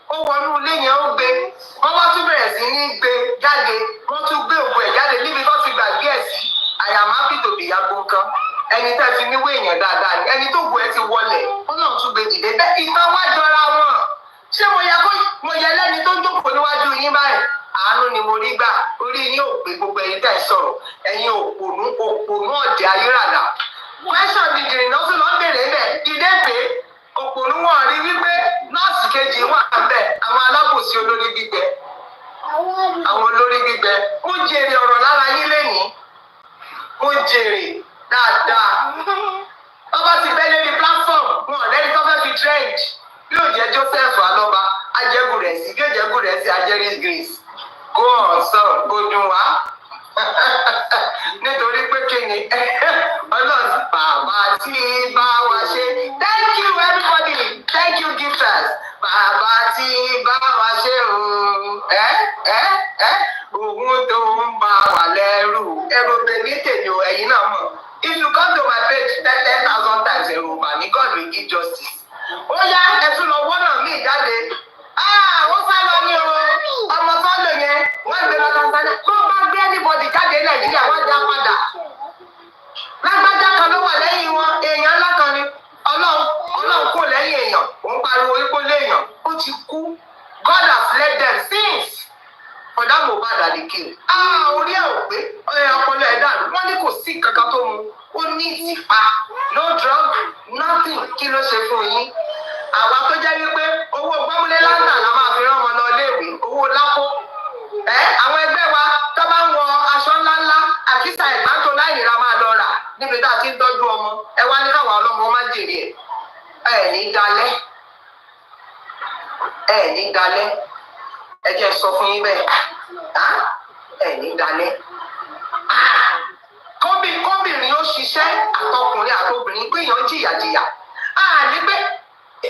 Ó wọnú ilé yẹn ó gbé, wọ́n wá tún bẹ̀rẹ̀ sí ní gbé jáde, wọ́n tún gbé ògùn ẹ̀ jáde níbi tó ti gbàgbé ẹ̀ sí. Àyàmá pìtòbí yàgò kan, ẹni tẹ́ fi níwé èèyàn dáadáa ni, ẹni tó gùn ẹ ti wọlẹ̀, ó náà tún gbé dìde. Bẹ́ẹ̀ ìtàn wá jọra wọn. Ṣé mo yẹ lẹ́ni tó jókòó níwájú yín báyìí? Àánú ni mo rí gbà, orí yín ò pé gbogbo ẹ̀yin tẹ́ sọ̀rọ̀, ẹ̀yin òpònú ọ̀dẹ̀ ayéràdà. Question dìdìrì náà tún lọ bèrè bẹ́ẹ̀, dìde pé òpònú wọn rí wípé nọ́ọ̀sì kejì wà bẹ́ẹ̀, àwọn alábòsí olórí gbígbẹ. Àwọn olórí gbígbẹ. Mo jèrè ọ̀rọ̀ lára yín lénìí. Mo jèrè dáadáa. Wọ́n bá ti bẹ́ lórí platform, wọn lẹ́ni tó fẹ́ fi trend. Yóò jẹ́ Joseph Alọ́ba, Ajẹ́gùrẹ̀sì, yóò jẹ́ Gùrẹ̀sì, Ajẹ́rìs Grace. Go on son, kò dùn wá. Nítorí pé kí ni Ọlọ́run bàbá tí bá wa ṣe. Thank you everybody, thank you gifters. Bàbá tí bá wa ṣe òun tó ń bá wa lẹ́rù. Ẹ̀rù bèbí tèmi ò ẹ̀yin náà mọ̀. If you come to my page 10,000 times ẹ̀rù bà ní God will give justice. Ó yá ẹ̀tún lọ wọ́nà mí jáde. Wọ́n sá lọ ní ọmọ sọ́lọ̀ yẹn, wọ́n gbé lọ Tanzania. Tó bá gbé anybody jáde Nàìjíríà, wọ́n dá padà. Lágbájá kan ló wà lẹ́yìn wọn, èèyàn ńlá kan ni. Ọlọ́run kò lẹ́yìn èèyàn, òun pariwo ipò léèyàn, ó ti kú. God has led them since. For that Mohbad that they killed. Orí ẹ̀ ò pé ọpọlọ ẹ̀ dàrú. Wọ́n ní kò sí kankan tó mu. Ó ní ìtìpa. No drug, nothing. Kí ló ṣe fún yín? Àwa tó jẹ́ wípé owó gbọ́múlé láńtà la máa fi rán ọmọ lọ léèwé, owó lápò. Àwọn ẹgbẹ́ wa tó bá ń wọ aṣọ ńláńlá, àkísà ìgbàntò láìlera máa lọ rà níbi tá a ti ń tọ́jú ọmọ. Ẹ wá ní káwọn ọlọ́mọ má jèrè ẹ̀. Ẹ ní dalẹ̀. Ẹ jẹ́ sọ fún yín bẹ́ẹ̀. Ẹ ní dalẹ̀. Kọ́bìnrin ó ṣiṣẹ́ àtọkùnrin àtobìnrin pé èèyàn jìyàjìyà. Ní pé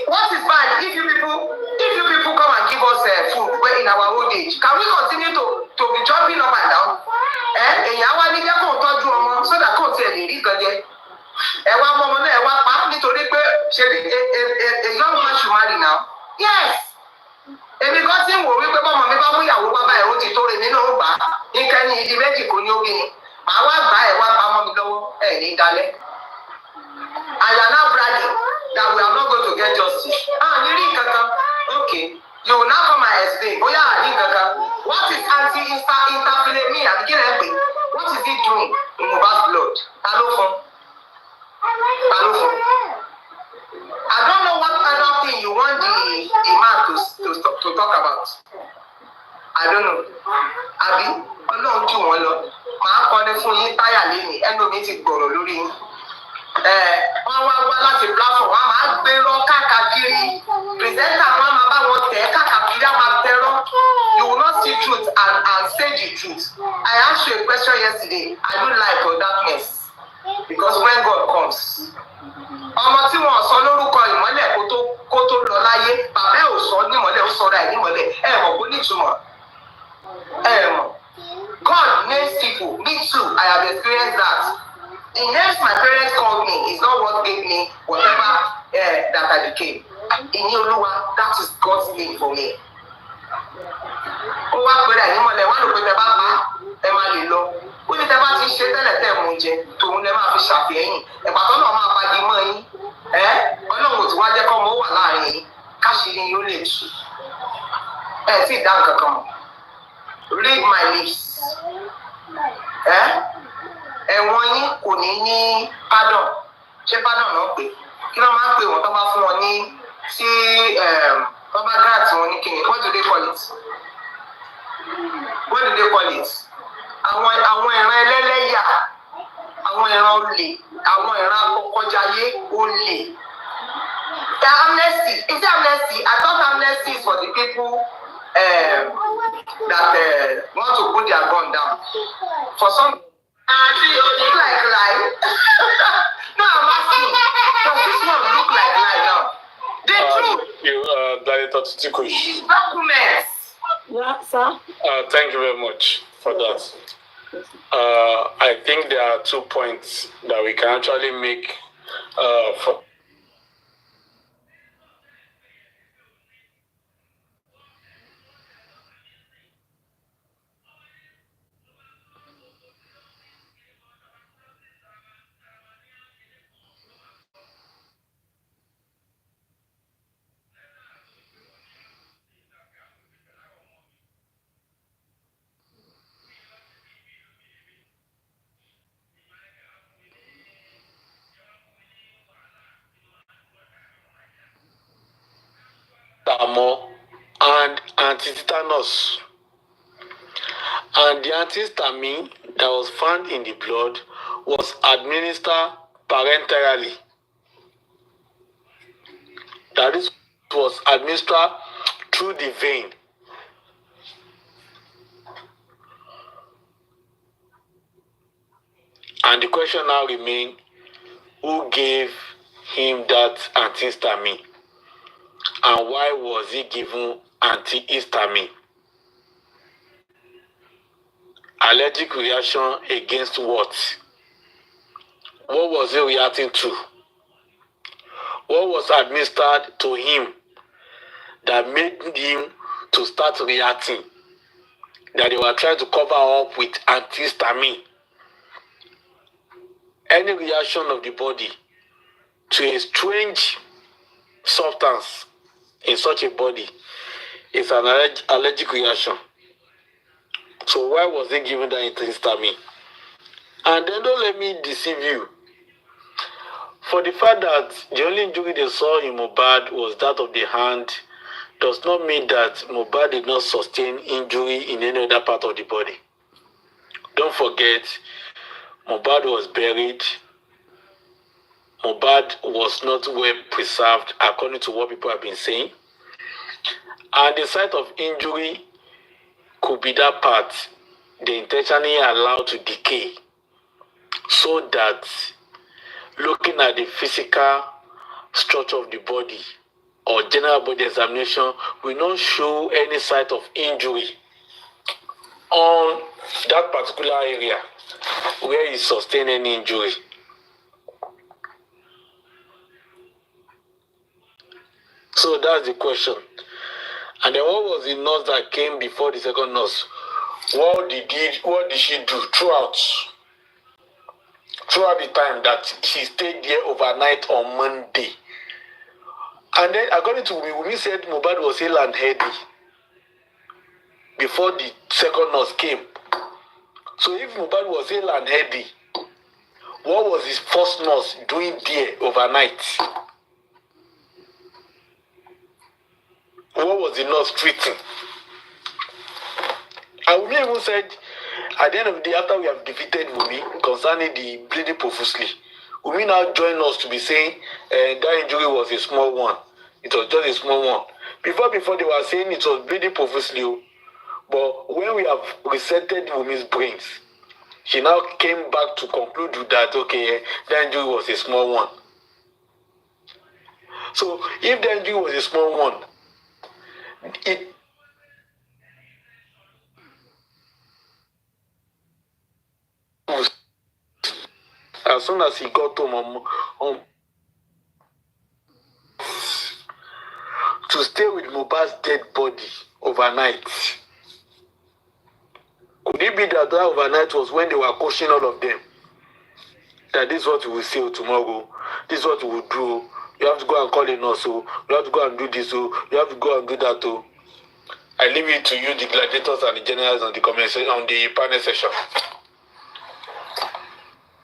what is bad if you people come and give us food in our old age? Can we continue to be jumping up and down? Èèyàn wá ní jẹ́ kó tọ́jú ọmọ sódà kó tiẹ̀ lè rí nǹkan jẹ. Ẹ wá mọ ọmọ náà ẹ wá pa nítorí pé ṣe a young man should marry now. Yes. Èmi kan tí ń wò wípé bọ́mọ mi bá mú ìyàwó wá báyìí ó ti tó èmi náà ó gbà á. Nǹkan ní ìdí méjì kò ní ógi ni. Màá wá gbà ẹ̀ wá pamọ́ mi lọ́wọ́ ẹ̀ ní dalẹ̀. I am now bragging that we are not going to get justice. You read Kaka. Okay. You will now come and explain. Oh yeah, I read Kaka. What is anti-interphilemia? What is it doing in Mohbad's blood? Hello. I don't know what other thing you want the man to talk about. I don't know. Àbí Ọlọ́run jù wọ́n lọ. Màá kọ́ni fún yín táyà lẹ́yìn ẹnu mi ti gbọ̀rọ̀ lórí yín. Wọ́n wá láti platform wọ́n máa gbé lọ káàkiri. Presenter wọn máa bá wọn tẹ̀ káàkiri á máa tẹ̀rọ. You will not see truth and say the truth. I asked you a question yesterday. I don't like your darkness. Because when God comes, ọmọ tí wọn sọ lórúkọ ìmọ́lẹ̀ kó tó lọ láyé bàbá ẹ̀ ò sọ nímọ́lẹ̀ ó sọra ẹ̀ nímọ́lẹ̀ ẹ̀ mọ̀ kó nítumọ̀ ẹ̀ mọ̀. God names people. Me too. I have experienced that. The names my parents called me is not what gave me whatever that I became. Ìní Olúwa, that is God's name for me. Ó wá pẹ̀lú ẹ̀ nímọ́lẹ̀ wọ́n lò pé tẹ bá bá ẹ máa lè lọ. Ó ní tẹ bá ti ṣe tẹ́lẹ̀ tẹ́ mú jẹ tòun lẹ máa fi ṣàfihàn ẹ̀pàtọ́ náà máa bagi mọ́ yín Ọlọ́run ò ti wá jẹ́ kọ́ ọmọ wà láàrin yín káṣírí yín ó lè tù tí ì dá nǹkan kan mọ̀ read my lips ẹ̀wọ̀n yín kò ní pardon ṣé pardon náà pé kí ló máa ń pè wọ́n tó bá fún wọn ní tí wọ́n bá grant wọn ní kíni what do they call it? Àwọn ìran ẹlẹ́lẹ́yà, àwọn ìran olè, àwọn ìran akọkọjáyé olè. The amnesty, is it amnesty? I thought amnesty is for the people that want to put their gun down. For some, look like lie. No, I'm asking. Does this one look like lie now? The truth. Documents. Yeah, sir. Thank you very much for that. I think there are 2 points that we can actually make for and anti-tetanus. And the antihistamine that was found in the blood was administered parenterally. That is, was administered through the vein. And the question now remains, who gave him that antihistamine? And why was he given antihistamine? Allergic reaction against what? What was he reacting to? What was administered to him that made him to start reacting? That they were trying to cover up with antihistamine. Any reaction of the body to a strange substance in such a body is an allergic reaction. So why was he given that antihistamine? And then don't let me deceive you. For the fact that the only injury they saw in Mohbad was that of the hand does not mean that Mohbad did not sustain injury in any other part of the body. Don't forget, Mohbad was buried. Mohbad was not well preserved according to what people have been saying. And the site of injury could be that part they intentionally allowed to decay, so that looking at the physical structure of the body or general body examination will not show any site of injury on that particular area where he sustained any injury. So that's the question. And then what was the nurse that came before the second nurse? What did she do throughout the time that she stayed there overnight on Monday? And then, according to Wumi said Mohbad was ill and heady before the second nurse came. So if Mohbad was ill and heady, what was his first nurse doing there overnight? What was the nurse treating? And Wumi even said, at the end of the day, after we have defeated Wumi concerning the bleeding profusely, Wumi now joined us to be saying that injury was a small one. It was just a small one. Before they were saying it was bleeding profusely, but when we have resetted Wumi's brains, she now came back to conclude that, okay, that injury was a small one. So if the injury was a small one, it was, as soon as he got home to stay with Mohbad's dead body overnight. Could it be that overnight was when they were coaching all of them? That this is what we will see tomorrow. This is what we will do. You have to go and call in also. You have to go and do this. You have to go and do that too. I leave it to you, the gladiators and the generals on the panel session.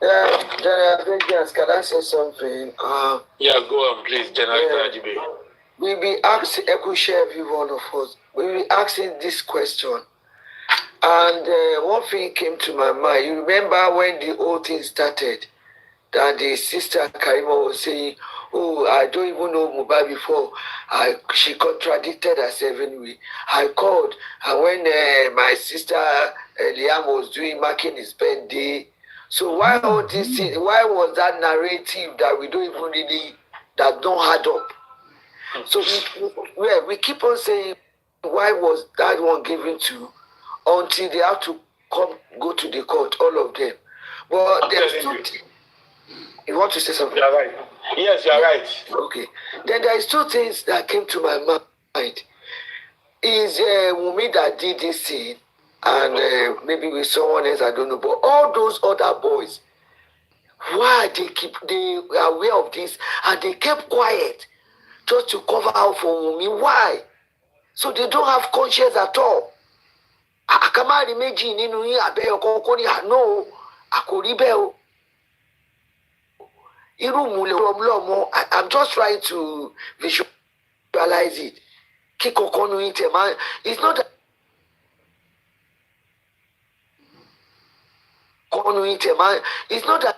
Yeah, General Vegas, can I say something? Yeah, go on, please, General Tarajibe. We be asking, I could share every one of us. We be asking this question. And one thing came to my mind. You remember when the whole thing started, that the sister Karima was saying, oh, I don't even know Mohbad before. She contradicted herself anyway. I called, and when my sister Liam was marking his birthday, so why all this thing, why was that narrative that we don't even really, that don't add up? So we keep on saying, why was that one given to, until they have to go to the court, all of them. But there's two things. You want to say something? You're right. Yes, you're right. Okay. Then there is two things that came to my mind. Is Wumi that did this thing, and maybe with someone else, I don't know. But all those other boys, why they are aware of this and they kept quiet just to cover out for Wumi? Why? So they don't have conscience at all. Akamari meji nínú yín àbẹ́yọ kọ́kọ́ ní àná àkòrí bẹ́ẹ̀ o. I'm just trying to visualize it. It's not that it's not that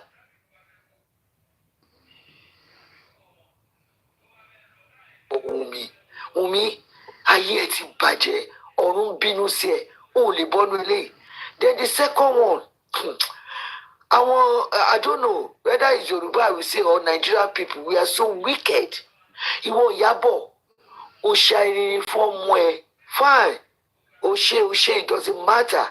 Wumi ayé ẹ ti bàjẹ́ ọ̀run bínú sí ẹ ó lè bọ́nu ilé. Then the second one, I don't know whether it's Yoruba I will say or Nigerian people, we are so wicked. Ìwọ Ìyábọ̀ ó ṣe ayẹyẹ fọ́mọ ẹ fine ó ṣe it doesn't matter.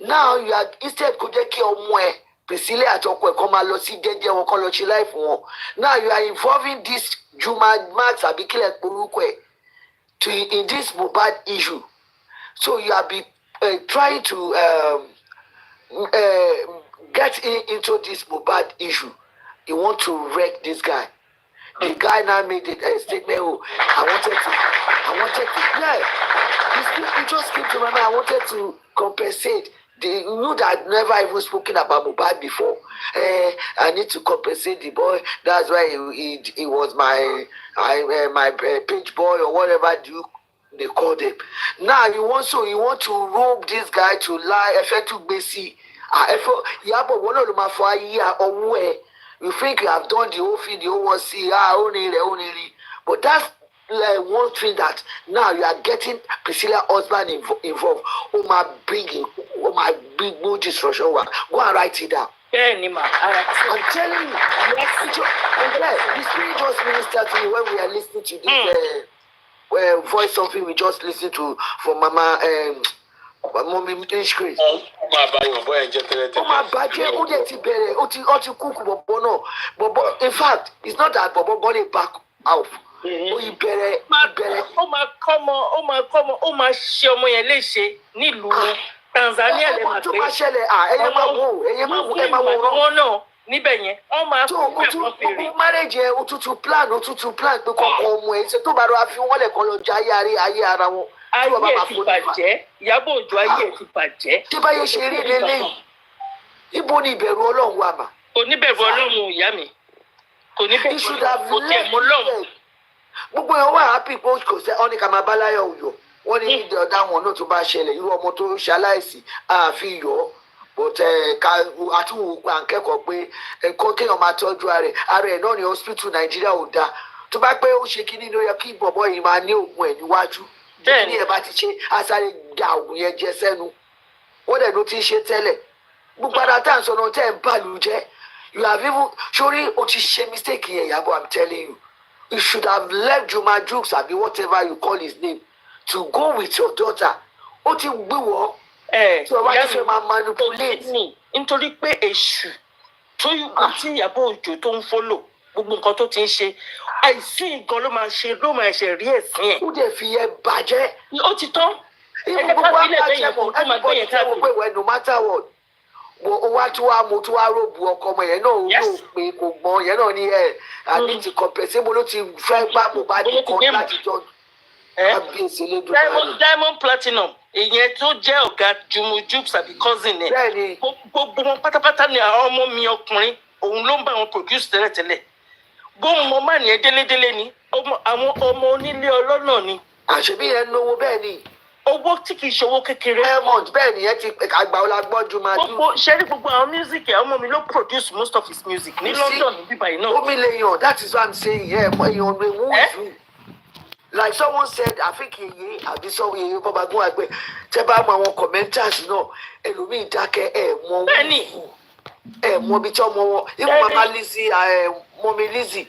Now you are instead kó jẹ́ kí ọmọ ẹ Priscilla àti ọkọ ẹ kó máa lọ sí jẹ́jẹ́ wọn kó lọ ṣe life wọn. Now you are involving this Juma Max àbí kílẹ̀ porúkọ ẹ to in this Mohbad issue. So you have been trying to get into this Mohbad issue. You want to wreck this guy. The guy now made a statement. Oh, I wanted to. Yeah, it just came to my mind. I wanted to compensate. You knew that I'd never even spoken about Mohbad before. I need to compensate the boy. That's why he was my page boy or whatever they called him. Now you want to rope this guy to lie. You think you have done the whole thing, the whole one see, only. But that's like one thing that now you are getting Priscilla's husband involved. Oh my big no destruction. Go and write it down. I'm telling you, the spirit just ministered to me when we are listening to this voice something we just listened to from Mama Mommy English Grace. In fact, it's not that Bobo got it back out. Oh my come on, show me a leche, Nilu, Tanzania, no. níbẹ̀ yẹn wọ́n máa tó gbogbo marriage ẹ òtútù plan pé kọ́kọ́ ọmọ ẹ ṣe tó bá rọra fi wọ́n lẹ̀ kọ́ lọ jẹ ayé ara wọn. ayé ẹ ti bàjẹ́ Ìyábọ̀ Òjó ayé ẹ ti bàjẹ́. tí báyé ṣe rí lélẹ́yìn ibo ni ìbẹ̀rù Ọlọ́run wà mà. kò ní bẹ̀rù Ọlọ́run ìyá mi kò ní bẹ̀rù Ọlọ́run kò tiẹ̀ mọ́ lọ́run. gbogbo ẹ̀ wà happy pé kò sẹ́ ọ́ ní ká máa bá láyọ̀ òyò wọ́n ní ìdí ọ̀dà wọn náà tó bá ṣẹlẹ̀ irú ọmọ tó ṣaláìsí àfi yọ̀ ọ́ bọ̀tẹ̀ ká àtúwò pa nkẹ́kọ̀ọ́ pé ẹ̀kọ́ kéèyàn máa tọ́jú ara ẹ̀ náà ní hospital Nàìjíríà ò dáa tó bá pé ó ṣe kíní ló yẹ kí bọ̀bọ̀ yìí máa ní oògùn ẹ̀ níwájú bí ẹ̀ bá ti ṣe àṣàrè da oògùn yẹn jẹ sẹ́nu wọ́n dẹ̀ ló ti ṣe tẹ́lẹ̀ gbogbo ara tá à ń sọ náà tẹ́ ẹ̀ ń bàlù jẹ́ you have even sori o ti ṣe mistake yẹn Ìyábọ̀ I'm telling you you should have left Juma Jukes àbí whatever you call his name to go with your daughter ó ti gbé wọ́ tí o bá ti fẹ́ máa manipulate. nítorí pé èṣù tó yùkú tí Ìyábọ̀ Òjó tó ń fọ́lò gbogbo nǹkan tó ti ń ṣe àìsí nǹkan ló máa ṣe rí ẹ̀sìn ẹ̀. ó dẹ̀ fi yẹn bàjẹ́. ó ti tán. gbogbo wa bá jẹ́ mọ̀ everybody tẹ́ wọ́n pé wẹ́n no matter what o wá tí wàá mo tí wàá rògbò ọkọ ọmọ yẹn náà ó rò pé kò gbọ́n yẹn náà ní ẹ̀ àní ti compensate mo ló ti fẹ́ bá Mohbad kan láti jọ kábíyèsí lẹ́dùn. Diamond Platinum ìyẹn tó jẹ́ ọ̀gá Juma Jukes àbí cousin ẹ̀ gbogbo wọn pátápátá ni àwọn ọmọ mi ọkùnrin òun ló ń bá wọn produce tẹ́lẹ̀tẹ́lẹ̀ bóun mọ má nìyẹn délédélé ni àwọn ọmọ onílé ọlọ́nà ni. àṣebí yẹn náwó bẹ́ẹ̀ ni. owó tí kì í ṣòwò kékeré. Diamond bẹ́ẹ̀ ni yẹn ti àgbà ọlá gbọ́jú máa dùn. gbogbo ṣẹ́rí gbogbo àwọn music ẹ̀ ọmọ mi ló produce most of his music ní London bíbá yìí náà. omi lè yàn that is what I'm saying yẹn mọ èèyàn rẹ who is who. Like someone said I think yeye àbí sọ yeye bọba gún wa pé tẹ bá mọ àwọn commenters náà ẹlòmíì dákẹ́ ẹ mọ ibi tí ọmọ wọn irú mama Lizzy mọmi Lizzy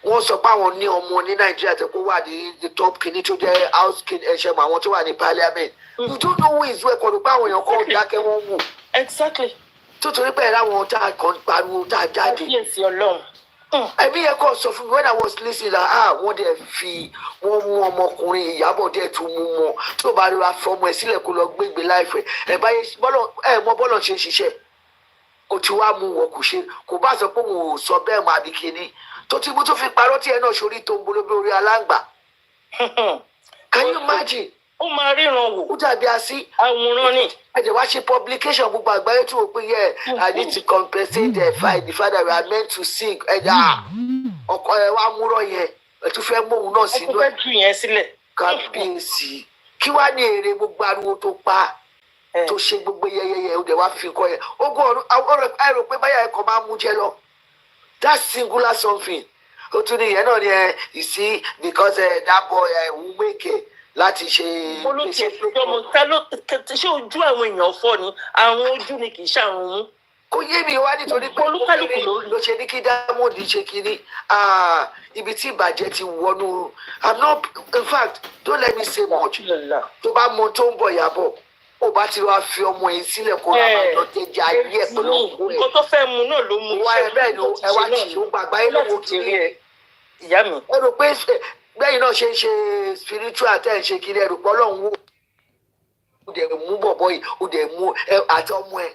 wọ́n sọ pé àwọn ní ọmọ ní Nàìjíríà tó kó wà ní the top kìíní tó jẹ́ house kìíní ẹ̀ṣẹ̀ mọ àwọn tó wà ní parliament you don't know who is who ẹ̀kọ́ ló pé àwọn èèyàn kọ́ dákẹ́ wọ́n wù. Exactly. tó torí pé ẹ̀rọ àwọn tá a kàn pariwo tá a jáde. Kábíyèsí Ọlọ́run. ẹ̀mí yẹn kọ́ sọ fún mi when I was listening wọ́n dẹ̀ fi wọ́n mú ọmọkùnrin Ìyábọ̀ dẹ̀ tún mú wọn tó bá rí wa fọmọ ẹ̀ sílẹ̀ kó lọ gbégbé láìfẹ́ ẹ̀ báyé mọ bọ́lọ̀ ṣe ń ṣiṣẹ́ o ti wá mú wọn kò bá sọ pé òun ò sọ bẹ́ẹ̀ mọ àbí kíní tó ti mú tó fi parọ́ tí ẹ náà sórí tó ń bolóbé orí aláǹgbà. Can you imagine? ó máa ríran wò. ó dàbí así. àwòrán ni. ẹ̀jẹ̀ wá ṣe publication gbogbo àgbáyé tí o pé I need to compensate the fact that we are meant to sing ẹ̀dá ọkọ ẹ̀ wá múrọ̀ yẹn ẹ̀ tún fẹ́ mú òun náà sínú ẹ̀. ẹ tún fẹ́ tú yẹn sílẹ̀. kábíyèsí kí wàá ní èrè gbogbo ariwo tó pa tó ṣe gbogbo yẹyẹyẹ ó dẹ̀ wá fi kọ́ yẹn ogún ọ̀rọ̀ ẹ rò pé báyà ẹ̀kọ́ máa mú jẹ lọ that singular something ó tún ní ìyẹn náà ni you see because that boy will make it láti ṣe. olùkẹ́ ìjọba ta ló ṣé ojú àwọn èèyàn fọ́ ni àwọn ojú ni kì í ṣàrùn mú. kò yé mi wá nítorí pé olúkálùkù ló ṣe ní kí Diamond ṣe kínní ibi tí ìbàjẹ́ ti wọnú I'm not in fact don't let me say much tó bá mọ tó ń bọ̀ Ìyábọ̀ ó bá ti wá fi ọmọ yìí sílẹ̀ kó ra máa lọ tẹ́jà ayé ẹ̀ pẹ̀lú òkú ẹ̀. nǹkan tó fẹ́ mu náà ló mú iṣẹ́ bẹ́ẹ̀ ni ẹ wá tì ó gbàgbá yín lọ́wọ́ kiri ẹ̀. ìyá mi. ẹ rò pé bẹ́ẹ̀ náà ṣe ń ṣe spiritual tẹ́ ẹ̀ ń ṣe kiri ẹ rò pé Ọlọ́run wò ó dẹ̀ mú bọ̀bọ̀ yìí ó dẹ̀ mú àti ọmọ ẹ̀.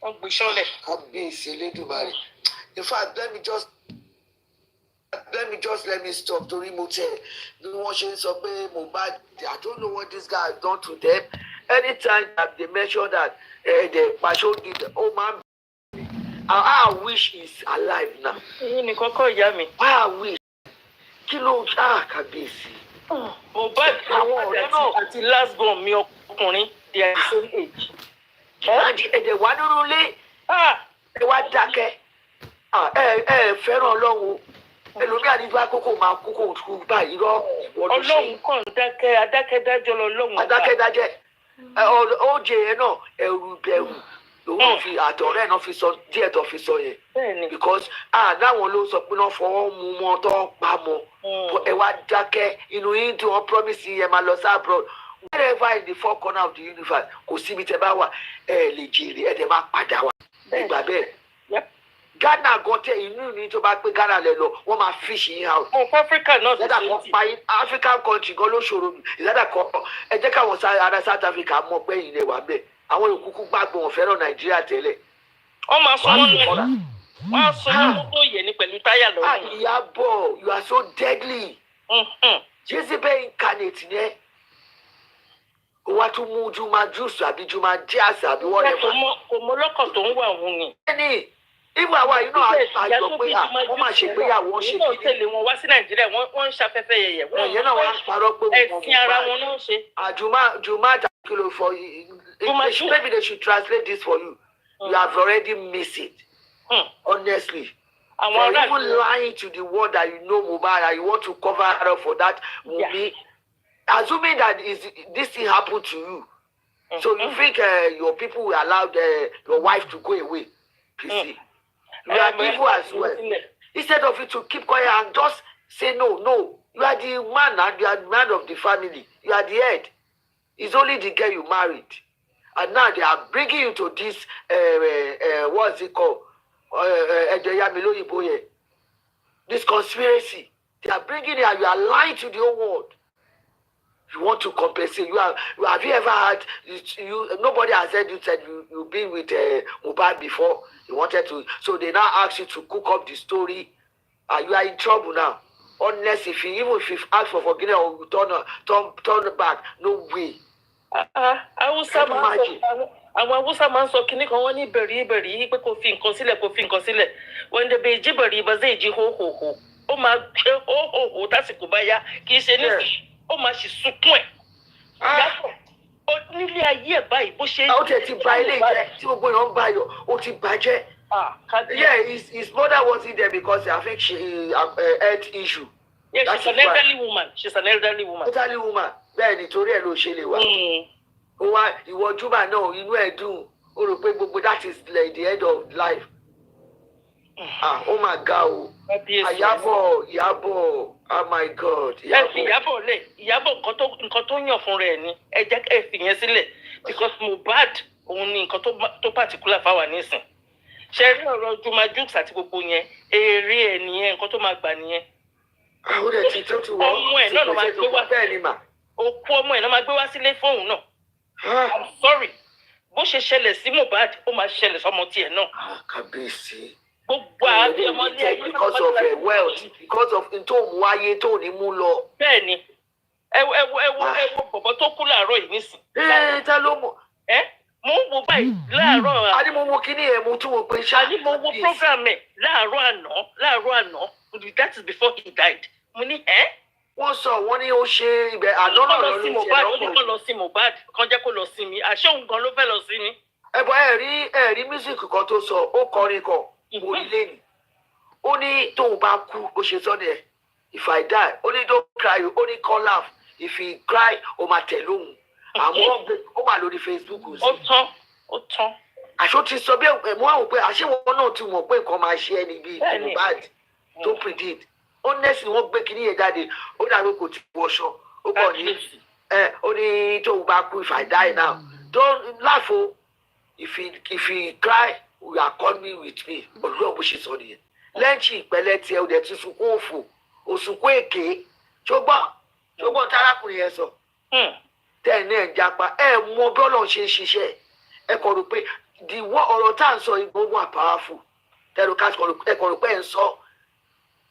wọ́n gbé sọ́lẹ̀. kábíyèsí Elédùmarè in fact let me stop torí mo tẹ bí wọ́n ṣe ń sọ pé Mohbad I don't know what this guy has done to them anytime that they mention that the passion did oh man I wish he's alive now. èyí ni kọ́kọ́ ìyá mi. I wish kí ló kábíyèsí. Mohbad àwọn ọ̀rẹ́ náà àti last born mi ọkùnrin they are the same age. ẹ̀dẹ̀ wá nínú ilé ẹ wá dákẹ́ ẹ fẹ́ràn Ọlọ́run ẹlòmíà ní bá kókó máa kókó òtún báyìí rọ. Ọlọ́run kàn dákẹ́ adákẹ́dájọ́ lọ́lọ́run. adákẹ́dájẹ́ oje yẹn náà ẹrù bẹ̀rù lòun náà fi àtọ̀rẹ́ náà fi sọ díẹ̀ tó fi sọ yẹn because láwọn ló sọ pé náà fọwọ́ mu wọn tó pa mọ́ ẹ wá dákẹ́ inú yín tí wọ́n promise yẹn máa lọ sí abroad wherever in the four corner of the universe kò síbi tẹ bá wà ẹ lè jèrè ẹ dẹ̀ máa padà wá nígbà bẹ́ẹ̀. Ghana gọtẹ inú ní tó bá pé Ghana lẹ lọ wọn máa fish yín out. Africa náà ti ṣe é ti. African country gan ló ṣòro ìdádà kan ẹ jẹ́ káwọn ará South Africa mọ̀ pé ìyìn lè wà bẹ́ẹ̀ àwọn òkúkú gbàgbọ́ wọn fẹ́ràn Nàìjíríà tẹ́lẹ̀. wọ́n máa sọ wọ́n lẹ́nu wọ́n sọ wọn tó yẹ ní pẹ̀lú táyà lọ́rùn. Ìyábọ̀, you are so deadly. Jezebel incarnate yẹn. Ó wá tún mú Juma juice àbí Juma jazz àbí whatever. Kò mọ lọ́kàn tó ń wà òun ni. Bẹ́ẹ̀ni, ìwà àwa yìí náà àjọ pé wọ́n máa ṣègbéyàwó ṣe kí ni. Wọ́n tẹ̀lé wọn wá sí Nàìjíríà, wọ́n ń ṣafẹ́fẹ́ yẹ̀yẹ̀. Ẹ̀yẹ́ náà wá ń parọ́ pé ẹ̀sìn ara wọn náà ṣe. Juma kìlọ̀ for you. Maybe they should translate this for you. You have already missed it. Honestly. For even lying to the world that you know Mohbad and you want to cover up for that movie. Assuming that this thing happened to you. So you think your people will allow your wife to go away. You see. You are evil as well. Instead of you to keep quiet and just say no. You are the man and you are the man of the family. You are the head. It's only the girl you married. And now they are bringing you to this, what's it called? This conspiracy. They are bringing it and you are lying to the whole world. You want to compensate. Have you ever had, nobody has said you've been with Mohbad before. You wanted to, so they now ask you to cook up the story. You are in trouble now. Unless even if you ask for forgiveness or turn back, no way. Àwọn Awúsá máa ń sọ kinní kan wọ́n ní bẹ̀rì pé kò fi nǹkan sílẹ̀ when the bèjì bẹ̀rì ìbàzẹ́ ìjì hóhòhò ó máa ṣe hóhòhò tásìkò bá yá kì í ṣe nísìnyí ó máa ṣì sunkún ẹ̀. Yàtọ̀ nílé ayé ẹ̀ báyìí bó ṣe. Ó ti ba ilé jẹ́ tí gbogbo èèyàn ń bá yọ ó ti bàjẹ́. Yeah, his mother wasn't there because I think she health issue. Yeah, she's an elderly woman. Elderly woman. Bẹ́ẹ̀ ni torí ẹ̀ ló ṣe lè wá. Ó wá ìwọ Júbà náà inú ẹ̀ dùn ó rò pé gbogbo that is like the end of life. Oh my God. Ìyábọ̀, oh my God. Ìyábọ̀ nǹkan tó yàn fún rẹ̀ ni ẹ jẹ́ ẹ fi yẹn sílẹ̀ because Mohbad òun ni nǹkan tó particular fáwa nísìn. Ṣé rí ọ̀rọ̀ Juma Jux àti gbogbo yẹn èrè ẹ̀ nìyẹn nǹkan tó máa gbà nìyẹn. Àwọn ẹ̀ ti tó ti wọ́n. Ọmọ ẹ̀ náà ló máa gbé wá bẹ́ẹ̀ ni mà. Òkú ọmọ ẹ̀ náà máa gbé wá sílé fóun náà. I'm sorry. Bó ṣe ṣẹlẹ̀ sí Mohbad ó máa ṣẹlẹ̀ sọ́mọ tiẹ̀ náà. Kábíyèsí. Gbogbo àbí ọmọ ní ẹ̀yìn because of wealth because of tó mú wáyé tó ní mú lọ. Bẹ́ẹ̀ni ẹ wo bọ̀bọ̀ tó kú láàárọ̀ yìí nísìn. Ta ló mọ̀. Mo ń wo báyìí láàárọ̀. A ní mo wo kíní ẹ̀ mo tún wo pé ṣáà. A ní mo wo program ẹ̀ láàárọ̀ àná that is before he died. Mo ní wọ́n sọ wọ́n ní ó ṣe ibẹ̀ àná náà lọ sí Mohbad ó ní kó lọ sí Mohbad kan jẹ́ kó lọ sí mi àṣẹ òun gan ló fẹ́ lọ sí ni. Ẹ̀bọ̀ ẹ̀rí mísíkì kan tó sọ ó kọrin kan orílẹ̀ ni ó ní tóun bá kú ó ṣe sọ́ni ẹ̀ if I die ó ní don't cry ó ní call laugh if he cry ó máa tẹ̀ lóhùn àmọ́ ó wà lórí Facebook. Ó tán. Àṣọ ti sọ bí mo wá wò pé àṣewọ́n náà ti mọ̀ pé nǹkan máa ṣe ẹni bíi Mohbad tó predict honestly wọ́n gbé kinní yẹn jáde ó dàbí kò tí wọṣọ ó kàn ní ó ní tóun bá kú if I die now don't laugh o if he cry you are coming with me olùdó bó ṣe sọ nìyẹn lẹ́ǹtì ìpẹ́lẹ́ tiẹ̀ ó dẹ̀ ti sunkún òfò òsunkún èké ṣùgbọ́n tárákùnrin yẹn sọ tẹ̀ ní ẹ̀ ń japa mọ bí Ọlọ́run ṣe ń ṣiṣẹ́ ẹ kàn rò pé ọ̀rọ̀ tá à ń sọ ìgbó wà powerful tẹ̀rù ká ẹ kàn rò pé ẹ̀ ń sọ.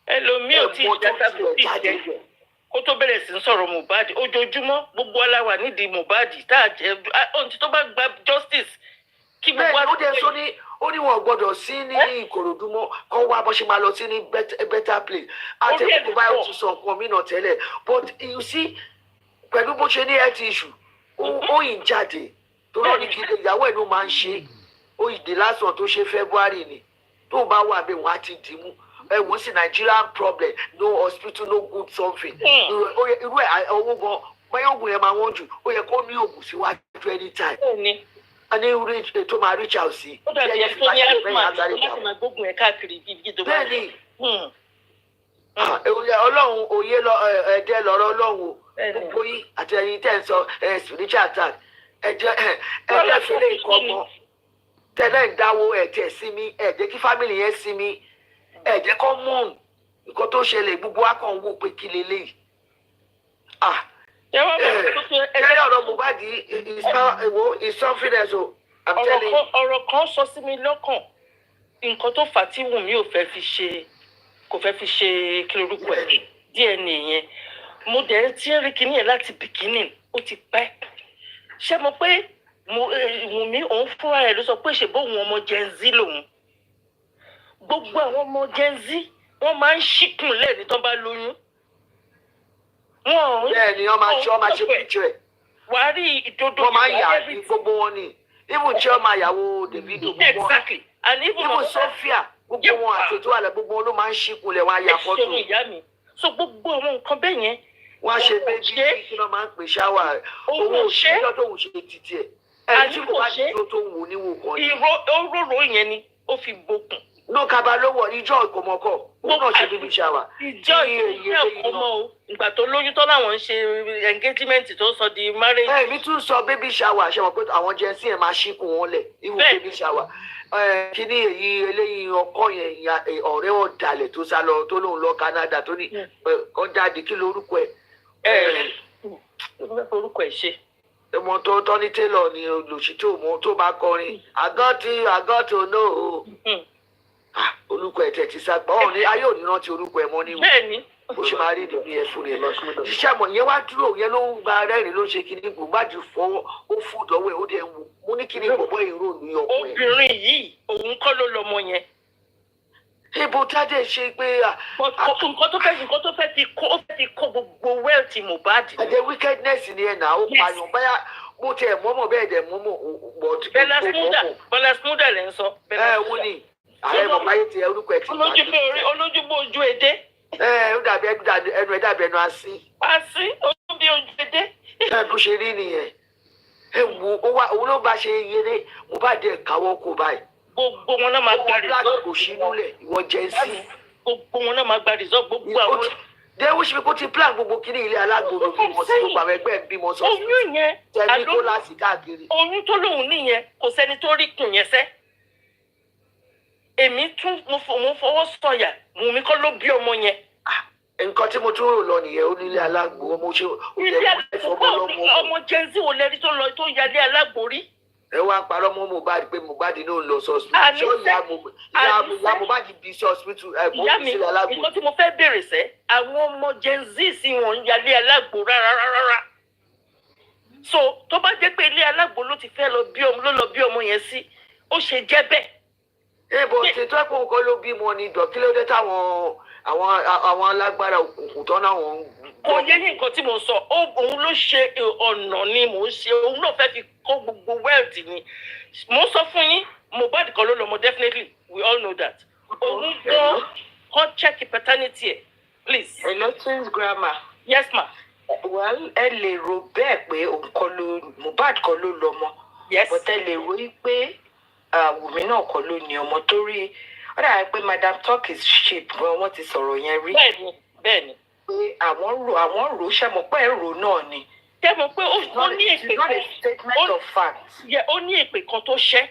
Ẹlòmíì ò tí ì jẹ́ta kò tí ì jẹ́ kó tó bẹ̀rẹ̀ sí ń sọ̀rọ̀ Mohbad ojoojúmọ́ gbogbo aláwa nídìí Mohbad tá a jẹ́ ohun tí tó bá gba justice kí gbogbo àdúgbò. Bẹ́ẹ̀ni ó ní wọn gbọ́dọ̀ sí ní Ìkòròdú mọ́ kó wá bó ṣe máa lọ sí ní better place àtẹ̀kùn báyìí ó ti sọ nǹkan mìíràn tẹ́lẹ̀ but you see pẹ̀lú bó ṣe ní health issue ó yìn jáde tó náà ní kí ìyàwó ẹ̀ ló máa ń ṣe ó yìn dé lásán tó ṣe February ni tó bá wà bẹ́ẹ̀ wọ́n á ti dì í mú. We see Nigerian problem, no hospital, no good something. Irú ẹ̀ owó gan, báyọ̀ oògùn yẹn máa wọ́n jù, ó yẹ kó ní oògùn síwájú anytime. A ní tó máa reach out sí. Ó dàbí ẹ̀ tó ní asthma láti máa gbógun ẹ̀ káàkiri gidi tó bá rí. Ọlọ́run òye ẹ̀dẹ́ lọ́rọ̀ Ọlọ́run o. Gbogbo yín àti ẹ̀yin tẹ̀ ń sọ spiritual attack. Ẹ̀jẹ̀ fi lè kọ́ ọmọ. Tẹ̀lé ń dáwó ẹ̀jẹ̀ sí mi, ẹ̀jẹ̀ kí fámìlì yẹn sí mi. Ẹ jẹ́ kó mọ̀ nǹkan tó ṣẹlẹ̀ gbogbo wa kàn wò pé kí leléyìí. Ẹ̀rẹ́ ọ̀rọ̀ Mohbad is something else o. Ọ̀rọ̀ kan sọ sí mi lọ́kàn nǹkan tó fà tí Wùnmí ò fẹ́ fi ṣe kò fẹ́ fi ṣe kí lorúkọ ẹ̀ DNA yẹn mo dẹ̀ ti ń rí kinní yẹn láti bìkínì ó ti pẹ́ ṣé mo pé Wùnmí òun fúnra ẹ̀ ló sọ pé ṣèbóhun ọmọ Gen Z lòun gbogbo àwọn ọmọ Gen Z wọ́n máa ń ṣíkùnlẹ̀ ní tán bá lóyún bẹ́ẹ̀ ni wọ́n máa ṣe picture ẹ̀ wàá rí ìdodo wọ́n máa yà ní gbogbo wọn ni even Chioma ìyàwó Davido gbogbo wọn exactly and even Sophia gbogbo wọn àti ètò àlẹ gbogbo wọn ló máa ń ṣíkùnlẹ̀ wọn àyà fọ́tò so gbogbo àwọn nǹkan bẹ́ẹ̀ yẹn wọ́n á ṣe bébí kí wọ́n máa ń pè ṣáwà owó òṣìṣẹ́ tó ń ṣe títí ẹ̀ ẹni tí kò bá dúró tó ń wò níwò kan ni. òróró yẹn ni ó fi bókun. ló kaba lówó ìjọ ìkómọkọ ó náà ṣe bébí ṣáwà. ìjọ ìkómọ o ìgbà tó lóyún tó láwọn ń ṣe engagement tó sọ di marriage. èmi tún sọ bébí ṣáwà ṣe mọ̀ pé àwọn Gen Z ẹ̀ máa ṣíkùn wọn lẹ̀ ìwò bébí ṣáwà kíní èyí eléyìí ọkọ yẹn ọ̀rẹ́ ọ̀dàlẹ̀ tó sá lọ tó lóun lọ Canada tó ní ọjàdì kí lorúkọ ẹ̀. orúkọ ẹ̀ ṣe. ọmọ tó tọ́ni Taylor ni olùsí tó bá kọrin àgọ́tì náà orúkọ ẹ̀ tẹ̀ ti sá gbọ́ ọ̀ ní ayé òní rántí orúkọ ẹ̀ mọ́ níwò. bẹ́ẹ̀ni ó ṣe máa rí ìdùnnú yẹn fún rẹ̀ lọ. ṣiṣẹ́ àmọ̀ yẹn wá dúró yẹn ló ń gba rẹ́rìn ló ṣe kíní gbòǹgbàjù fọwọ́ ó fún ìdánwò ẹ̀ ó dẹ̀ wò mo ní kíní bọ̀bọ̀ ìró ní ọkọ ẹ̀. obìnrin yìí òun kọ́ ló lọ́mọ yẹn. ibo Tádé ṣe pé. nǹkan tó fẹ́ fi kó gbogbo wẹ́ẹ̀tì Mohbad. àjẹ wickedness ni ẹ̀ náà ó pààyàn báyà mo tẹ mọ́mọ́ bẹ́ẹ̀ dẹ̀ mọ́mọ́ Bella Smuda lẹ́ ń sọ. wọ́n ní ààrẹ mọ̀ká yé ti orúkọ ẹ̀ ti pàdé. olójúbọ ojú èdè. ó dàbí ẹnu ẹ̀ dàbí ẹnu asín. asín ojú bí ojú èdè. bó ṣe rí nìyẹn òun ló bá ṣe yẹrẹ Mohbad dẹ̀ káwọ́ kó báyìí. gbogbo wọn náà máa gba result. kò sínú lẹ̀ ìwọ Gen Z. gbogbo wọn náà máa gba result gbogbo àwọn. dẹ́wọ́ ṣe kó ti plan gbogbo kíní ilé alágbòrò bímọ sí gbogbo àwọn ẹgbẹ́ bímọ sọ. oyún yẹn tẹ̀lé kó láti káàkiri. oyún tó lóun níyẹn kò sẹ́ni tó rí kùn yẹn sẹ́. èmi tún mo fọwọ́ sọ̀yà Wùnmí kọ́ ló bí ọmọ yẹn. nǹkan tí mo tún rò lọ nìyẹn ó nílé alágbò ọmọ ṣe ọmọ Gen Z ò lẹ́rí tó lọ tó yálé alágbò rí. ẹ wá parọ́ mọ́ Mohbad pé Mohbad náà lọ sọ hospital ṣé ìyá Mohbad bí sí hospital ìyá mi nǹkan tí mo fẹ́ bèrè sẹ́ àwọn ọmọ Gen Z sí wọn ń yálé alágbò rárá. so tó bá jẹ́ pé ilé alágbò ló ti fẹ́ lọ bí ọmọ yẹn sí ó ṣe jẹ́ bẹ́ẹ̀. ebo ṣètò ẹ̀kọ́ nǹkan ló bímọ ni dọ̀ kí ló dé táwọn àwọn alágbára òkùnkùn tán náà wọn. kò yé ní nǹkan tí mo sọ òun ló ṣe ọ̀nà ni mò ń ṣe òun náà fẹ́ fi kó gbogbo wealth ni mo sọ fún yín Mohbad kan ló lọ́mọ definitely we all know that òun gan kọ́ check paternity ẹ̀ please. hello twins grammar. yes ma. well ẹ lè rò bẹ́ẹ̀ pé òun kọ́ ló Mohbad kọ́ ló lọ́mọ. yes. but ẹ lè rò pé Wùnmí náà kọ́ ló ní ọmọ torí ó dàbí pé madam talk is cheap gan wọ́n ti sọ̀rọ̀ yẹn rí. bẹ́ẹ̀ni pé àwọn rò ṣe mọ̀ pé èrò náà ni. ṣé mo pé ó ní èpè kan ó ní èpè kan tó ṣẹ́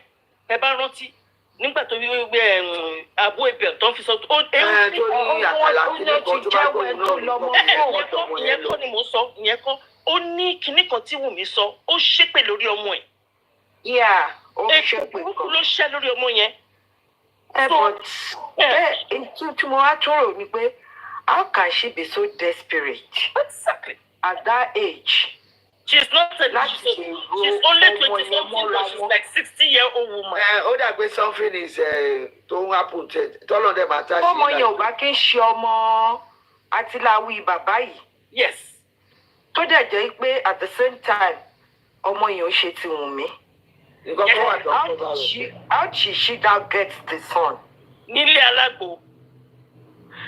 ẹ bá rántí nígbà tó wí wípé àbú ebè tó ń fi sọ ó ní àkàlà kìnìún kan tó bá gbọ́ ìyẹn kọ́ ni mo sọ ìyẹn kọ́ ó ní kinní kan tí Wùnmí sọ ó ṣépè lórí ọmọ ẹ̀. ó ṣépè kan ló ṣẹ́ lórí ọmọ yẹn. Tí mo wá tún rò ni pé how can she be so desperate? Exactly. At that age. She's not she's only 20-something, she's like 60-year-old woman. Ó dàgbé something is tó ń happen tọ́lọ́ dẹ̀ máa tá sí. Ọmọ yẹn ò bá kí ń ṣe ọmọ àtìláwí bàbá yìí. Yes. Tó dẹ̀ jẹ́ pé at the same time ọmọ yẹn ò ṣe ti Wùnmí. How did she now get the son? Nílé alágbo.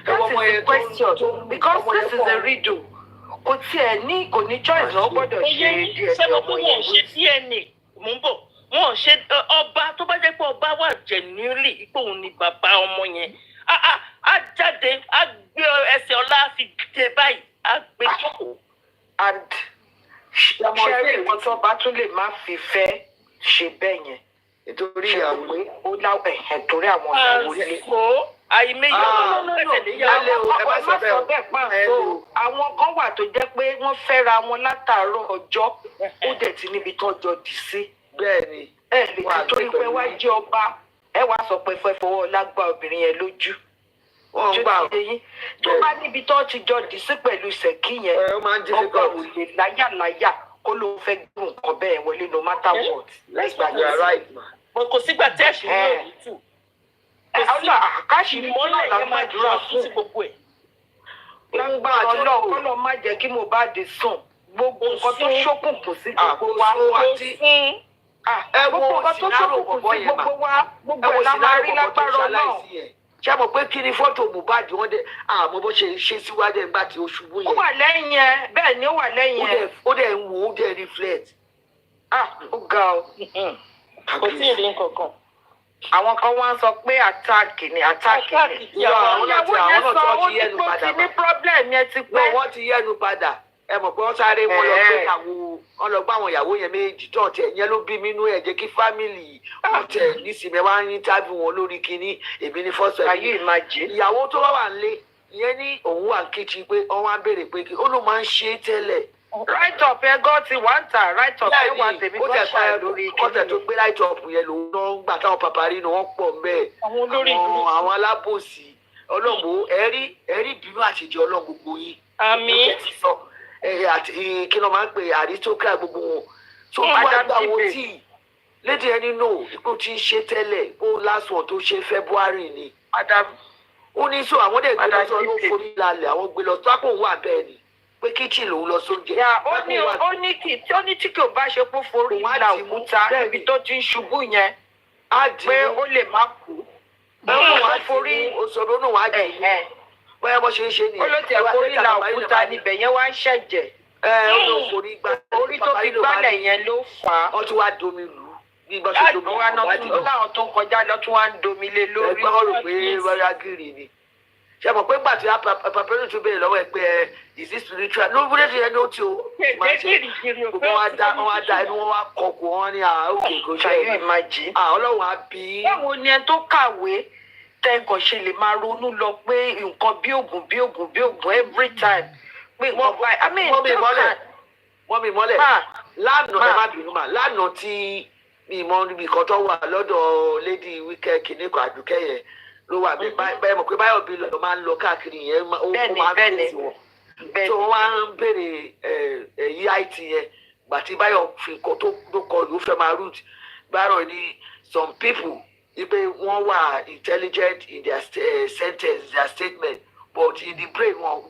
That is the question. Because this is a riddle. Kò tiẹ̀ ní kò ní choice náà gbọ́dọ̀ ṣe DNA. Ṣé mo pé wọ́n ṣe DNA? Mo ń bọ̀. Wọ́n ṣe ọba tó bá jẹ́ pé ọba wà genuinely ipò òun ni bàbá ọmọ yẹn. Á jáde, á gbé ẹsẹ̀ ọlá fi dé báyìí, á gbé jókòó. And ṣẹ́rí ìwọ̀n tó bá tún lè má fi fẹ́ ṣe bẹ́ẹ̀ yẹn. Nítorí ìyàwó ó láwọ̀ ẹ̀hẹ̀ torí àwọn ìyàwó ilé. Àìmọye àwọn kan wà tó jẹ́ pé wọ́n fẹ́ra wọn látàárọ̀ ọjọ́ ó dẹ̀ ti níbi tọ́jọ́ dì sí. Bẹ́ẹ̀ni. Ẹ lè ti torí pé wá jẹ́ ọba ẹ wá sọ pé fẹ́ fọwọ́ lágbá obìnrin yẹn lójú. Wọ́n gbà ó. Tó bá níbi tó ti jọ dì sí pẹ̀lú ṣẹ̀kí yẹn, ọgbà ò lè láyàláyà kó ló fẹ́ gbé nǹkan bẹ́ẹ̀ wọlé no matter what. You are right, ma. But kò sígbà tí ẹ̀sìn yóò rí tù. Káṣí mọ́lẹ̀ yẹn máa dúró fún gbogbo ẹ̀. Gbangba ọlọ́ọ̀ má jẹ́ kí Mohbad sùn. Gbogbo nǹkan tó ṣókùnkùn sí gbogbo wa. Gbogbo nǹkan tó ṣókùnkùn sí gbogbo wa. Gbogbo ẹ̀ la máa rí lágbára náà. Ṣé mo pé kí ni fọ́tò Mohbad wọ́n dé àmọ́ bó ṣe ṣe síwájú ẹgbà tí ó ṣubú yẹn. Ó wà lẹ́yìn ẹ bẹ́ẹ̀ ni ó wà lẹ́yìn ẹ. Ó dẹ̀ ń wò ó dẹ̀ reflect. Ó ga ọ. Kò tí ì rí nǹkan kan. Àwọn kan wá ń sọ pé attack ni. Ìyàwó yẹn sọ ó ní kó ti ní problem yẹn ti pẹ́. Wọ́n ti yẹ́nu padà. Ẹ mọ̀ pé wọ́n sáré wọn lọ gbé wọn lọ gbá àwọn ìyàwó yẹn méjì tó tẹ̀ yẹn ló bí mi inú ẹ̀ jẹ́ kí fámìlì wọn tẹ̀ nísìnyí wá ń tábì wọn lórí kinní èmi ní fọ́sọ̀ ayé ìmájì. Ìyàwó tó wà wà nílé ìyẹn ní òun wà kíchìn pé wọ́n wá béèrè pé kí ó ló máa ń ṣe tẹ́lẹ̀. Right up ẹ gan ti wá ń tà right up ẹ wà tèmi tó ṣàyẹ̀ lórí kinní. Kọ́tẹ̀ tó gbé right up yẹn lòun náà gbà táwọn pàpàrí ni wọ́n pọ̀ mbẹ́. Àwọn alábòsí ọlọ́gbó ẹ̀rí bínú àṣejẹ ọlọ́run gbogbo yìí. Àmín. Àti kí ló máa ń pè aristocrat gbogbo wọn tó wá gbà wọ́n tí lédi ẹni náà ipò tí ń ṣe tẹ́lẹ̀ ó last one tó ṣe February ni ó ní sọ àwọn dẹ̀ gbé lọ sọ ló forí lálẹ́ àwọn gbé lọ sápò wà bẹ́ẹ̀ ni pé kíchìn lòun lọ sóúnjẹ. ó ní tí kò bá ṣe kó forí la òkúta ibi tó ti ń ṣubú yẹn pé ó lè má kú. Òṣòro náà wá dì í bóyá bó ṣe ń ṣe nìyẹn. Ó ló ti forí la òkúta níbẹ̀ yẹn wá ń ṣẹ̀jẹ̀. Ó ló forí gbá. Orí tó fi gbálẹ̀ yẹn ló fà á. Wọ́n tún wá domi lù ú bí bá ṣe domi lù ú. Ó láwọn tó ń kọjá lọ tún wá ń domi lé lórí. Ẹgbẹ́ wọn rò pé rárá gírì ni. Ṣé mo pé gbà tí pàpẹ́rẹ́ tún béèrè lọ́wọ́ ẹ pé is this spiritual? No bóde ti yẹn ní ó ti o. Gbogbo wọn wá dá inú wọn wá kọkù wọn ní òkè kò ṣe é. Ọlọ́run á bí. Báwo ni ẹni tó kàwé tẹ́ǹkan ṣe lè máa ronú lọ pé nǹkan bí ògùn every time pé nǹkan báyìí. Wọ́n mi mọ́lẹ̀ lánàá ẹ má bínú mà lánàá tí mi mọ níbi kan tó wà lọ́dọ̀ lady wíkẹ́ kìnìkan àdùkẹ́ yẹn ló wà bẹ́ẹ̀ mọ̀ pé báyọ̀ bí lọ máa ń lọ káàkiri yẹn ó máa ń fèsì wọn tó wọ́n wá ń béèrè EIT yẹn gbàtí báyọ̀ fi nǹkan tó kọlù ó fẹ́ máa root báyọ̀ ní some people ipe wọ́n wà intelligent in their sentence their statement but in the brain wọn.